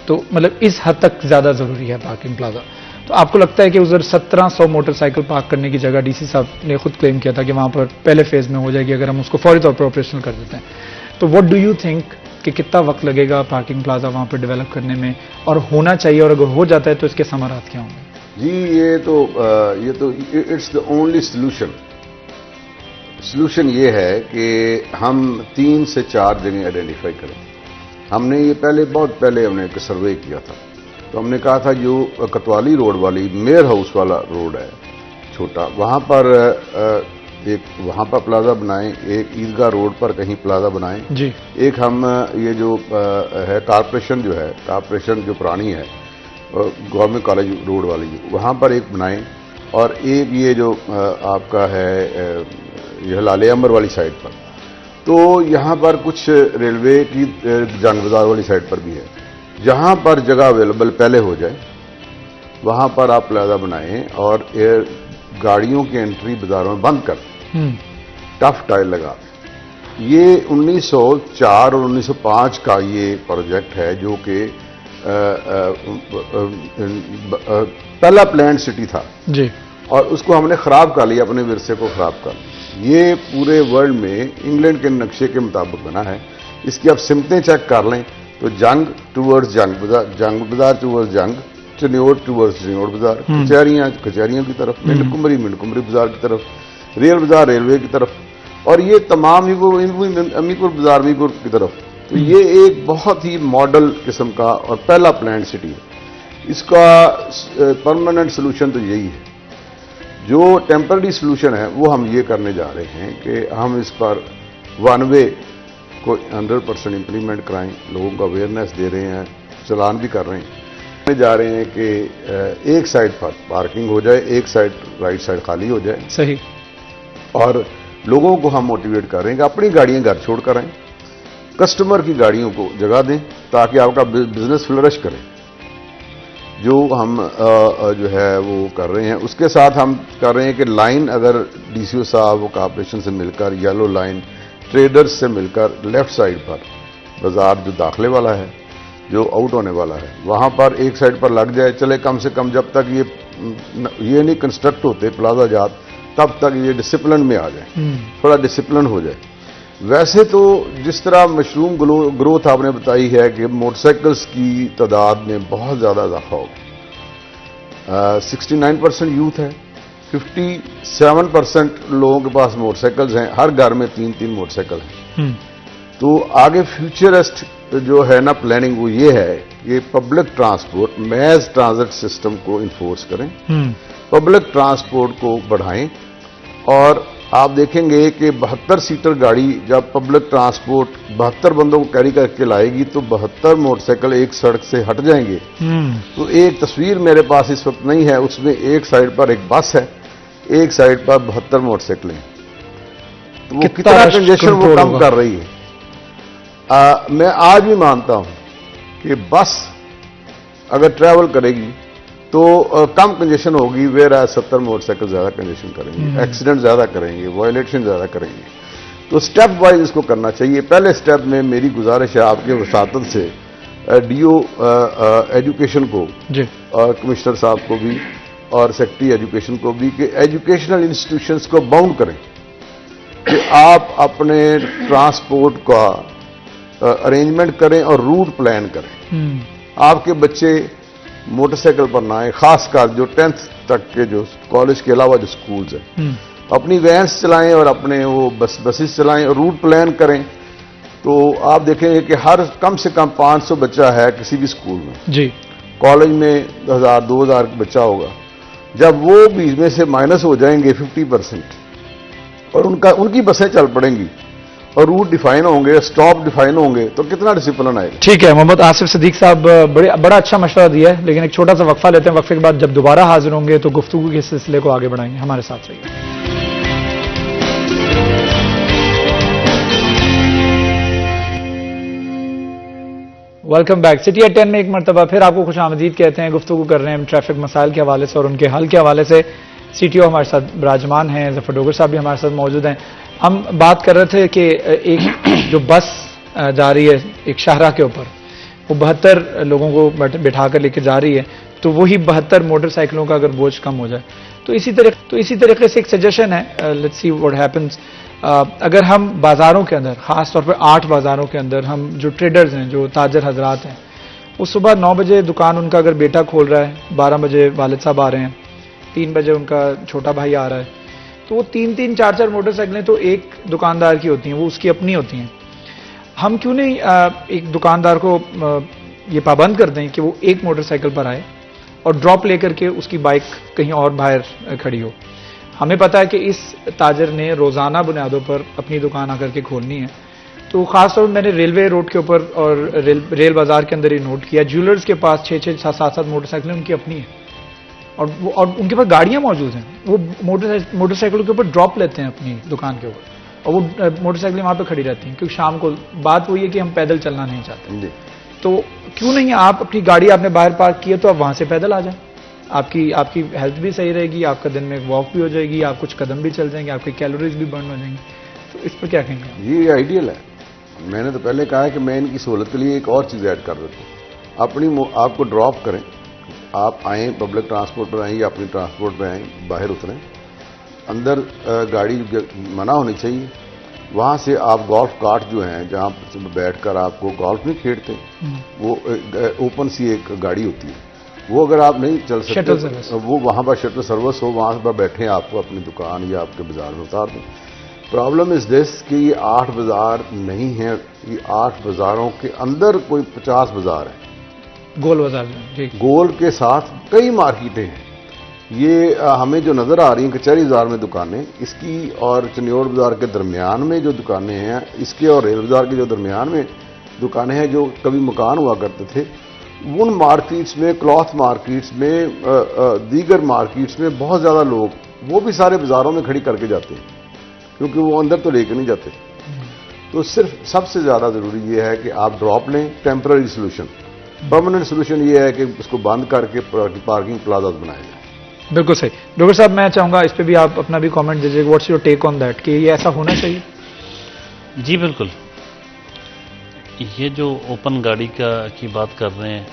तो मतलब इस हद तक ज़्यादा ज़रूरी है पार्किंग प्लाजा। तो आपको लगता है कि उधर 1700 मोटरसाइकिल पार्क करने की जगह डीसी साहब ने खुद क्लेम किया था कि वहां पर पहले फेज में हो जाएगी अगर हम उसको फौरी तौर पर ऑपरेशनल कर देते हैं। तो व्हाट डू यू थिंक कि कितना वक्त लगेगा पार्किंग प्लाजा वहां पर डेवलप करने में और होना चाहिए, और अगर हो जाता है तो इसके समारात क्या होंगे? जी ये तो इट्स द ओनली सॉल्यूशन ये है कि हम 3 से 4 जगह आइडेंटिफाई करें। हमने ये बहुत पहले हमने एक सर्वे किया था, तो हमने कहा था जो कतवाली रोड वाली मेयर हाउस वाला रोड है छोटा, वहाँ पर प्लाजा बनाएं, एक ईदगाह रोड पर कहीं प्लाजा बनाएं जी, एक हम ये जो है कारपोरेशन जो पुरानी है गवर्नमेंट कॉलेज रोड वाली वहाँ पर एक बनाएं, और एक ये जो आपका है यह लाले अमर वाली साइड पर, तो यहाँ पर कुछ रेलवे की जंग बाजार वाली साइड पर भी है। जहाँ पर जगह अवेलेबल पहले हो जाए वहाँ पर आप प्लाजा बनाएं और गाड़ियों की एंट्री बाजारों में बंद कर टफ टाइल लगा। ये 1904 और 1905 का ये प्रोजेक्ट है जो कि पहला प्लान्ड सिटी था जी, और उसको हमने खराब कर लिया, अपने विरसे को खराब कर लिया। ये पूरे वर्ल्ड में इंग्लैंड के नक्शे के मुताबिक बना है। इसकी आप सिमतें चेक कर लें तो जंग टूवर्ड्स जंग बाजार टूवर्ड्स जंग, चनियोड़ टूवर्ड्स चनियोड़ बाजार, कचहरियों की तरफ, मिंटकुमरी बाजार की तरफ, रेल बाजार रेलवे की तरफ, और ये तमाम अमीरपुर बाजार अमीरपुर की तरफ। तो ये एक बहुत ही मॉडल किस्म का और पहला प्लान्ड सिटी है। इसका परमानेंट सोल्यूशन तो यही है। जो टेम्पररी सोल्यूशन है वो हम ये करने जा रहे हैं कि हम इस पर वन वे को 100% इम्प्लीमेंट कराएं, लोगों को अवेयरनेस दे रहे हैं, चलान भी कर रहे हैं। जा रहे हैं कि एक साइड पर पार्किंग हो जाए, एक साइड राइट साइड खाली हो जाए, सही, और लोगों को हम मोटिवेट कर रहे हैं कि अपनी गाड़ियां घर छोड़ कर आएं, कस्टमर की गाड़ियों को जगह दें ताकि आपका बिजनेस फ्लरिश करे। जो हम जो है वो कर रहे हैं, उसके साथ हम कर रहे हैं कि लाइन अगर डीसीओ साहब कॉर्पोरेशन से मिलकर येलो लाइन ट्रेडर्स से मिलकर लेफ्ट साइड पर बाजार जो दाखिले वाला है, जो आउट होने वाला है, वहां पर एक साइड पर लग जाए, चले कम से कम जब तक ये नहीं कंस्ट्रक्ट होते प्लाजा जात तब तक ये डिसिप्लिन में आ जाए, थोड़ा डिसिप्लिन हो जाए। वैसे तो जिस तरह मशरूम ग्रोथ आपने बताई है कि मोटरसाइकिल्स की तादाद में बहुत ज़्यादा इजाफा होगा। 69% यूथ है, 57% लोगों के पास मोटरसाइकिल्स हैं, हर घर में 3-3 मोटरसाइकिल हैं। तो आगे फ्यूचरिस्ट जो है ना प्लानिंग वो ये है कि public transport mass transit system को इन्फोर्स करें, पब्लिक ट्रांसपोर्ट को बढ़ाएं, और आप देखेंगे कि 72 सीटर गाड़ी जब पब्लिक ट्रांसपोर्ट 72 बंदों को कैरी करके लाएगी तो 72 मोटरसाइकिल एक सड़क से हट जाएंगे। तो एक तस्वीर मेरे पास इस वक्त नहीं है, उसमें एक साइड पर एक बस है, एक साइड पर 72 मोटरसाइकिलें, तो वो कितना कंजेशन वो कम कर रही है। मैं आज भी मानता हूं कि बस अगर ट्रैवल करेगी तो कम कंजेशन होगी, वेयर 70 मोटरसाइकिल ज़्यादा कंजेशन करेंगे, एक्सीडेंट ज़्यादा करेंगे, वायलेशन ज़्यादा करेंगे। तो स्टेप वाइज इसको करना चाहिए। पहले स्टेप में मेरी गुजारिश है आपके वसातत से डीओ एजुकेशन को जी और कमिश्नर साहब को भी और सेक्रेटरी एजुकेशन को भी कि एजुकेशनल इंस्टीट्यूशंस को बाउंड करें कि आप अपने ट्रांसपोर्ट का अरेंजमेंट करें और रूट प्लान करें। आपके बच्चे मोटरसाइकिल पर ना आए, खासकर जो 10th तक के जो कॉलेज के अलावा जो स्कूल्स हैं, अपनी वैन्स चलाएं और अपने वो बसेस चलाएं और रूट प्लान करें। तो आप देखेंगे कि हर कम से कम 500 बच्चा है किसी भी स्कूल में, जी कॉलेज में 1000-2000 बच्चा होगा। जब वो बीच में से माइनस हो जाएंगे 50% और उनकी बसें चल पड़ेंगी और रूट डिफाइन होंगे, स्टॉप डिफाइन होंगे, तो कितना डिसिप्लिन आएगा। ठीक है, मोहम्मद आसिफ सिद्दीक साहब बड़ा अच्छा मशवरा दिया है, लेकिन एक छोटा सा वक्फा लेते हैं। वक्फे के बाद जब दोबारा हाजिर होंगे तो गुफ्तगू के सिलसिले को आगे बढ़ाएंगे। हमारे साथ रहिए। Welcome back. सिटी एट 10 में एक मरतबा फिर आपको खुश आमदीद कहते हैं। गुफ्तगू कर रहे हैं हम ट्रैफिक मसाइल के हवाले से और उनके हल के हवाले से। CTO हमारे साथ विराजमान हैं, जफर डोगर साहब भी हमारे साथ मौजूद हैं। हम बात कर रहे थे कि एक जो बस जा रही है एक शाहराह के ऊपर, वो 72 लोगों को बिठा कर लेकर जा रही है, तो वही 72 मोटरसाइकिलों का अगर बोझ कम हो जाए तो इसी तरीके से एक सजेशन है, लेट्स सी व्हाट हैपेंस। अगर हम बाज़ारों के अंदर, ख़ास तौर पर 8 बाज़ारों के अंदर, हम जो ट्रेडर्स हैं, जो ताजर हजरात हैं, वो सुबह 9 बजे दुकान उनका अगर बेटा खोल रहा है, 12 बजे वालिद साहब आ रहे हैं, 3 बजे उनका छोटा भाई आ रहा है, तो वो 3-3, 4-4 मोटरसाइकिलें तो एक दुकानदार की होती हैं, वो उसकी अपनी होती हैं। हम क्यों नहीं एक दुकानदार को ये पाबंद कर दें कि वो एक मोटरसाइकिल पर आए और ड्रॉप लेकर के उसकी बाइक कहीं और बाहर खड़ी हो। हमें पता है कि इस ताजर ने रोज़ाना बुनियादों पर अपनी दुकान आकर के खोलनी है। तो ख़ासतौर पर मैंने रेलवे रोड के ऊपर और रेल बाज़ार के अंदर ये नोट किया, ज्वेलर्स के पास 6-6, 7-7 मोटरसाइकिलें उनकी अपनी हैं और उनके पास गाड़ियाँ मौजूद हैं। वो मोटरसाइकिलों के ऊपर ड्रॉप लेते हैं अपनी दुकान के ऊपर और वो मोटरसाइकिलें वहाँ पर खड़ी रहती हैं, क्योंकि शाम को बात वही है कि हम पैदल चलना नहीं चाहते। तो क्यों नहीं आप अपनी गाड़ी आपने बाहर पार्क की है तो आप वहाँ से पैदल आ जाएं। आपकी हेल्थ भी सही रहेगी, आपका दिन में एक वॉक भी हो जाएगी, आप कुछ कदम भी चल जाएंगे, आपकी कैलोरीज भी बर्न हो जाएंगी। तो इस पर क्या कहेंगे? ये आइडियल है। मैंने तो पहले कहा है कि मैं इनकी सहूलत के लिए एक और चीज़ ऐड कर देता हूँ। आपको ड्रॉप करें, आप आएँ पब्लिक ट्रांसपोर्ट पर आएँ या अपनी ट्रांसपोर्ट पर आएँ, बाहर उतरें, अंदर गाड़ी मना होनी चाहिए। वहाँ से आप गोल्फ कार्ट जो हैं जहाँ बैठकर आपको गोल्फ नहीं खेलते, वो ओपन सी एक गाड़ी होती है, वो अगर आप नहीं चल सकते वो वहाँ पर शटल सर्विस हो, वहाँ पर बैठे आपको अपनी दुकान या आपके बाजार में उतार दें। प्रॉब्लम इज दिस कि ये 8 बाजार नहीं है, ये 8 बाजारों के अंदर कोई 50 बाजार हैं, गोल बाजार जी, गोल के साथ कई मार्केटें हैं। ये हमें जो नज़र आ रही हैं कचहरी बाजार में दुकानें, इसकी और चनियोड़ बाजार के दरमियान में जो दुकानें हैं, इसके और रेल बाजार के जो दरमियान में दुकानें हैं, जो कभी मकान हुआ करते थे, उन मार्केट्स में, क्लॉथ मार्केट्स में, दीगर मार्केट्स में बहुत ज़्यादा लोग वो भी सारे बाज़ारों में खड़ी करके जाते हैं, क्योंकि वो अंदर तो लेके नहीं जाते। तो सिर्फ सबसे ज़्यादा ज़रूरी ये है कि आप ड्रॉप लें, टेम्पररी सोल्यूशन। परमानेंट सोल्यूशन ये है कि उसको बंद करके पार्किंग प्लाजाज बनाए जाए। बिल्कुल सही। डॉक्टर साहब, मैं चाहूँगा इस पर भी आप अपना भी कॉमेंट दीजिए। What's your take on that कि ये ऐसा होना चाहिए? जी बिल्कुल। ये जो ओपन गाड़ी की बात कर रहे हैं,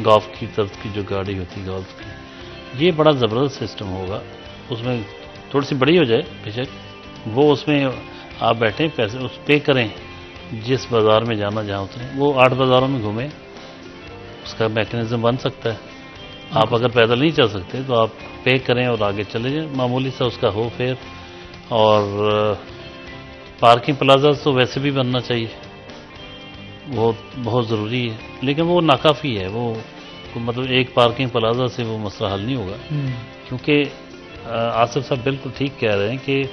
गोल्फ की तरफ की जो गाड़ी होती है गोल्फ की, ये बड़ा ज़बरदस्त सिस्टम होगा। उसमें थोड़ी सी बड़ी हो जाए बेशक, वो उसमें आप बैठें, पैसे उस पे करें, जिस बाज़ार में जाना जहाँ उतरें, वो 8 बाज़ारों में घूमें, उसका मैकेनिज़्म बन सकता है। आप अगर पैदल नहीं चल सकते तो आप पे करें और आगे चले जाएं, मामूली सा उसका हो फेयर। और पार्किंग प्लाजा तो वैसे भी बनना चाहिए, वो बहुत ज़रूरी है, लेकिन वो नाकाफ़ी है। वो मतलब एक पार्किंग प्लाजा से वो मसला हल नहीं होगा, क्योंकि आसिफ साहब बिल्कुल ठीक कह रहे हैं कि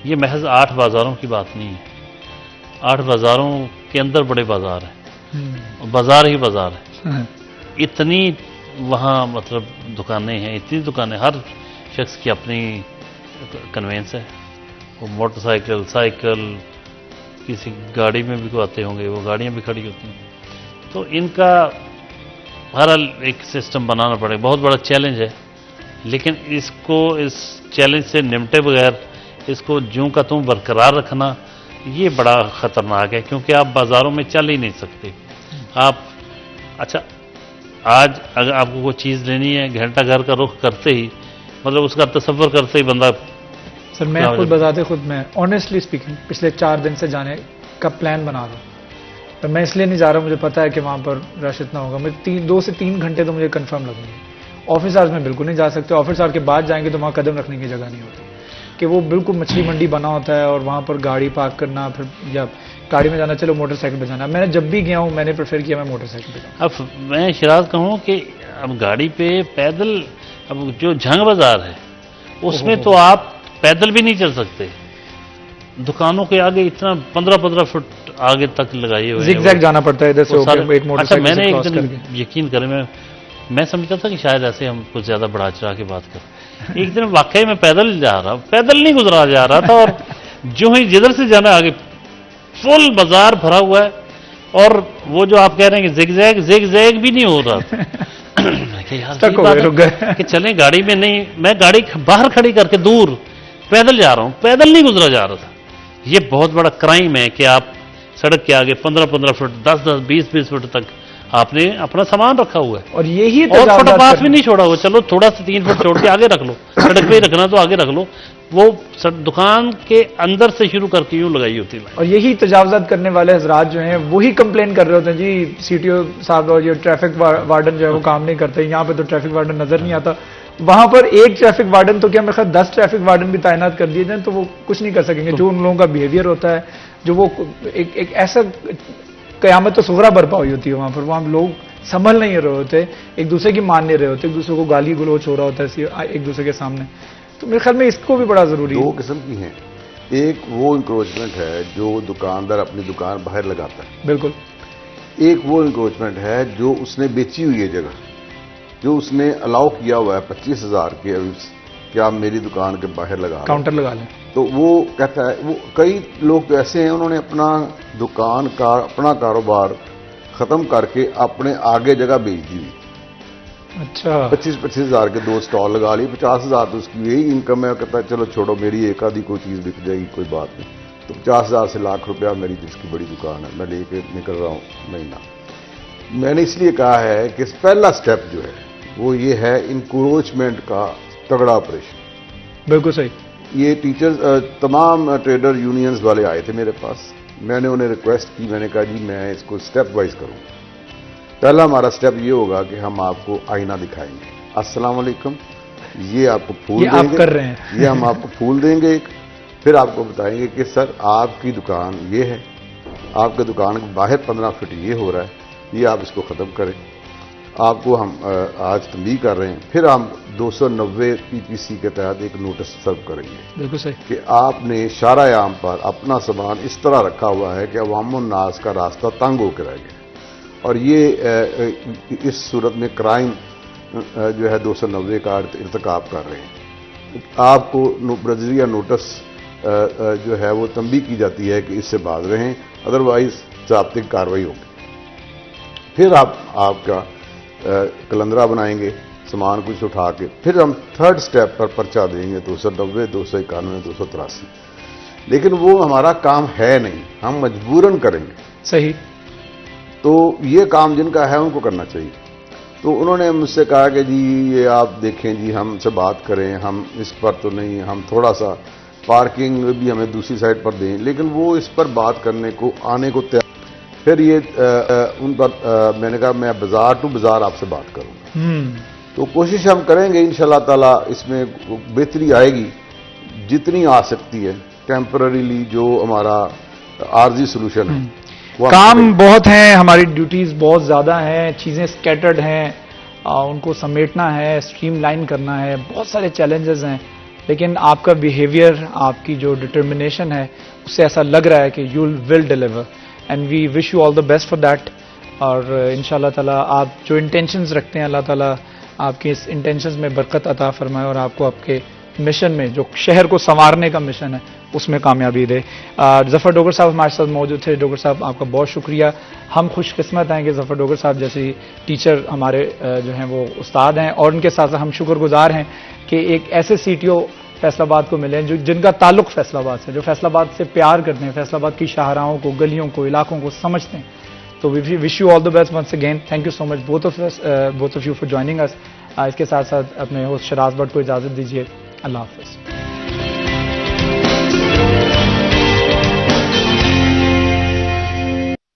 ये महज 8 बाज़ारों की बात नहीं है। 8 बाज़ारों के अंदर बड़े बाज़ार हैं, बाज़ार ही बाज़ार है। इतनी वहाँ मतलब दुकानें हैं, इतनी दुकानें, हर शख्स की अपनी कन्वेंस है। वो मोटरसाइकिल, साइकिल, किसी गाड़ी में भी को आते होंगे, वो गाड़ियाँ भी खड़ी होती हैं। तो इनका बहरहाल एक सिस्टम बनाना पड़ेगा, बहुत बड़ा चैलेंज है, लेकिन इसको इस चैलेंज से निपटे बगैर इसको ज्यों का त्यों बरकरार रखना ये बड़ा ख़तरनाक है, क्योंकि आप बाज़ारों में चल ही नहीं सकते। आप अच्छा आज अगर आपको कोई चीज़ लेनी है, घंटा घर का रुख करते ही मतलब उसका तसव्वुर करते ही बंदा सर मैं खुद बताते खुद मैं ऑनेस्टली स्पीकिंग पिछले 4 दिन से जाने का प्लान बना रहा हूँ, पर मैं इसलिए नहीं जा रहा, मुझे पता है कि वहाँ पर रश इतना होगा। मैं 2 से 3 घंटे तो मुझे कंफर्म लगेंगे। ऑफिस आवर्स में बिल्कुल नहीं जा सकते, ऑफिस आवर्स के बाद जाएंगे तो वहाँ कदम रखने की जगह नहीं होती, कि वो बिल्कुल मछली मंडी बना होता है और वहाँ पर गाड़ी पार्क करना, फिर या गाड़ी में जाना, चलो मोटरसाइकिल पे जाना। मैंने जब भी गया हूँ मैंने प्रेफर किया मैं मोटरसाइकिल पे जाऊँ। अब मैं शिराज कहूँ कि अब गाड़ी पे पैदल, अब जो झंग बाजार है उसमें तो आप पैदल भी नहीं चल सकते, दुकानों के आगे इतना 15-15 फुट आगे तक लगाए हुए जिगजैग जाना पड़ता है इधर से होकर एक अच्छा मोटरसाइकिल मैंने से एक क्रॉस दिन करके। यकीन करें, मैं समझता था कि शायद ऐसे हम कुछ ज्यादा बढ़ा चढ़ा के बात कर, एक दिन वाकई में पैदल जा रहा, पैदल नहीं गुजरा जा रहा था, और जो ही जिधर से जाना आगे फुल बाजार भरा हुआ है, और वो जो आप कह रहे हैं कि जिगजैग भी नहीं हो रहा था। मैं कहा यार स्टक हो गए, रुक गए कि चलें गाड़ी में नहीं, मैं गाड़ी बाहर खड़ी करके दूर पैदल जा रहा हूं, पैदल नहीं गुजरा जा रहा था। ये बहुत बड़ा क्राइम है कि आप सड़क के आगे 15-15 फुट 10-10 20-20 फुट तक आपने अपना सामान रखा हुआ है, और यही और फुटपाथ भी नहीं छोड़ा हुआ, चलो थोड़ा सा 3 फुट छोड़ के आगे रख लो, सड़क पे ही रखना तो आगे रख लो, वो दुकान के अंदर से शुरू करके यूं लगाई होती है। और यही तजावजात करने वाले हजरात जो हैं वही कंप्लेन कर रहे होते हैं, जी सीटीओ साहब और ये ट्रैफिक वार्डन जो है वो काम नहीं करते, यहाँ पे तो ट्रैफिक वार्डन नजर नहीं आता। वहां पर एक ट्रैफिक वार्डन तो क्या मेरे ख्याल 10 ट्रैफिक वार्डन भी तैनात कर दिए जाए तो वो कुछ नहीं कर सकेंगे। जो उन लोगों का बिहेवियर होता है, जो वो एक ऐसा कयामत तो सुगरा बरपा हुई होती है वहां लोग संभल नहीं रहे होते, एक दूसरे की मान नहीं रहे होते, एक दूसरे को गाली गलौच हो रहा होता है एक दूसरे के सामने। तो मेरे ख्याल में इसको भी बड़ा जरूरी है। 2 किस्म की हैं, एक वो इंक्रोचमेंट है जो दुकानदार अपनी दुकान बाहर लगाता है, बिल्कुल। एक वो इंक्रोचमेंट है जो उसने बेची हुई है जगह, जो उसने अलाउ किया हुआ है 25,000 के कि आप मेरी दुकान के बाहर लगा काउंटर लगा लें, तो वो कहता है, वो कई लोग तो ऐसे हैं उन्होंने अपना दुकान का अपना कारोबार खत्म करके अपने आगे जगह बेच दी हुई। अच्छा 25,000 के 2 स्टॉल लगा लिए, 50,000 तो उसकी यही इनकम है। कहता है चलो छोड़ो मेरी एक आधी कोई चीज़ बिक जाएगी कोई बात नहीं, तो 50,000 से लाख रुपया मेरी जिसकी बड़ी दुकान है मैं लेके निकल रहा हूँ महीना। मैंने इसलिए कहा है कि पहला स्टेप जो है वो ये है इंक्रोचमेंट का तगड़ा ऑपरेशन। बिल्कुल सही। ये टीचर्स तमाम ट्रेडर यूनियंस वाले आए थे मेरे पास, मैंने उन्हें रिक्वेस्ट की, मैंने कहा जी मैं इसको स्टेप वाइज करूँगा। पहला हमारा स्टेप ये होगा कि हम आपको आईना दिखाएंगे, अस्सलाम वालेकुम, ये आपको फूल देंगे, आप कर रहे हैं ये हम आपको फूल देंगे एक, फिर आपको बताएंगे कि सर आपकी दुकान ये है, आपके दुकान के बाहर 15 फीट ये हो रहा है, ये आप इसको ख़त्म करें, आपको हम आज तंबीह कर रहे हैं। फिर हम 290 PPC के तहत एक नोटिस सर्व करेंगे, बिल्कुल सही, कि आपने शारा-ए-आम पर अपना सामान इस तरह रखा हुआ है कि अवाम-उन-नास का रास्ता तंग होकर रह गया, और ये इस सूरत में क्राइम जो है 290 का इर्तिकाब कर रहे हैं। आपको बजरिया नोटिस जो है वो तंबीह की जाती है कि इससे बाज रहें, अदरवाइज ज़ाब्ते की कार्रवाई होगी। फिर आपका कलंदरा बनाएंगे सामान कुछ उठा के, फिर हम 3rd स्टेप पर पर्चा देंगे 290, 291, 283। लेकिन वो हमारा काम है नहीं, हम मजबूरन करेंगे। सही। तो ये काम जिनका है उनको करना चाहिए। तो उन्होंने मुझसे कहा कि जी ये आप देखें जी हमसे बात करें, हम इस पर तो नहीं, हम थोड़ा सा पार्किंग भी हमें दूसरी साइड पर दें, लेकिन वो इस पर बात करने को आने को तैयार। फिर ये उन पर मैंने कहा मैं बाजार टू बाजार आपसे बात करूँगा। तो कोशिश हम करेंगे इंशाल्लाह ताला, इसमें बेहतरी आएगी जितनी आ सकती है। टेम्पररीली जो हमारा आर्जी सोल्यूशन है, काम बहुत हैं, हमारी ड्यूटीज बहुत ज़्यादा हैं, चीज़ें स्कैटर्ड हैं, उनको समेटना है, स्ट्रीमलाइन करना है, बहुत सारे चैलेंजेस हैं, लेकिन आपका बिहेवियर, आपकी जो डिटर्मिनेशन है, उससे ऐसा लग रहा है कि you will deliver, and we wish you all the best for that. और इंशाल्लाह ताला आप जो इंटेंशंस रखते हैं, अल्लाह ताला आपके इस इंटेंशंस में बरकत अता फरमाए और आपको आपके मिशन में, जो शहर को संवारने का मिशन है, उसमें कामयाबी दे। जफ़र डोगर साहब हमारे साथ मौजूद थे। डोगर साहब आपका बहुत शुक्रिया। हम खुशकिस्मत हैं कि जफ़र डोगर साहब जैसी टीचर हमारे जो हैं वो उस्ताद हैं, और उनके साथ हम शुक्रगुजार हैं कि एक ऐसे CTO फैसलाबाद को मिले जो जिनका ताल्लुक फैसलाबाद से, जो फैसलाबाद से प्यार करते हैं, फैसलाबाद की शाहराहों को, गलियों को, इलाकों को समझते हैं। तो we wish you all the best once again. Thank you so much both of you for joining us. इसके साथ साथ अपने होस्ट शराज भट्ट को इजाज़त दीजिए। अल्लाह हाफ़िज़।